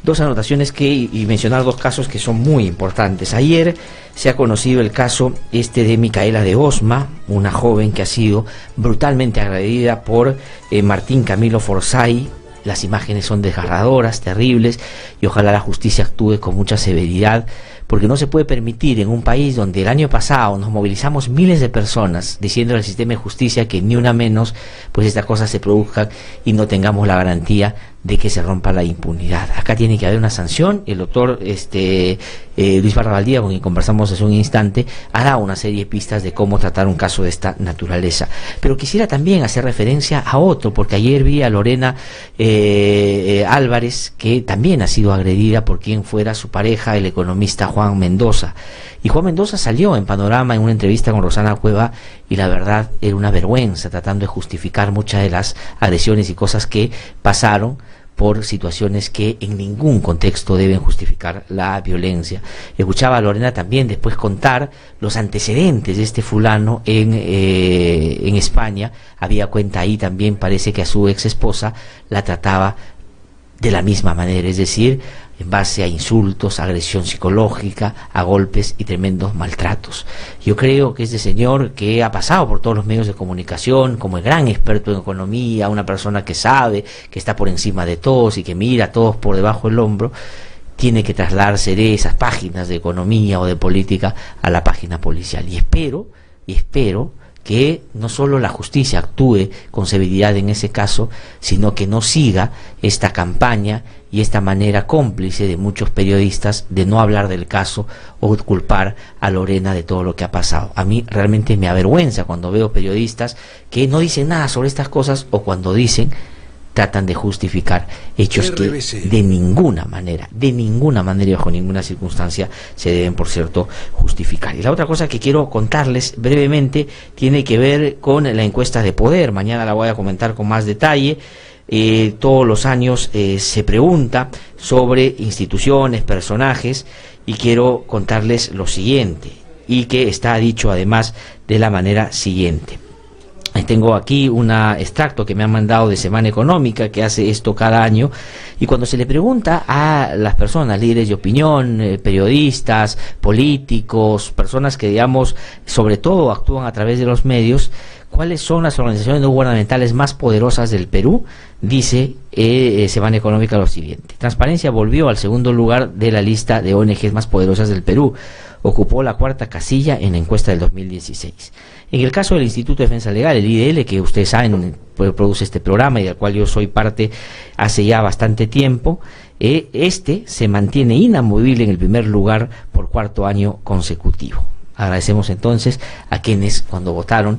[SPEAKER 3] dos anotaciones y mencionar dos casos que son muy importantes. Ayer se ha conocido el caso de Micaela de Osma, una joven que ha sido brutalmente agredida por Martín Camilo Forsyth. Las imágenes son desgarradoras, terribles, y ojalá la justicia actúe con mucha severidad, porque no se puede permitir en un país donde el año pasado nos movilizamos miles de personas diciendo al sistema de justicia que ni una menos, pues estas cosas se produzcan y no tengamos la garantía de que se rompa la impunidad. Acá tiene que haber una sanción. El doctor Luis Barra Valdía, con quien conversamos hace un instante, ha dado una serie de pistas de cómo tratar un caso de esta naturaleza. Pero quisiera también hacer referencia a otro, porque ayer vi a Lorena Álvarez, que también ha sido agredida por quien fuera su pareja, el economista Juan Mendoza. Y Juan Mendoza salió en Panorama en una entrevista con Rosana Cueva, y la verdad era una vergüenza, tratando de justificar muchas de las agresiones y cosas que pasaron, por situaciones que en ningún contexto deben justificar la violencia. Escuchaba a Lorena también después contar los antecedentes de este fulano en España. Había cuenta ahí también, parece que a su ex esposa la trataba de la misma manera, es decir, en base a insultos, agresión psicológica, a golpes y tremendos maltratos. Yo creo que este señor, que ha pasado por todos los medios de comunicación como el gran experto en economía, una persona que sabe, que está por encima de todos y que mira a todos por debajo del hombro, tiene que trasladarse de esas páginas de economía o de política a la página policial. Y espero que no solo la justicia actúe con severidad en ese caso, sino que no siga esta campaña y esta manera cómplice de muchos periodistas de no hablar del caso o culpar a Lorena de todo lo que ha pasado. A mí realmente me avergüenza cuando veo periodistas que no dicen nada sobre estas cosas, o cuando dicen, tratan de justificar hechos que de ninguna manera y bajo ninguna circunstancia se deben, por cierto, justificar. Y la otra cosa que quiero contarles brevemente tiene que ver con la encuesta de poder. Mañana la voy a comentar con más detalle. Todos los años se pregunta sobre instituciones, personajes, y quiero contarles lo siguiente, y que está dicho además de la manera siguiente. Tengo aquí un extracto que me han mandado de Semana Económica, que hace esto cada año, y cuando se le pregunta a las personas, líderes de opinión, periodistas, políticos, personas que, digamos, sobre todo actúan a través de los medios, ¿cuáles son las organizaciones no gubernamentales más poderosas del Perú? Dice Semana Económica lo siguiente: Transparencia volvió al segundo lugar de la lista de ONGs más poderosas del Perú. Ocupó la cuarta casilla en la encuesta del 2016. En el caso del Instituto de Defensa Legal, el IDL, que ustedes saben, produce este programa y del cual yo soy parte hace ya bastante tiempo, se mantiene inamovible en el primer lugar por cuarto año consecutivo. Agradecemos entonces a quienes, cuando votaron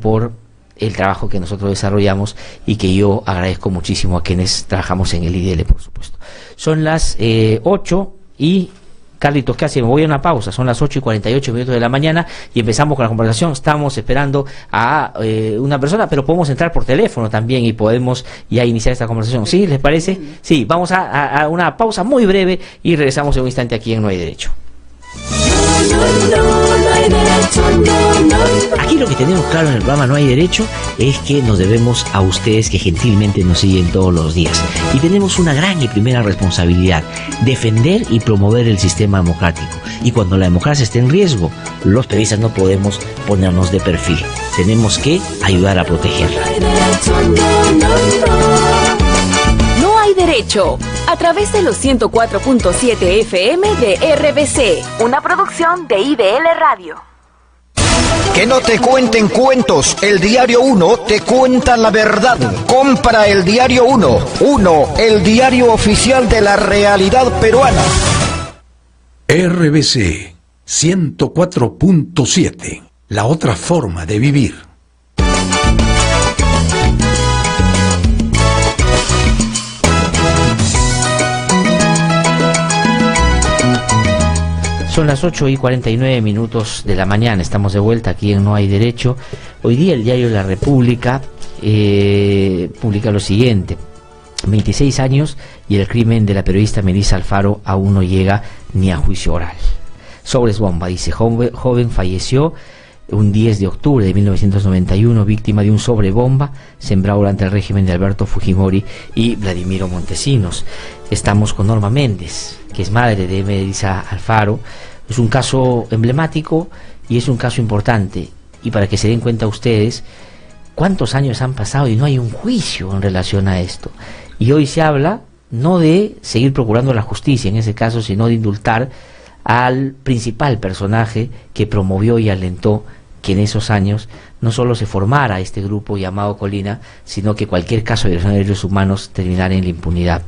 [SPEAKER 3] por el trabajo que nosotros desarrollamos, y que yo agradezco muchísimo a quienes trabajamos en el IDL, por supuesto. Son las 8 y... Carlitos, ¿qué hace? Me voy a una pausa. Son las 8:48 de la mañana y empezamos con la conversación. Estamos esperando a una persona, pero podemos entrar por teléfono también y podemos ya iniciar esta conversación. ¿Sí? ¿Les parece? Sí, vamos a una pausa muy breve y regresamos en un instante aquí en No Hay Derecho. Aquí lo que tenemos claro en el programa No Hay Derecho es que nos debemos a ustedes que gentilmente nos siguen todos los días, y tenemos una gran y primera responsabilidad: defender y promover el sistema democrático. Y cuando la democracia esté en riesgo, los periodistas no podemos ponernos de perfil, tenemos que ayudar a protegerla.
[SPEAKER 10] No hay derecho, a través de los 104.7 FM de RBC, una producción de IDL Radio.
[SPEAKER 15] Que no te cuenten cuentos, el Diario 1 te cuenta la verdad. Compra el Diario 1, el diario oficial de la realidad peruana.
[SPEAKER 16] RBC 104.7, la otra forma de vivir.
[SPEAKER 3] Son las 8:49 de la mañana, estamos de vuelta aquí en No Hay Derecho. Hoy día el diario La República publica lo siguiente: 26 años y el crimen de la periodista Melissa Alfaro aún no llega ni a juicio oral. Sobres bomba, dice: joven falleció un 10 de octubre de 1991, víctima de un sobrebomba sembrado durante el régimen de Alberto Fujimori y Vladimiro Montesinos. Estamos con Norma Méndez, que es madre de Melissa Alfaro. Es un caso emblemático y es un caso importante, y para que se den cuenta ustedes cuántos años han pasado y no hay un juicio en relación a esto. Y hoy se habla no de seguir procurando la justicia en ese caso, sino de indultar al principal personaje que promovió y alentó que en esos años no solo se formara este grupo llamado Colina, sino que cualquier caso de violación de derechos humanos terminara en la impunidad.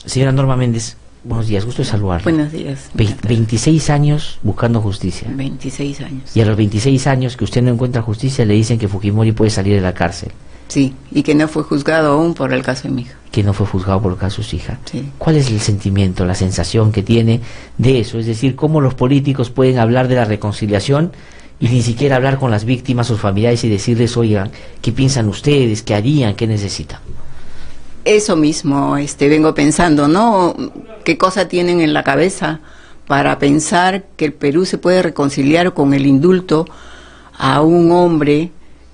[SPEAKER 3] Señora Norma Méndez, buenos días, gusto de saludarla.
[SPEAKER 21] Buenos días.
[SPEAKER 3] 26 años buscando justicia.
[SPEAKER 21] 26 años.
[SPEAKER 3] Y a los 26 años que usted no encuentra justicia, le dicen que Fujimori puede salir de la cárcel.
[SPEAKER 21] Sí, y que no fue juzgado aún por el caso de mi hija.
[SPEAKER 3] Que no fue juzgado por el caso de su hija.
[SPEAKER 21] Sí.
[SPEAKER 3] ¿Cuál es el sentimiento, la sensación que tiene de eso? Es decir, ¿cómo los políticos pueden hablar de la reconciliación y ni siquiera hablar con las víctimas, sus familiares, y decirles: oigan, ¿qué piensan ustedes? ¿Qué harían? ¿Qué necesitan?
[SPEAKER 21] Eso mismo vengo pensando, ¿no? ¿Qué cosa tienen en la cabeza para pensar que el Perú se puede reconciliar con el indulto a un hombre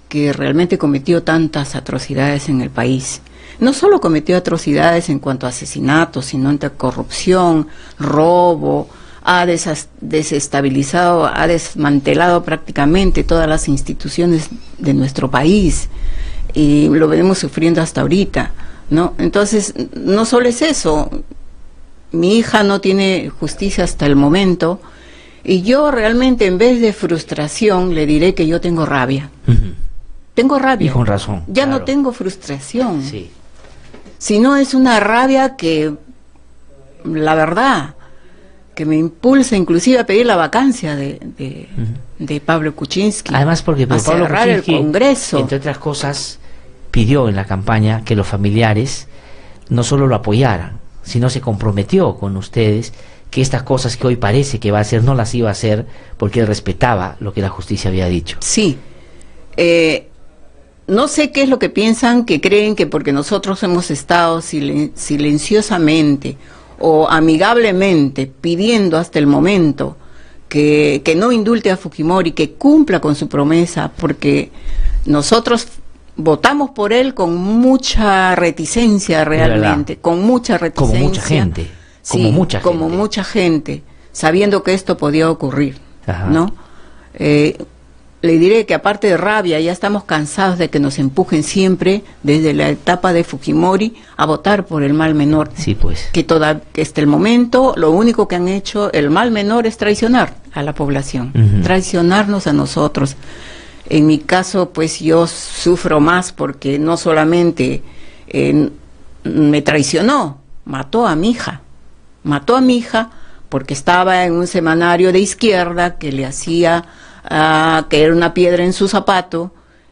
[SPEAKER 21] que realmente cometió tantas atrocidades en el país? No solo cometió atrocidades en cuanto a asesinatos, sino entre corrupción, robo, ha desestabilizado, ha desmantelado prácticamente todas las instituciones de nuestro país y lo venimos sufriendo hasta ahorita, ¿no? Entonces, no solo es eso, mi hija no tiene justicia hasta el momento y yo realmente en vez de frustración le diré que yo tengo rabia. Tengo rabia.
[SPEAKER 3] Y con razón.
[SPEAKER 21] Ya
[SPEAKER 3] claro.
[SPEAKER 21] No tengo frustración.
[SPEAKER 3] Sí.
[SPEAKER 21] Sino es una rabia que, la verdad, que me impulsa inclusive a pedir la vacancia de Pablo Kuczynski.
[SPEAKER 3] Además porque
[SPEAKER 21] a
[SPEAKER 3] Pablo
[SPEAKER 21] cerrar el
[SPEAKER 3] Kuczynski,
[SPEAKER 21] Congreso.
[SPEAKER 3] entre otras cosas, pidió en la campaña que los familiares no solo lo apoyaran, sino se comprometió con ustedes que estas cosas que hoy parece que va a hacer no las iba a hacer porque él respetaba lo que la justicia había dicho.
[SPEAKER 21] Sí. No sé qué es lo que piensan, que creen que porque nosotros hemos estado silenciosamente o amigablemente pidiendo hasta el momento que no indulte a Fujimori, que cumpla con su promesa, porque nosotros votamos por él con mucha reticencia realmente, con mucha reticencia.
[SPEAKER 3] Como mucha gente.
[SPEAKER 21] Como mucha gente, sabiendo que esto podía ocurrir, ¿no? Le diré que aparte de rabia, ya estamos cansados de que nos empujen siempre, desde la etapa de Fujimori, a votar por el mal menor.
[SPEAKER 3] Sí, pues.
[SPEAKER 21] Que hasta el momento, lo único que han hecho, el mal menor, es traicionar a la población, traicionarnos a nosotros. En mi caso, pues yo sufro más porque no solamente me traicionó, mató a mi hija porque estaba en un semanario de izquierda que le hacía que era una piedra en su zapato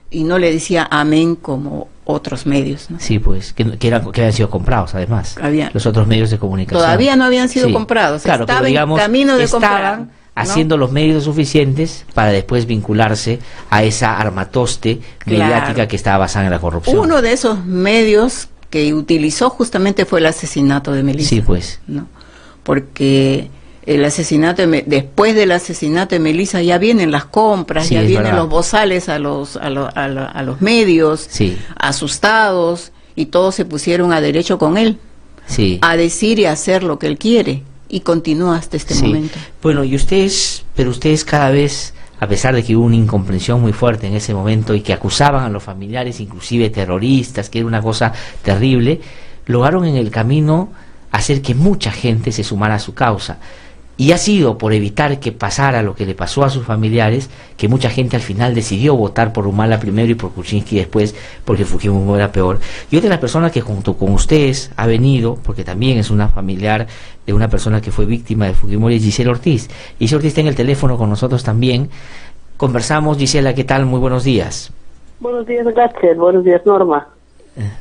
[SPEAKER 21] y no le decía amén como otros medios, ¿no?
[SPEAKER 3] Sí, pues, que habían sido comprados además, los otros medios de comunicación.
[SPEAKER 21] Todavía no habían sido comprados,
[SPEAKER 3] claro,
[SPEAKER 21] estaban
[SPEAKER 3] pero, digamos,
[SPEAKER 21] en camino de comprar,
[SPEAKER 3] estaban haciendo los medios suficientes para después vincularse a esa armatoste mediática que estaba basada en la corrupción.
[SPEAKER 21] Uno de esos medios que utilizó justamente fue el asesinato de Melissa.
[SPEAKER 3] Sí, pues.
[SPEAKER 21] ¿No? Porque el asesinato después del asesinato de Melissa ya vienen las compras, ya vienen los bozales a los medios, asustados, y todos se pusieron a derecho con él, a decir y a hacer lo que él quiere, y continúa hasta este momento.
[SPEAKER 3] Bueno, y ustedes cada vez, a pesar de que hubo una incomprensión muy fuerte en ese momento y que acusaban a los familiares, inclusive terroristas, que era una cosa terrible, lograron en el camino hacer que mucha gente se sumara a su causa. Y ha sido por evitar que pasara lo que le pasó a sus familiares, que mucha gente al final decidió votar por Humala primero y por Kuczynski después, porque Fujimori era peor. Y otra de las personas que junto con ustedes ha venido, porque también es una familiar de una persona que fue víctima de Fujimori, es Gisela Ortiz. Gisela Ortiz está en el teléfono con nosotros también. Conversamos. Gisela, ¿qué tal? Muy buenos días.
[SPEAKER 1] Buenos días, Gatcher. Buenos días, Norma.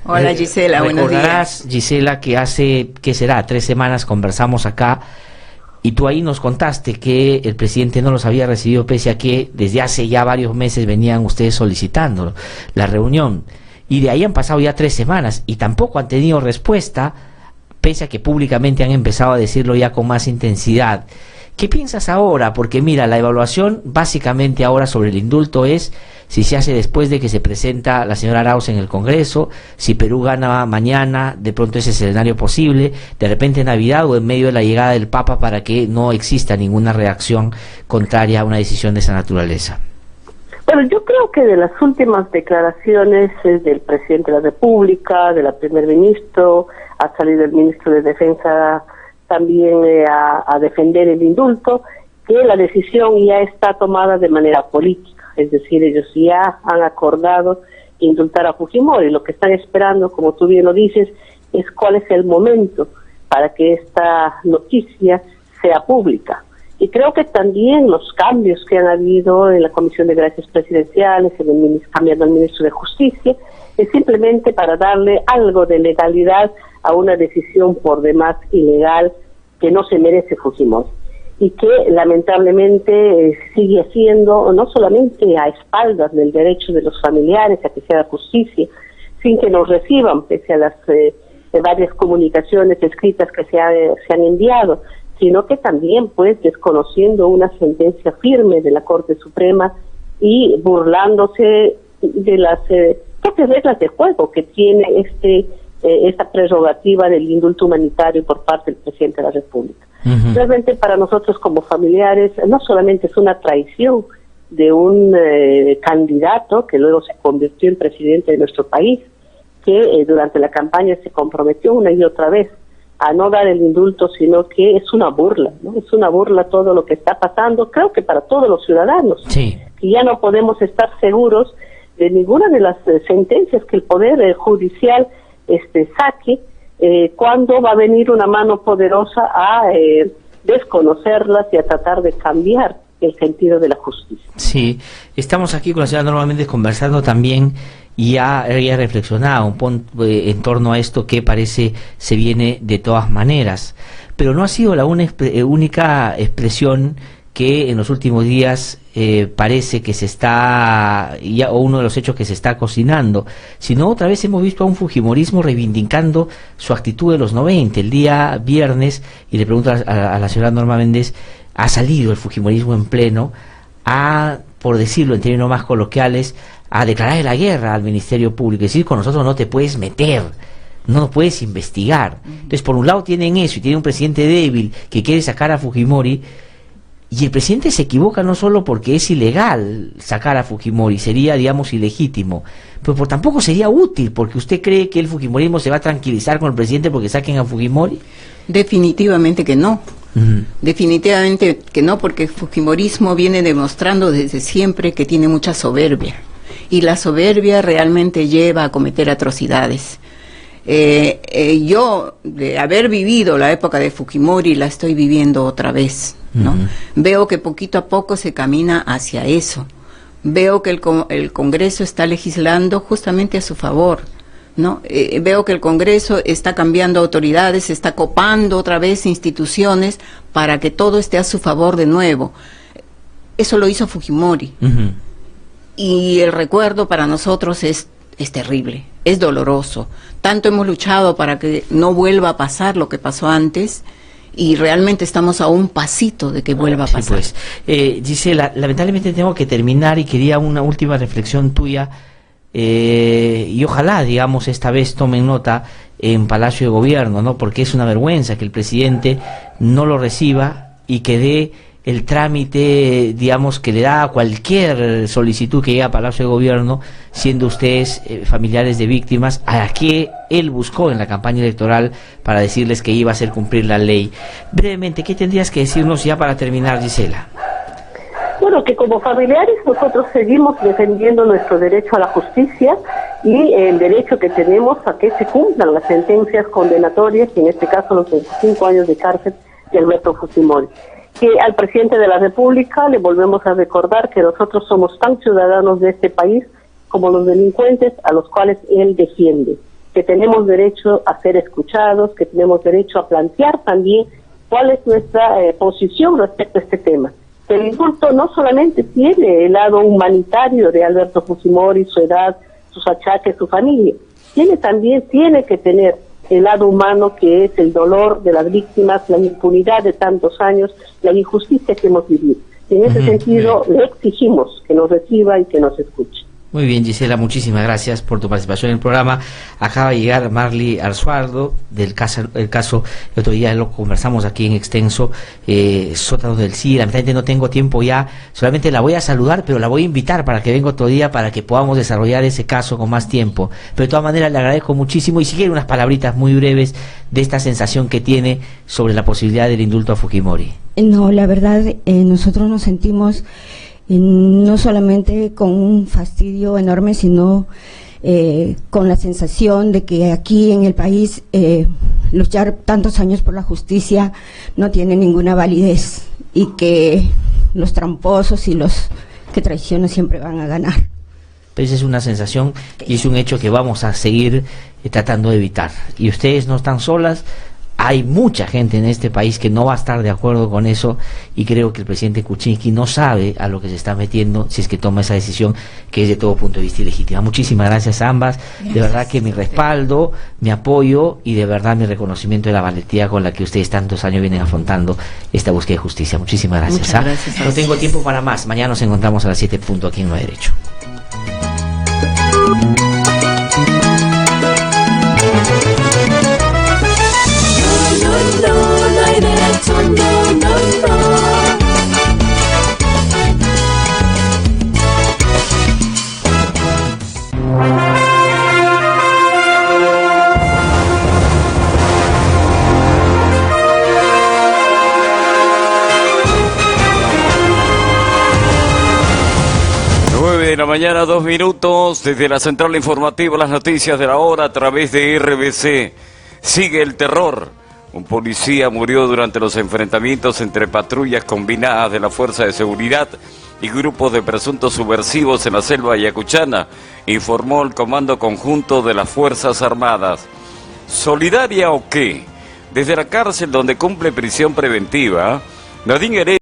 [SPEAKER 21] Hola, Gisela, buenos días.
[SPEAKER 3] Recordarás, Gisela, que hace, ¿qué será?, 3 semanas conversamos acá. Y tú ahí nos contaste que el presidente no los había recibido, pese a que desde hace ya varios meses venían ustedes solicitando la reunión. Y de ahí han pasado ya 3 semanas y tampoco han tenido respuesta, pese a que públicamente han empezado a decirlo ya con más intensidad. ¿Qué piensas ahora? Porque mira, la evaluación básicamente ahora sobre el indulto es si se hace después de que se presenta la señora Arauz en el Congreso, si Perú gana mañana, de pronto ese escenario posible, de repente en Navidad o en medio de la llegada del Papa, para que no exista ninguna reacción contraria a una decisión de esa naturaleza.
[SPEAKER 1] Bueno, yo creo que de las últimas declaraciones del presidente de la República, del primer ministro, ha salido el ministro de Defensa también a defender el indulto, que la decisión ya está tomada de manera política. Es decir, ellos ya han acordado indultar a Fujimori. Lo que están esperando, como tú bien lo dices, es cuál es el momento para que esta noticia sea pública. Y creo que también los cambios que han habido en la Comisión de Gracias Presidenciales, cambiando al ministro de Justicia, es simplemente para darle algo de legalidad a una decisión por demás ilegal que no se merece Fujimori. Y que lamentablemente sigue siendo no solamente a espaldas del derecho de los familiares a que se haga justicia, sin que nos reciban, pese a las varias comunicaciones escritas que se han enviado, sino que también pues desconociendo una sentencia firme de la Corte Suprema y burlándose de las propias reglas de juego que tiene esta prerrogativa del indulto humanitario por parte del presidente de la República. Realmente para nosotros como familiares no solamente es una traición de un candidato que luego se convirtió en presidente de nuestro país, que durante la campaña se comprometió una y otra vez a no dar el indulto, sino que es una burla, ¿no? Es una burla todo lo que está pasando, creo que para todos los ciudadanos,
[SPEAKER 3] sí,
[SPEAKER 1] que ya no podemos estar seguros de ninguna de las sentencias que el Poder Judicial saque, cuando va a venir una mano poderosa a desconocerlas y a tratar de cambiar el sentido de la justicia.
[SPEAKER 3] Sí, estamos aquí con la señora Norma Méndez conversando también y ya reflexionado en torno a esto que parece se viene de todas maneras, pero no ha sido la única expresión que en los últimos días parece que se está, o uno de los hechos que se está cocinando, sino otra vez hemos visto a un fujimorismo reivindicando su actitud de los 90. El día viernes, y le pregunto a la señora Norma Méndez, ha salido el fujimorismo en pleno a, por decirlo en términos más coloquiales, a declarar la guerra al Ministerio Público, es decir, con nosotros no te puedes meter, no nos puedes investigar. Entonces, por un lado tienen eso, y tienen un presidente débil que quiere sacar a Fujimori, y el presidente se equivoca no solo porque es ilegal sacar a Fujimori, sería, digamos, ilegítimo, pero tampoco sería útil, porque usted cree que el fujimorismo se va a tranquilizar con el presidente porque saquen a Fujimori.
[SPEAKER 21] Definitivamente que no. Definitivamente que no, porque el fujimorismo viene demostrando desde siempre que tiene mucha soberbia, y la soberbia realmente lleva a cometer atrocidades. Yo, de haber vivido la época de Fujimori, la estoy viviendo otra vez, ¿no? Veo que poquito a poco se camina hacia eso. Veo que el Congreso está legislando justamente a su favor, ¿no? Veo que el Congreso está cambiando autoridades, está copando otra vez instituciones para que todo esté a su favor de nuevo. Eso lo hizo Fujimori. Y el recuerdo para nosotros es terrible, es doloroso. Tanto hemos luchado para que no vuelva a pasar lo que pasó antes, y realmente estamos a un pasito de que vuelva a pasar.
[SPEAKER 3] Sí, pues. Gisela, lamentablemente tengo que terminar y quería una última reflexión tuya, y ojalá, digamos, esta vez tomen nota en Palacio de Gobierno, ¿no? Porque es una vergüenza que el presidente no lo reciba y que dé el trámite, digamos, que le da a cualquier solicitud que llegue a Palacio de Gobierno, siendo ustedes familiares de víctimas, a que él buscó en la campaña electoral para decirles que iba a hacer cumplir la ley. Brevemente, ¿qué tendrías que decirnos ya para terminar, Gisela?
[SPEAKER 1] Bueno, que como familiares nosotros seguimos defendiendo nuestro derecho a la justicia y el derecho que tenemos a que se cumplan las sentencias condenatorias, y en este caso los 25 años de cárcel de Alberto Fujimori. Que al presidente de la República le volvemos a recordar que nosotros somos tan ciudadanos de este país como los delincuentes a los cuales él defiende, que tenemos derecho a ser escuchados, que tenemos derecho a plantear también cuál es nuestra posición respecto a este tema. El indulto no solamente tiene el lado humanitario de Alberto Fujimori, su edad, sus achaques, su familia, tiene que tener el lado humano, que es el dolor de las víctimas, la impunidad de tantos años, la injusticia que hemos vivido. En ese sentido, le exigimos que nos reciba y que nos escuche.
[SPEAKER 3] Muy bien, Gisela, muchísimas gracias por tu participación en el programa. Acaba de llegar Marley Arzuardo del caso, el otro día lo conversamos aquí en extenso, Sótanos del Sí. Lamentablemente no tengo tiempo ya, solamente la voy a saludar, pero la voy a invitar para que venga otro día para que podamos desarrollar ese caso con más tiempo. Pero de todas maneras le agradezco muchísimo, y si quiere unas palabritas muy breves de esta sensación que tiene sobre la posibilidad del indulto a Fujimori.
[SPEAKER 4] No, la verdad, nosotros nos sentimos no solamente con un fastidio enorme, sino con la sensación de que aquí en el país luchar tantos años por la justicia no tiene ninguna validez, y que los tramposos y los que traicionan siempre van a ganar.
[SPEAKER 3] Pero esa es una sensación y es un hecho que vamos a seguir tratando de evitar. Y ustedes no están solas. Hay mucha gente en este país que no va a estar de acuerdo con eso, y creo que el presidente Kuczynski no sabe a lo que se está metiendo si es que toma esa decisión, que es de todo punto de vista ilegítima. Muchísimas gracias a ambas. De verdad que mi respaldo, mi apoyo y de verdad mi reconocimiento de la valentía con la que ustedes tantos años vienen afrontando esta búsqueda de justicia. Muchísimas gracias.
[SPEAKER 21] Muchas gracias.
[SPEAKER 3] No tengo tiempo para más. Mañana nos encontramos a las 7 punto aquí en No Hay Derecho.
[SPEAKER 2] No hay derecho, no.
[SPEAKER 5] 9 de la mañana, 2 minutos, desde la central informativa, las noticias de la hora a través de RBC. Sigue el terror. Un policía murió durante los enfrentamientos entre patrullas combinadas de la Fuerza de Seguridad y grupos de presuntos subversivos en la selva ayacuchana, informó el Comando Conjunto de las Fuerzas Armadas. ¿Solidaria o qué? Desde la cárcel donde cumple prisión preventiva, Nadine Heredia